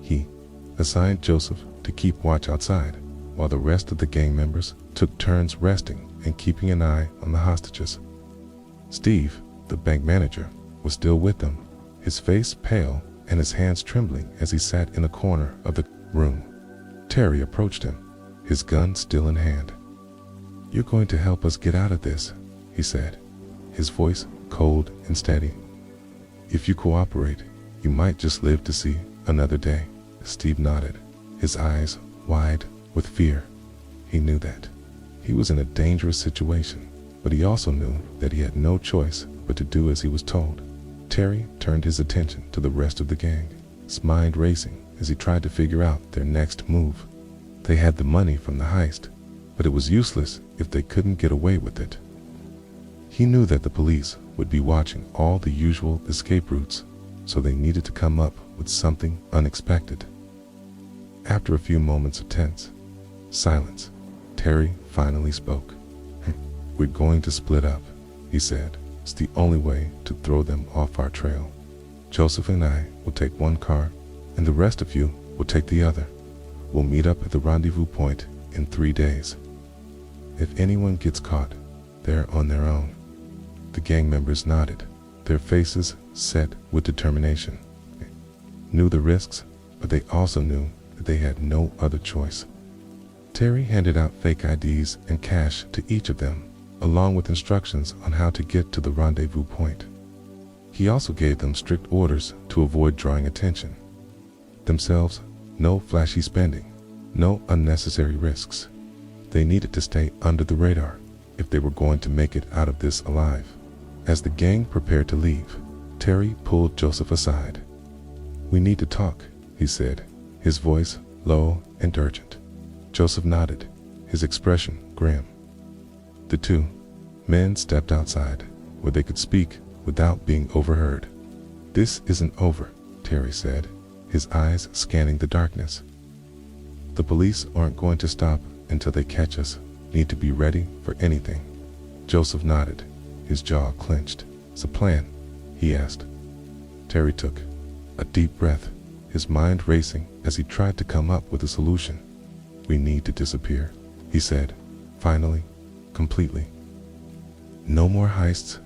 He assigned Joseph to keep watch outside, while the rest of the gang members took turns resting and keeping an eye on the hostages. Steve, the bank manager, was still with them, his face pale and his hands trembling as he sat in a corner of the room. Terry approached him, his gun still in hand. "You're going to help us get out of this," he said, his voice cold and steady. "If you cooperate, you might just live to see another day." Steve nodded, his eyes wide with fear. He knew that he was in a dangerous situation, but he also knew that he had no choice but to do as he was told. Terry turned his attention to the rest of the gang, his mind racing as he tried to figure out their next move. They had the money from the heist, but it was useless if they couldn't get away with it. He knew that the police would be watching all the usual escape routes, so they needed to come up with something unexpected. After a few moments of tense silence, Terry finally spoke. "We're going to split up," he said. "It's the only way to throw them off our trail. Joseph and I will take one car, and the rest of you will take the other. We'll meet up at the rendezvous point in 3 days. If anyone gets caught, they're on their own." The gang members nodded, their faces set with determination. They knew the risks, but they also knew that they had no other choice. Terry handed out fake IDs and cash to each of them, along with instructions on how to get to the rendezvous point. He also gave them strict orders to avoid drawing attention. Themselves, no flashy spending, no unnecessary risks. They needed to stay under the radar if they were going to make it out of this alive. As the gang prepared to leave, Terry pulled Joseph aside. "We need to talk," he said, his voice low and urgent. Joseph nodded, his expression grim. The two men stepped outside, where they could speak without being overheard. "This isn't over," Terry said, his eyes scanning the darkness. "The police aren't going to stop until they catch us. Need to be ready for anything." Joseph nodded, his jaw clenched. "It's a plan?" he asked. Terry took a deep breath, his mind racing as he tried to come up with a solution. "We need to disappear," he said, finally, completely. "No more heists,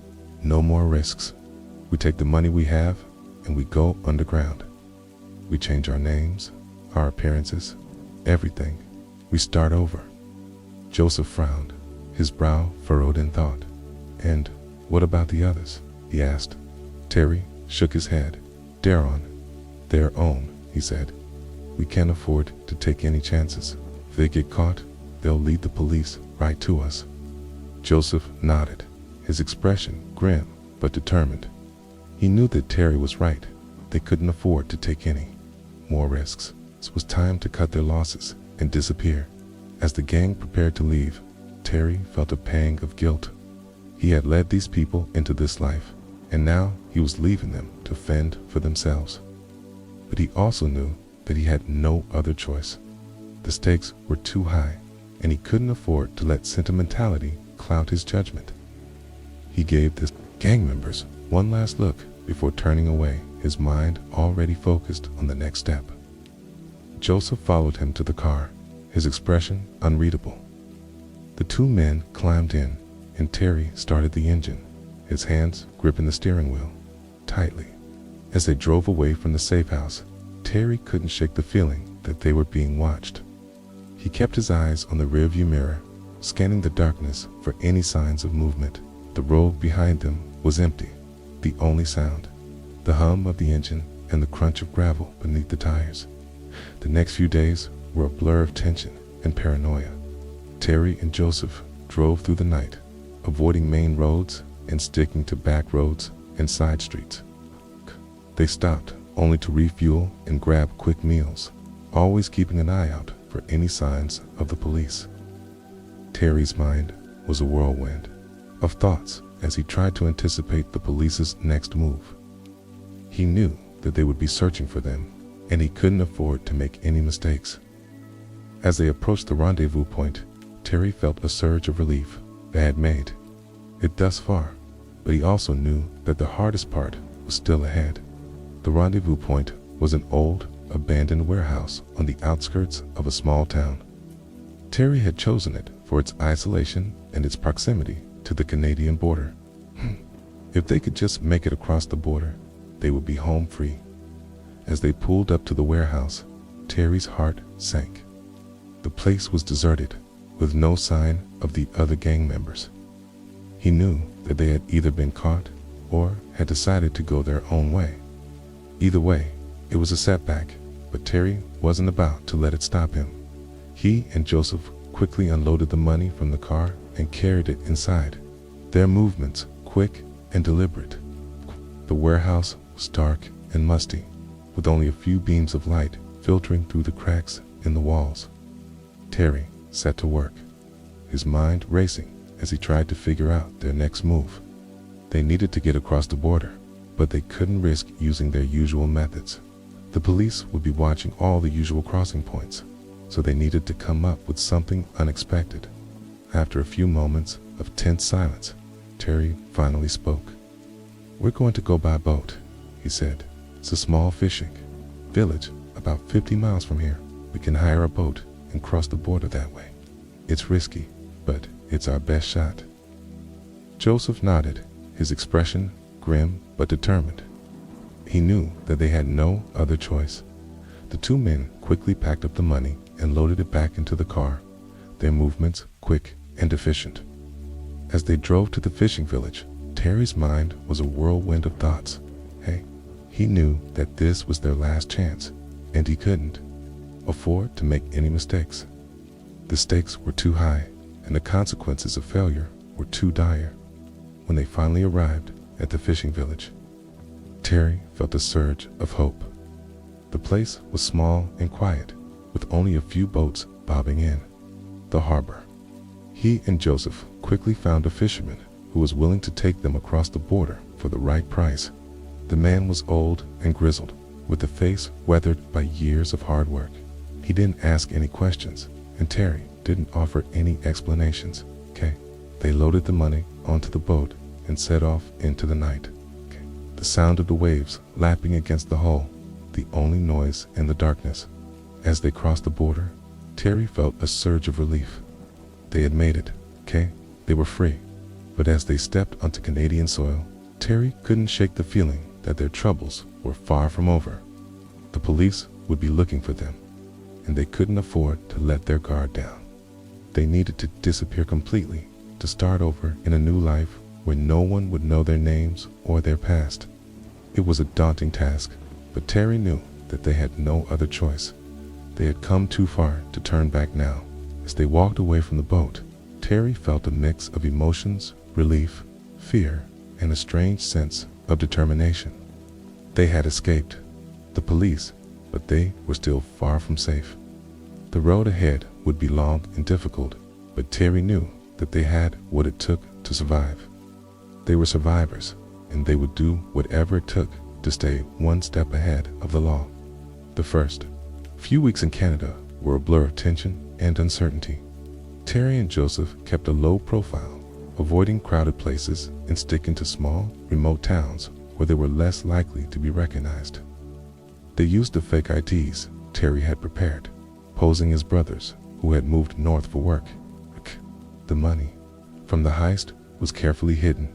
no more risks. We take the money we have and we go underground. We change our names, our appearances, everything. We start over." Joseph frowned, his brow furrowed in thought. "And what about the others?" he asked. Terry shook his head. "They're on their own," he said. "We can't afford to take any chances. If they get caught, they'll lead the police right to us." Joseph nodded, his expression grim but determined. He knew that Terry was right. They couldn't afford to take any more risks. It was time to cut their losses and disappear. As the gang prepared to leave, Terry felt a pang of guilt. He had led these people into this life, and now he was leaving them to fend for themselves. But he also knew that he had no other choice. The stakes were too high, and he couldn't afford to let sentimentality cloud his judgment. He gave the gang members one last look before turning away, his mind already focused on the next step. Joseph followed him to the car, his expression unreadable. The two men climbed in, and Terry started the engine, his hands gripping the steering wheel tightly. As they drove away from the safe house, Terry couldn't shake the feeling that they were being watched. He kept his eyes on the rearview mirror, scanning the darkness for any signs of movement. The road behind them was empty. The only sound, the hum of the engine and the crunch of gravel beneath the tires. The next few days were a blur of tension and paranoia. Terry and Joseph drove through the night, avoiding main roads and sticking to back roads and side streets. They stopped only to refuel and grab quick meals, always keeping an eye out for any signs of the police. Terry's mind was a whirlwind of thoughts as he tried to anticipate the police's next move. He knew that they would be searching for them, and he couldn't afford to make any mistakes. As they approached the rendezvous point, Terry felt a surge of relief. They had made it thus far, but he also knew that the hardest part was still ahead. The rendezvous point was an old, abandoned warehouse on the outskirts of a small town. Terry had chosen it for its isolation and its proximity to the Canadian border. If they could just make it across the border, they would be home free. As they pulled up to the warehouse, Terry's heart sank. The place was deserted, with no sign of the other gang members. He knew that they had either been caught or had decided to go their own way. Either way, it was a setback, but Terry wasn't about to let it stop him. He and Joseph quickly unloaded the money from the car and carried it inside, their movements quick and deliberate. The warehouse was dark and musty, with only a few beams of light filtering through the cracks in the walls. Terry set to work, his mind racing as he tried to figure out their next move. They needed to get across the border, but they couldn't risk using their usual methods. The police would be watching all the usual crossing points, so they needed to come up with something unexpected. After a few moments of tense silence, Terry finally spoke. "We're going to go by boat," he said. "It's a small fishing village about 50 miles from here. We can hire a boat and cross the border that way. It's risky, but it's our best shot." Joseph nodded, his expression grim but determined. He knew that they had no other choice. The two men quickly packed up the money and loaded it back into the car, their movements quick and efficient. As they drove to the fishing village, Terry's mind was a whirlwind of thoughts. He knew that this was their last chance, and he couldn't afford to make any mistakes. The stakes were too high, and the consequences of failure were too dire. When they finally arrived at the fishing village, Terry felt a surge of hope. The place was small and quiet, with only a few boats bobbing in the harbor. He and Joseph quickly found a fisherman who was willing to take them across the border for the right price. The man was old and grizzled, with a face weathered by years of hard work. He didn't ask any questions, and Terry didn't offer any explanations. They loaded the money onto the boat and set off into the night. The sound of the waves lapping against the hull, the only noise in the darkness. As they crossed the border, Terry felt a surge of relief. They had made it. They were free. But as they stepped onto Canadian soil, Terry couldn't shake the feeling that their troubles were far from over. The police would be looking for them, and they couldn't afford to let their guard down. They needed to disappear completely, to start over in a new life where no one would know their names or their past. It was a daunting task, but Terry knew that they had no other choice. They had come too far to turn back now. As they walked away from the boat, Terry felt a mix of emotions, relief, fear, and a strange sense of determination. They had escaped the police, but they were still far from safe. The road ahead would be long and difficult, but Terry knew that they had what it took to survive. They were survivors, and they would do whatever it took to stay one step ahead of the law. The first few weeks in Canada were a blur of tension and uncertainty. Terry and Joseph kept a low profile, avoiding crowded places and sticking to small, remote towns where they were less likely to be recognized. They used the fake IDs Terry had prepared, posing as brothers who had moved north for work. The money from the heist was carefully hidden,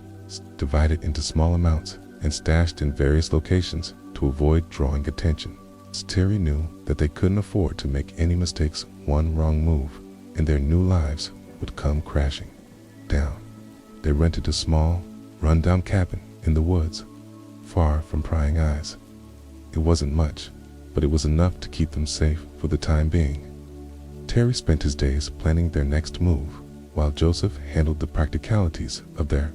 divided into small amounts, and stashed in various locations to avoid drawing attention. Terry knew that they couldn't afford to make any mistakes. One wrong move, and their new lives would come crashing down. They rented a small, run-down cabin in the woods, far from prying eyes. It wasn't much, but it was enough to keep them safe for the time being. Terry spent his days planning their next move, while Joseph handled the practicalities of their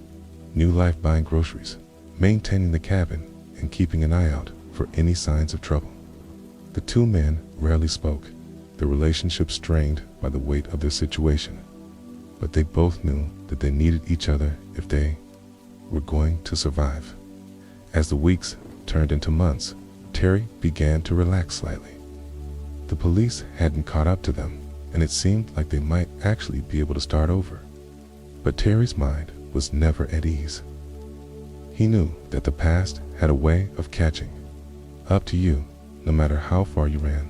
new life, buying groceries, maintaining the cabin, and keeping an eye out for any signs of trouble. The two men rarely spoke, their relationship strained by the weight of their situation, but they both knew that they needed each other if they were going to survive. As the weeks turned into months, Terry began to relax slightly. The police hadn't caught up to them, and it seemed like they might actually be able to start over. But Terry's mind was never at ease. He knew that the past had a way of catching up to you, no matter how far you ran.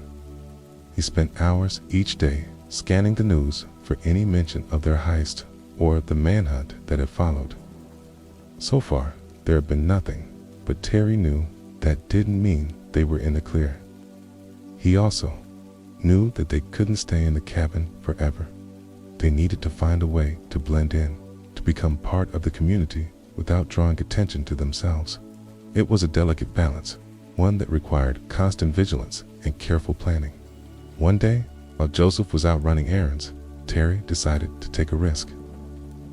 He spent hours each day scanning the news for any mention of their heist or the manhunt that had followed. So far, there had been nothing, but Terry knew that didn't mean they were in the clear. He also knew that they couldn't stay in the cabin forever. They needed to find a way to blend in, to become part of the community without drawing attention to themselves. It was a delicate balance, one that required constant vigilance and careful planning. One day, while Joseph was out running errands, Terry decided to take a risk.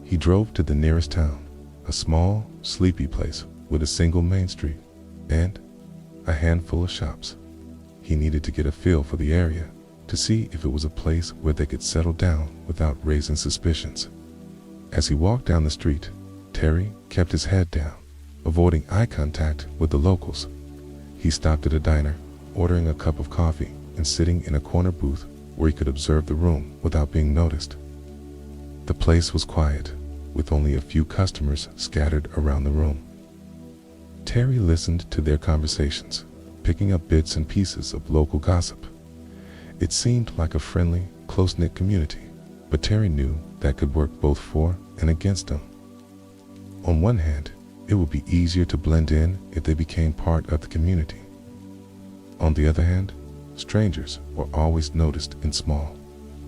He drove to the nearest town, a small, sleepy place with a single main street and a handful of shops. He needed to get a feel for the area to see if it was a place where they could settle down without raising suspicions. As he walked down the street, Terry kept his head down, avoiding eye contact with the locals. He stopped at a diner, ordering a cup of coffee and sitting in a corner booth where he could observe the room without being noticed. The place was quiet, with only a few customers scattered around the room. Terry listened to their conversations, picking up bits and pieces of local gossip. It seemed like a friendly, close-knit community, but Terry knew that could work both for and against them. On one hand, it would be easier to blend in if they became part of the community. On the other hand, strangers were always noticed in small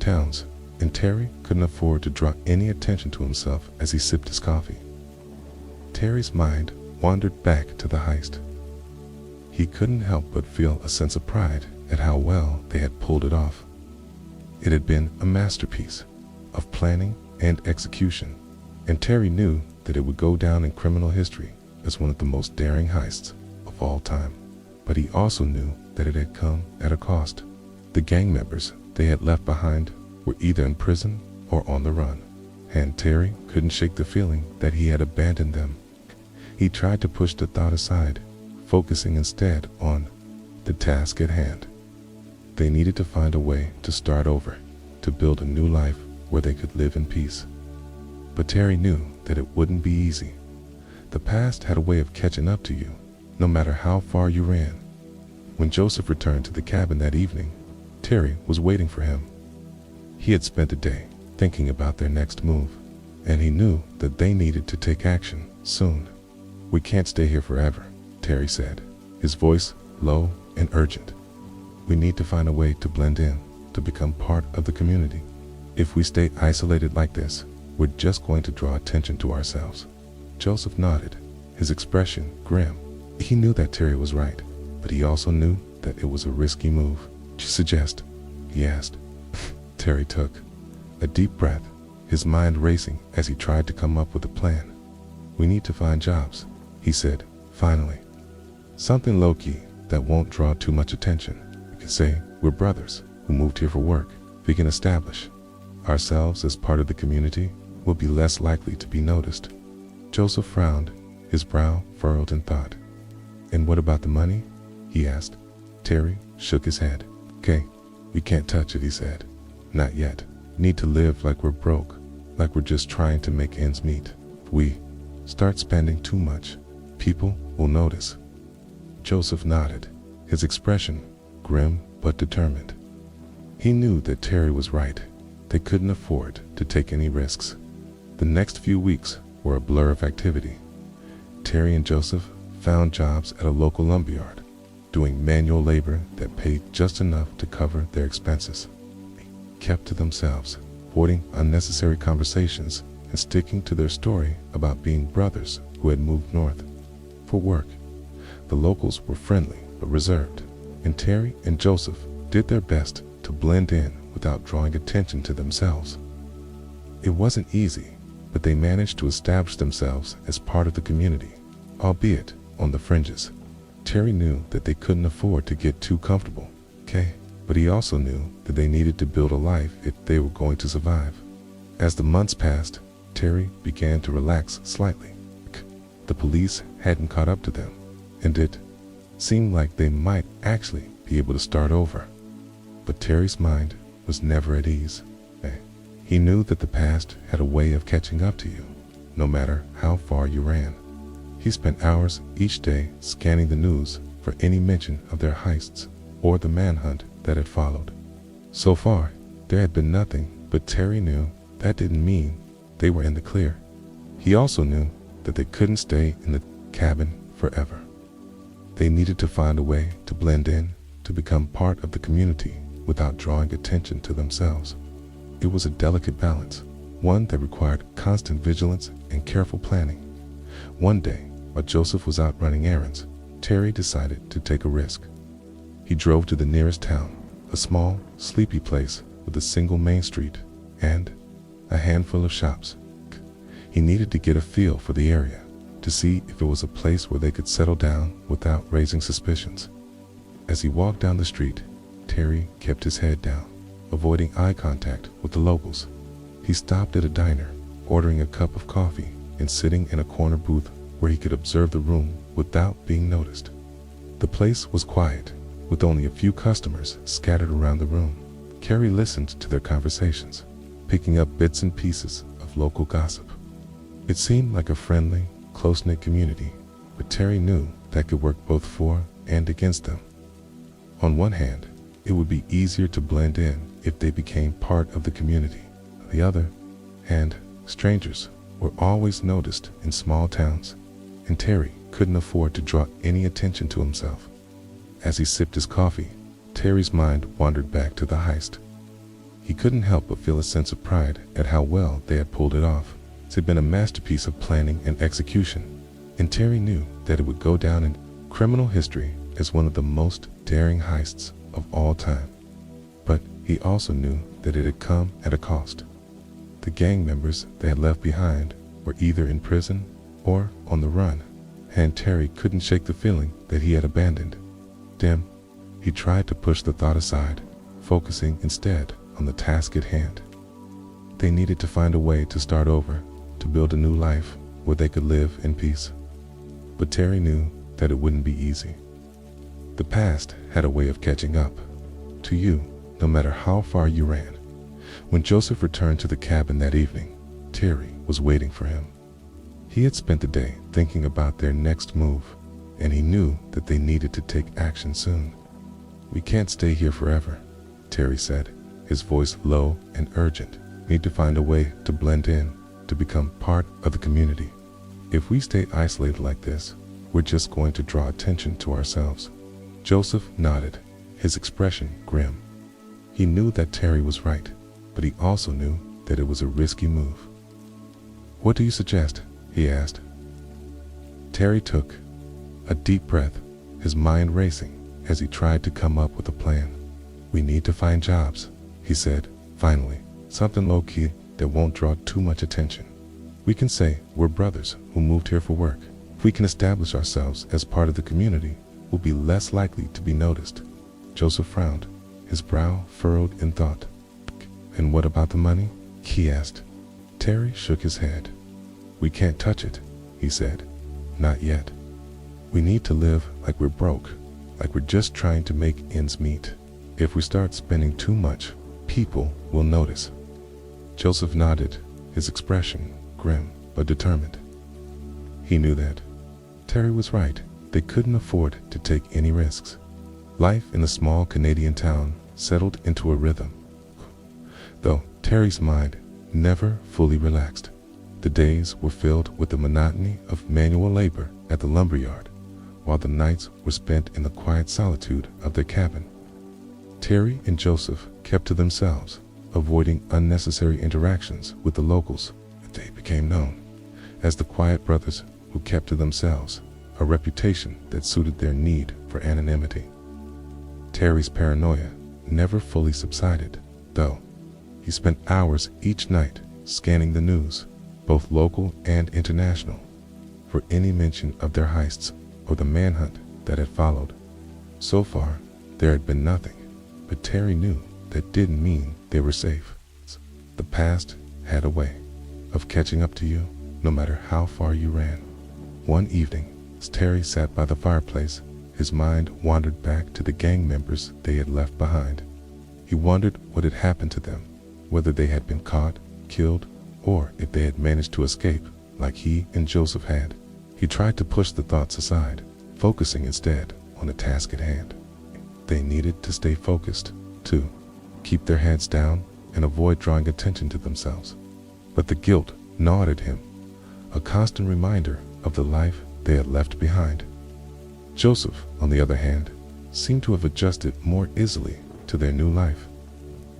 towns, and Terry couldn't afford to draw any attention to himself as he sipped his coffee. Terry's mind wandered back to the heist. He couldn't help but feel a sense of pride at how well they had pulled it off. It had been a masterpiece of planning and execution, and Terry knew that it would go down in criminal history as one of the most daring heists of all time. But he also knew that it had come at a cost. The gang members they had left behind were either in prison or on the run, and Terry couldn't shake the feeling that he had abandoned them. He tried to push the thought aside, focusing instead on the task at hand. They needed to find a way to start over, to build a new life where they could live in peace. But Terry knew that it wouldn't be easy. The past had a way of catching up to you, no matter how far you ran. When Joseph returned to the cabin that evening, Terry was waiting for him. He had spent the day thinking about their next move, and he knew that they needed to take action soon. "We can't stay here forever," Terry said, his voice low and urgent. "We need to find a way to blend in, to become part of the community. If we stay isolated like this, we're just going to draw attention to ourselves." Joseph nodded, his expression grim. He knew that Terry was right, but he also knew that it was a risky move. "Do you suggest?" he asked. Terry took a deep breath, his mind racing as he tried to come up with a plan. "We need to find jobs," he said, finally. "Something low-key that won't draw too much attention. We can say we're brothers who moved here for work. If we can establish ourselves as part of the community, we'll be less likely to be noticed." Joseph frowned, his brow furrowed in thought. "And what about the money?" he asked. Terry shook his head. "Okay, we can't touch it," he said. "Not yet. Need to live like we're broke, like we're just trying to make ends meet. If we start spending too much, people will notice." Joseph nodded, his expression grim but determined. He knew that Terry was right. They couldn't afford to take any risks. The next few weeks were a blur of activity. Terry and Joseph found jobs at a local lumberyard, doing manual labor that paid just enough to cover their expenses. They kept to themselves, avoiding unnecessary conversations and sticking to their story about being brothers who had moved north for work. The locals were friendly but reserved, and Terry and Joseph did their best to blend in without drawing attention to themselves. It wasn't easy, but they managed to establish themselves as part of the community, albeit on the fringes. Terry knew that they couldn't afford to get too comfortable, but he also knew that they needed to build a life if they were going to survive. As the months passed, Terry began to relax slightly. The police hadn't caught up to them, and it seemed like they might actually be able to start over. But Terry's mind was never at ease. He knew that the past had a way of catching up to you, no matter how far you ran. He spent hours each day scanning the news for any mention of their heists or the manhunt that had followed. So far, there had been nothing, but Terry knew that didn't mean they were in the clear. He also knew that they couldn't stay in the cabin forever. They needed to find a way to blend in, to become part of the community without drawing attention to themselves. It was a delicate balance, one that required constant vigilance and careful planning. One day, while Joseph was out running errands, Terry decided to take a risk. He drove to the nearest town, a small, sleepy place with a single main street and a handful of shops. He needed to get a feel for the area, to see if it was a place where they could settle down without raising suspicions. As he walked down the street, Terry kept his head down, avoiding eye contact with the locals. He stopped at a diner, ordering a cup of coffee and sitting in a corner booth where he could observe the room without being noticed. The place was quiet, with only a few customers scattered around the room. Terry listened to their conversations, picking up bits and pieces of local gossip. It seemed like a friendly, close-knit community, but Terry knew that could work both for and against them. On one hand, it would be easier to blend in if they became part of the community. On the other hand, strangers were always noticed in small towns, and Terry couldn't afford to draw any attention to himself. As he sipped his coffee, Terry's mind wandered back to the heist. He couldn't help but feel a sense of pride at how well they had pulled it off. It had been a masterpiece of planning and execution, and Terry knew that it would go down in criminal history as one of the most daring heists of all time. But he also knew that it had come at a cost. The gang members they had left behind were either in prison or on the run, and Terry couldn't shake the feeling that he had abandoned them. He tried to push the thought aside, focusing instead on the task at hand. They needed to find a way to start over, to build a new life where they could live in peace. But Terry knew that it wouldn't be easy. The past had a way of catching up to you, no matter how far you ran. When Joseph returned to the cabin that evening, Terry was waiting for him. He had spent the day thinking about their next move, and he knew that they needed to take action soon. "We can't stay here forever," Terry said, his voice low and urgent. "We need to find a way to blend in, to become part of the community. If we stay isolated like this, we're just going to draw attention to ourselves." Joseph nodded, his expression grim. He knew that Terry was right, but he also knew that it was a risky move. "What do you suggest?" he asked. Terry took a deep breath, his mind racing as he tried to come up with a plan. "We need to find jobs," he said, finally. "Something low-key that won't draw too much attention. We can say we're brothers who moved here for work. If we can establish ourselves as part of the community, we'll be less likely to be noticed." Joseph frowned, his brow furrowed in thought. "And what about the money?" he asked. Terry shook his head. "We can't touch it," he said. "Not yet. We need to live like we're broke, like we're just trying to make ends meet. If we start spending too much, people will notice." Joseph nodded, his expression grim but determined. He knew that Terry was right. They couldn't afford to take any risks. Life in the small Canadian town settled into a rhythm, though Terry's mind never fully relaxed. The days were filled with the monotony of manual labor at the lumberyard, while the nights were spent in the quiet solitude of their cabin. Terry and Joseph kept to themselves, avoiding unnecessary interactions with the locals. They became known as the quiet brothers who kept to themselves, a reputation that suited their need for anonymity. Terry's paranoia never fully subsided, though. He spent hours each night scanning the news, both local and international, for any mention of their heists or the manhunt that had followed. So far, there had been nothing, but Terry knew that didn't mean they were safe. The past had a way of catching up to you no matter how far you ran. One evening, as Terry sat by the fireplace, his mind wandered back to the gang members they had left behind. He wondered what had happened to them, whether they had been caught, killed, or if they had managed to escape like he and Joseph had. He tried to push the thoughts aside, focusing instead on the task at hand. They needed to stay focused, too, keep their heads down and avoid drawing attention to themselves. But the guilt gnawed at him, a constant reminder of the life they had left behind. Joseph, on the other hand, seemed to have adjusted more easily to their new life.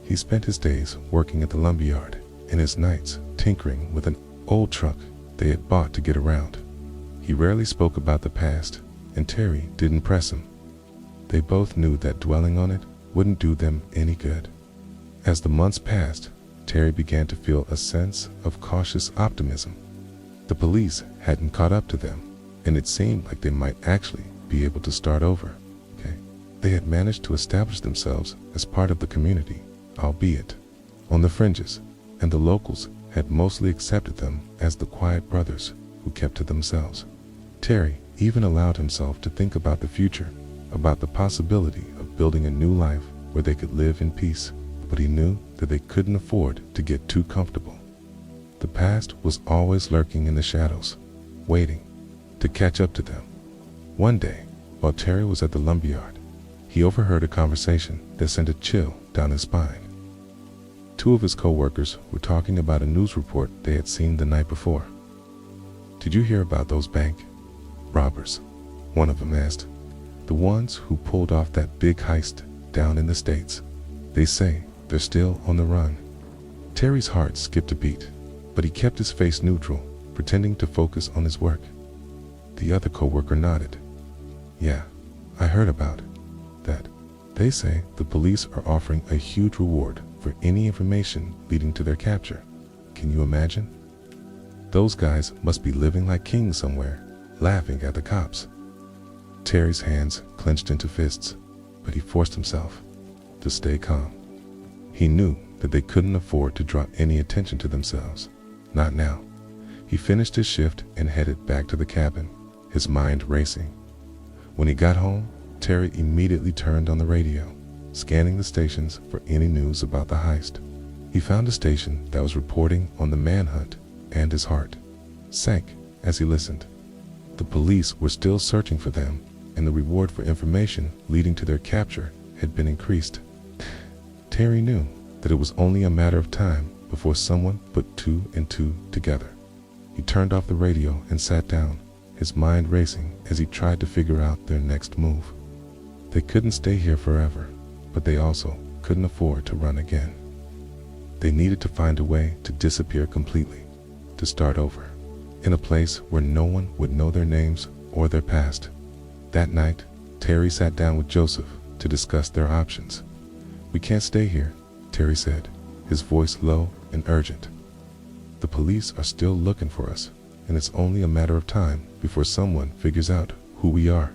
He spent his days working at the lumberyard and his nights tinkering with an old truck they had bought to get around. He rarely spoke about the past, and Terry didn't press him. They both knew that dwelling on it wouldn't do them any good. As the months passed, Terry began to feel a sense of cautious optimism. The police hadn't caught up to them, and it seemed like they might actually be able to start over. They had managed to establish themselves as part of the community, albeit on the fringes, and the locals had mostly accepted them as the quiet brothers who kept to themselves. Terry even allowed himself to think about the future, about the possibility of building a new life where they could live in peace, but he knew that they couldn't afford to get too comfortable. The past was always lurking in the shadows, waiting to catch up to them. One day, while Terry was at the lumberyard, he overheard a conversation that sent a chill down his spine. Two of his co-workers were talking about a news report they had seen the night before. "Did you hear about those bank robbers?" one of them asked. "The ones who pulled off that big heist down in the States. They say they're still on the run." Terry's heart skipped a beat, but he kept his face neutral, pretending to focus on his work. The other co-worker nodded. "Yeah, I heard about that. They say the police are offering a huge reward for any information leading to their capture. Can you imagine? Those guys must be living like kings somewhere, laughing at the cops." Terry's hands clenched into fists, but he forced himself to stay calm. He knew that they couldn't afford to draw any attention to themselves. Not now. He finished his shift and headed back to the cabin, his mind racing. When he got home, Terry immediately turned on the radio, scanning the stations for any news about the heist. He found a station that was reporting on the manhunt, and his heart sank as he listened. The police were still searching for them, and the reward for information leading to their capture had been increased. Terry knew that it was only a matter of time before someone put two and two together. He turned off the radio and sat down, his mind racing as he tried to figure out their next move. They couldn't stay here forever, but they also couldn't afford to run again. They needed to find a way to disappear completely, to start over, in a place where no one would know their names or their past. That night, Terry sat down with Joseph to discuss their options. "We can't stay here," Terry said, his voice low and urgent. The police are still looking for us, and it's only a matter of time before someone figures out who we are.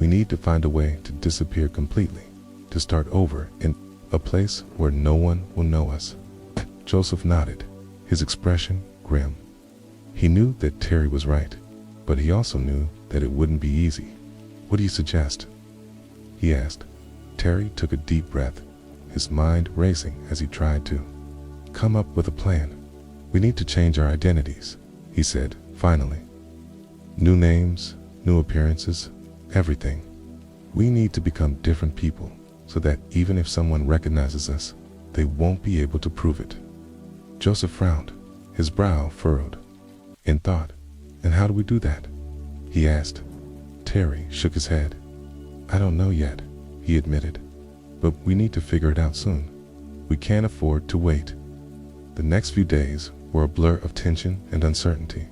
We need to find a way to disappear completely, to start over in a place where no one will know us." Joseph nodded, his expression grim. He knew that Terry was right, but he also knew that it wouldn't be easy. "What do you suggest?" he asked. Terry took a deep breath, his mind racing as he tried to come up with a plan. "We need to change our identities," he said, finally. "New names, new appearances, everything. We need to become different people so that even if someone recognizes us, they won't be able to prove it." Joseph frowned, his brow furrowed in thought. "And how do we do that?" he asked. Terry shook his head. "I don't know yet," he admitted, "but we need to figure it out soon. We can't afford to wait." The next few days were a blur of tension and uncertainty.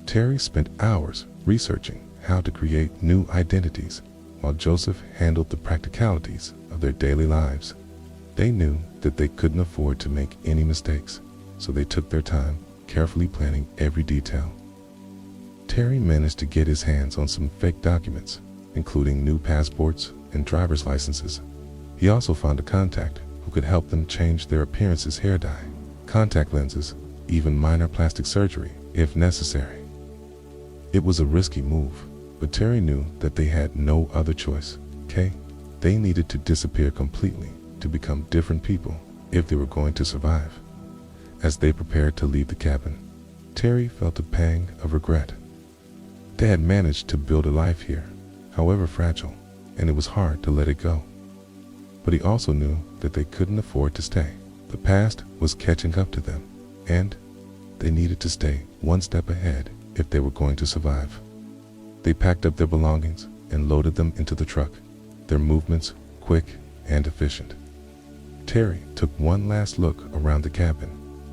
Terry spent hours researching how to create new identities, while Joseph handled the practicalities of their daily lives. They knew that they couldn't afford to make any mistakes, so they took their time, carefully planning every detail. Terry managed to get his hands on some fake documents, including new passports and driver's licenses. He also found a contact who could help them change their appearances, hair dye, contact lenses, even minor plastic surgery if necessary. It was a risky move, but Terry knew that they had no other choice. They needed to disappear completely to become different people if they were going to survive. As they prepared to leave the cabin, Terry felt a pang of regret. They had managed to build a life here, however fragile, and it was hard to let it go. But he also knew that they couldn't afford to stay. The past was catching up to them, and they needed to stay one step ahead if they were going to survive. They packed up their belongings and loaded them into the truck, their movements quick and efficient. Terry took one last look around the cabin,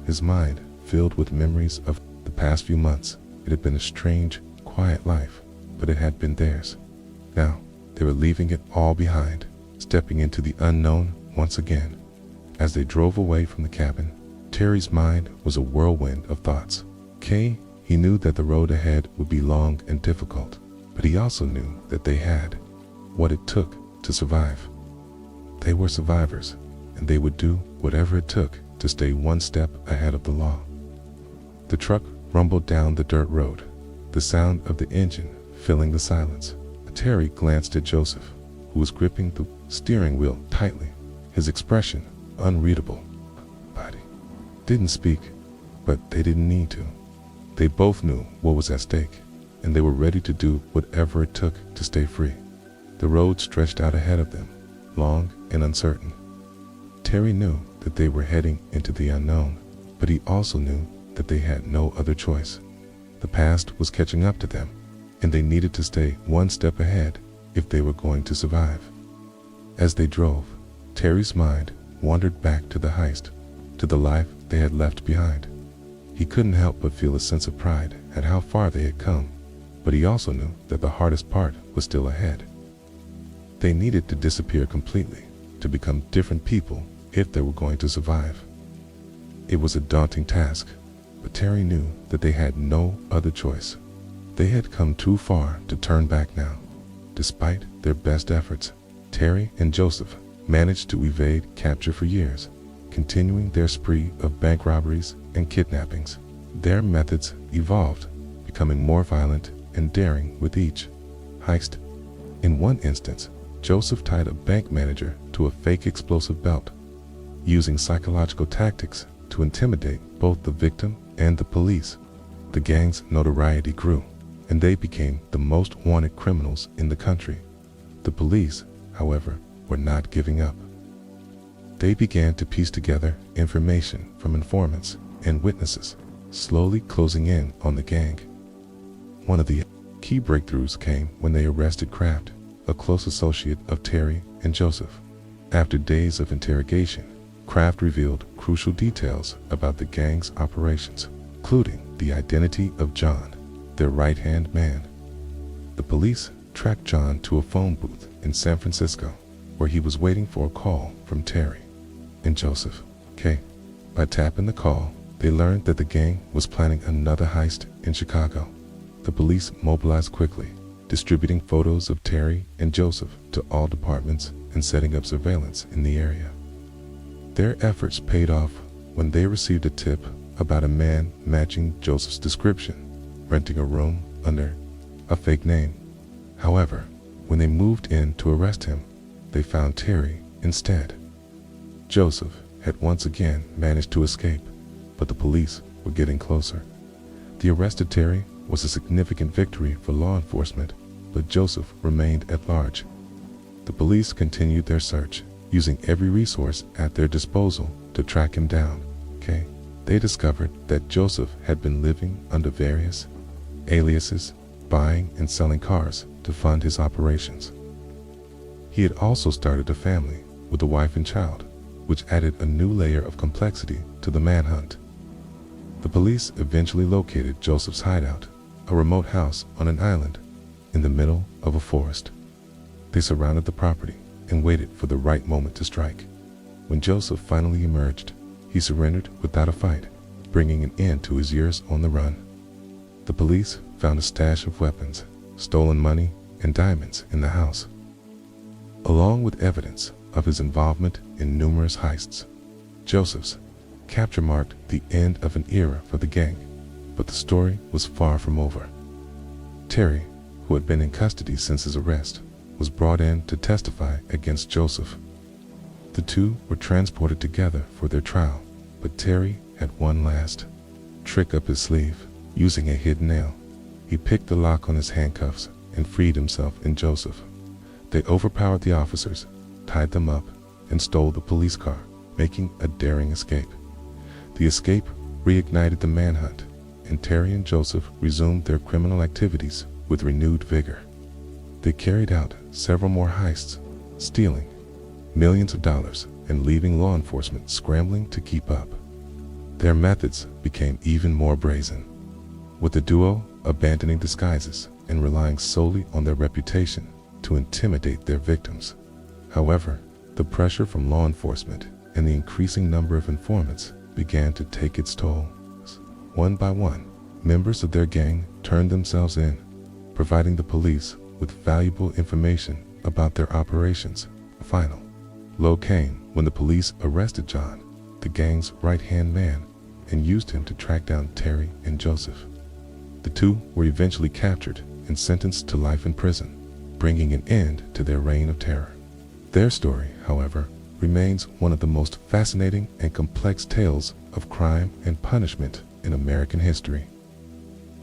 his mind filled with memories of the past few months. It had been a strange, quiet life, but it had been theirs. Now, they were leaving it all behind, stepping into the unknown once again. As they drove away from the cabin, Terry's mind was a whirlwind of thoughts. He knew that the road ahead would be long and difficult, but he also knew that they had what it took to survive. They were survivors, and they would do whatever it took to stay one step ahead of the law. The truck rumbled down the dirt road, the sound of the engine filling the silence. Terry glanced at Joseph, who was gripping the steering wheel tightly, his expression unreadable. Body didn't speak, but they didn't need to. They both knew what was at stake, and they were ready to do whatever it took to stay free. The road stretched out ahead of them, long and uncertain. Terry knew that they were heading into the unknown, but he also knew that they had no other choice. The past was catching up to them, and they needed to stay one step ahead if they were going to survive. As they drove, Terry's mind wandered back to the heist, to the life they had left behind. He couldn't help but feel a sense of pride at how far they had come, but he also knew that the hardest part was still ahead. They needed to disappear completely, to become different people if they were going to survive. It was a daunting task, but Terry knew that they had no other choice. They had come too far to turn back now. Despite their best efforts, Terry and Joseph managed to evade capture for years, continuing their spree of bank robberies and kidnappings. Their methods evolved, becoming more violent and daring with each heist. In one instance, Joseph tied a bank manager to a fake explosive belt, using psychological tactics to intimidate both the victim and the police. The gang's notoriety grew, and they became the most wanted criminals in the country. The police, however, were not giving up. They began to piece together information from informants and witnesses, slowly closing in on the gang. One of the key breakthroughs came when they arrested Kraft, a close associate of Terry and Joseph. After days of interrogation, Kraft revealed crucial details about the gang's operations, including the identity of John, their right-hand man. The police tracked John to a phone booth in San Francisco, where he was waiting for a call from Terry and Joseph. By tapping the call, they learned that the gang was planning another heist in Chicago. The police mobilized quickly, distributing photos of Terry and Joseph to all departments and setting up surveillance in the area. Their efforts paid off when they received a tip about a man matching Joseph's description, renting a room under a fake name. However, when they moved in to arrest him, they found Terry instead. Joseph had once again managed to escape, but the police were getting closer. The arrest of Terry was a significant victory for law enforcement, but Joseph remained at large. The police continued their search, using every resource at their disposal to track him down. They discovered that Joseph had been living under various aliases, buying and selling cars to fund his operations. He had also started a family with a wife and child, which added a new layer of complexity to the manhunt. The police eventually located Joseph's hideout, a remote house on an island in the middle of a forest. They surrounded the property and waited for the right moment to strike. When Joseph finally emerged, he surrendered without a fight, bringing an end to his years on the run. The police found a stash of weapons, stolen money, and diamonds in the house, along with evidence of his involvement in numerous heists. Joseph's capture marked the end of an era for the gang, but the story was far from over. Terry, who had been in custody since his arrest, was brought in to testify against Joseph. The two were transported together for their trial, but Terry had one last trick up his sleeve. Using a hidden nail, he picked the lock on his handcuffs and freed himself and Joseph. They overpowered the officers, tied them up, and stole the police car, making a daring escape. The escape reignited the manhunt, and Terry and Joseph resumed their criminal activities with renewed vigor. They carried out several more heists, stealing millions of dollars and leaving law enforcement scrambling to keep up. Their methods became even more brazen, with the duo abandoning disguises and relying solely on their reputation to intimidate their victims. However, the pressure from law enforcement and the increasing number of informants began to take its toll. One by one, members of their gang turned themselves in, providing the police with valuable information about their operations. A final blow came when the police arrested John, the gang's right-hand man, and used him to track down Terry and Joseph. The two were eventually captured and sentenced to life in prison, bringing an end to their reign of terror. Their story, however, remains one of the most fascinating and complex tales of crime and punishment in American history.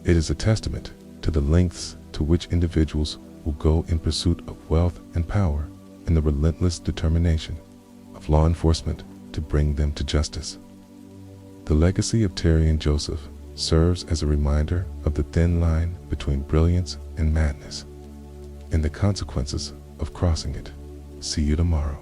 It is a testament to the lengths to which individuals will go in pursuit of wealth and power, and the relentless determination of law enforcement to bring them to justice. The legacy of Terry and Joseph serves as a reminder of the thin line between brilliance and madness, and the consequences of crossing it. See you tomorrow.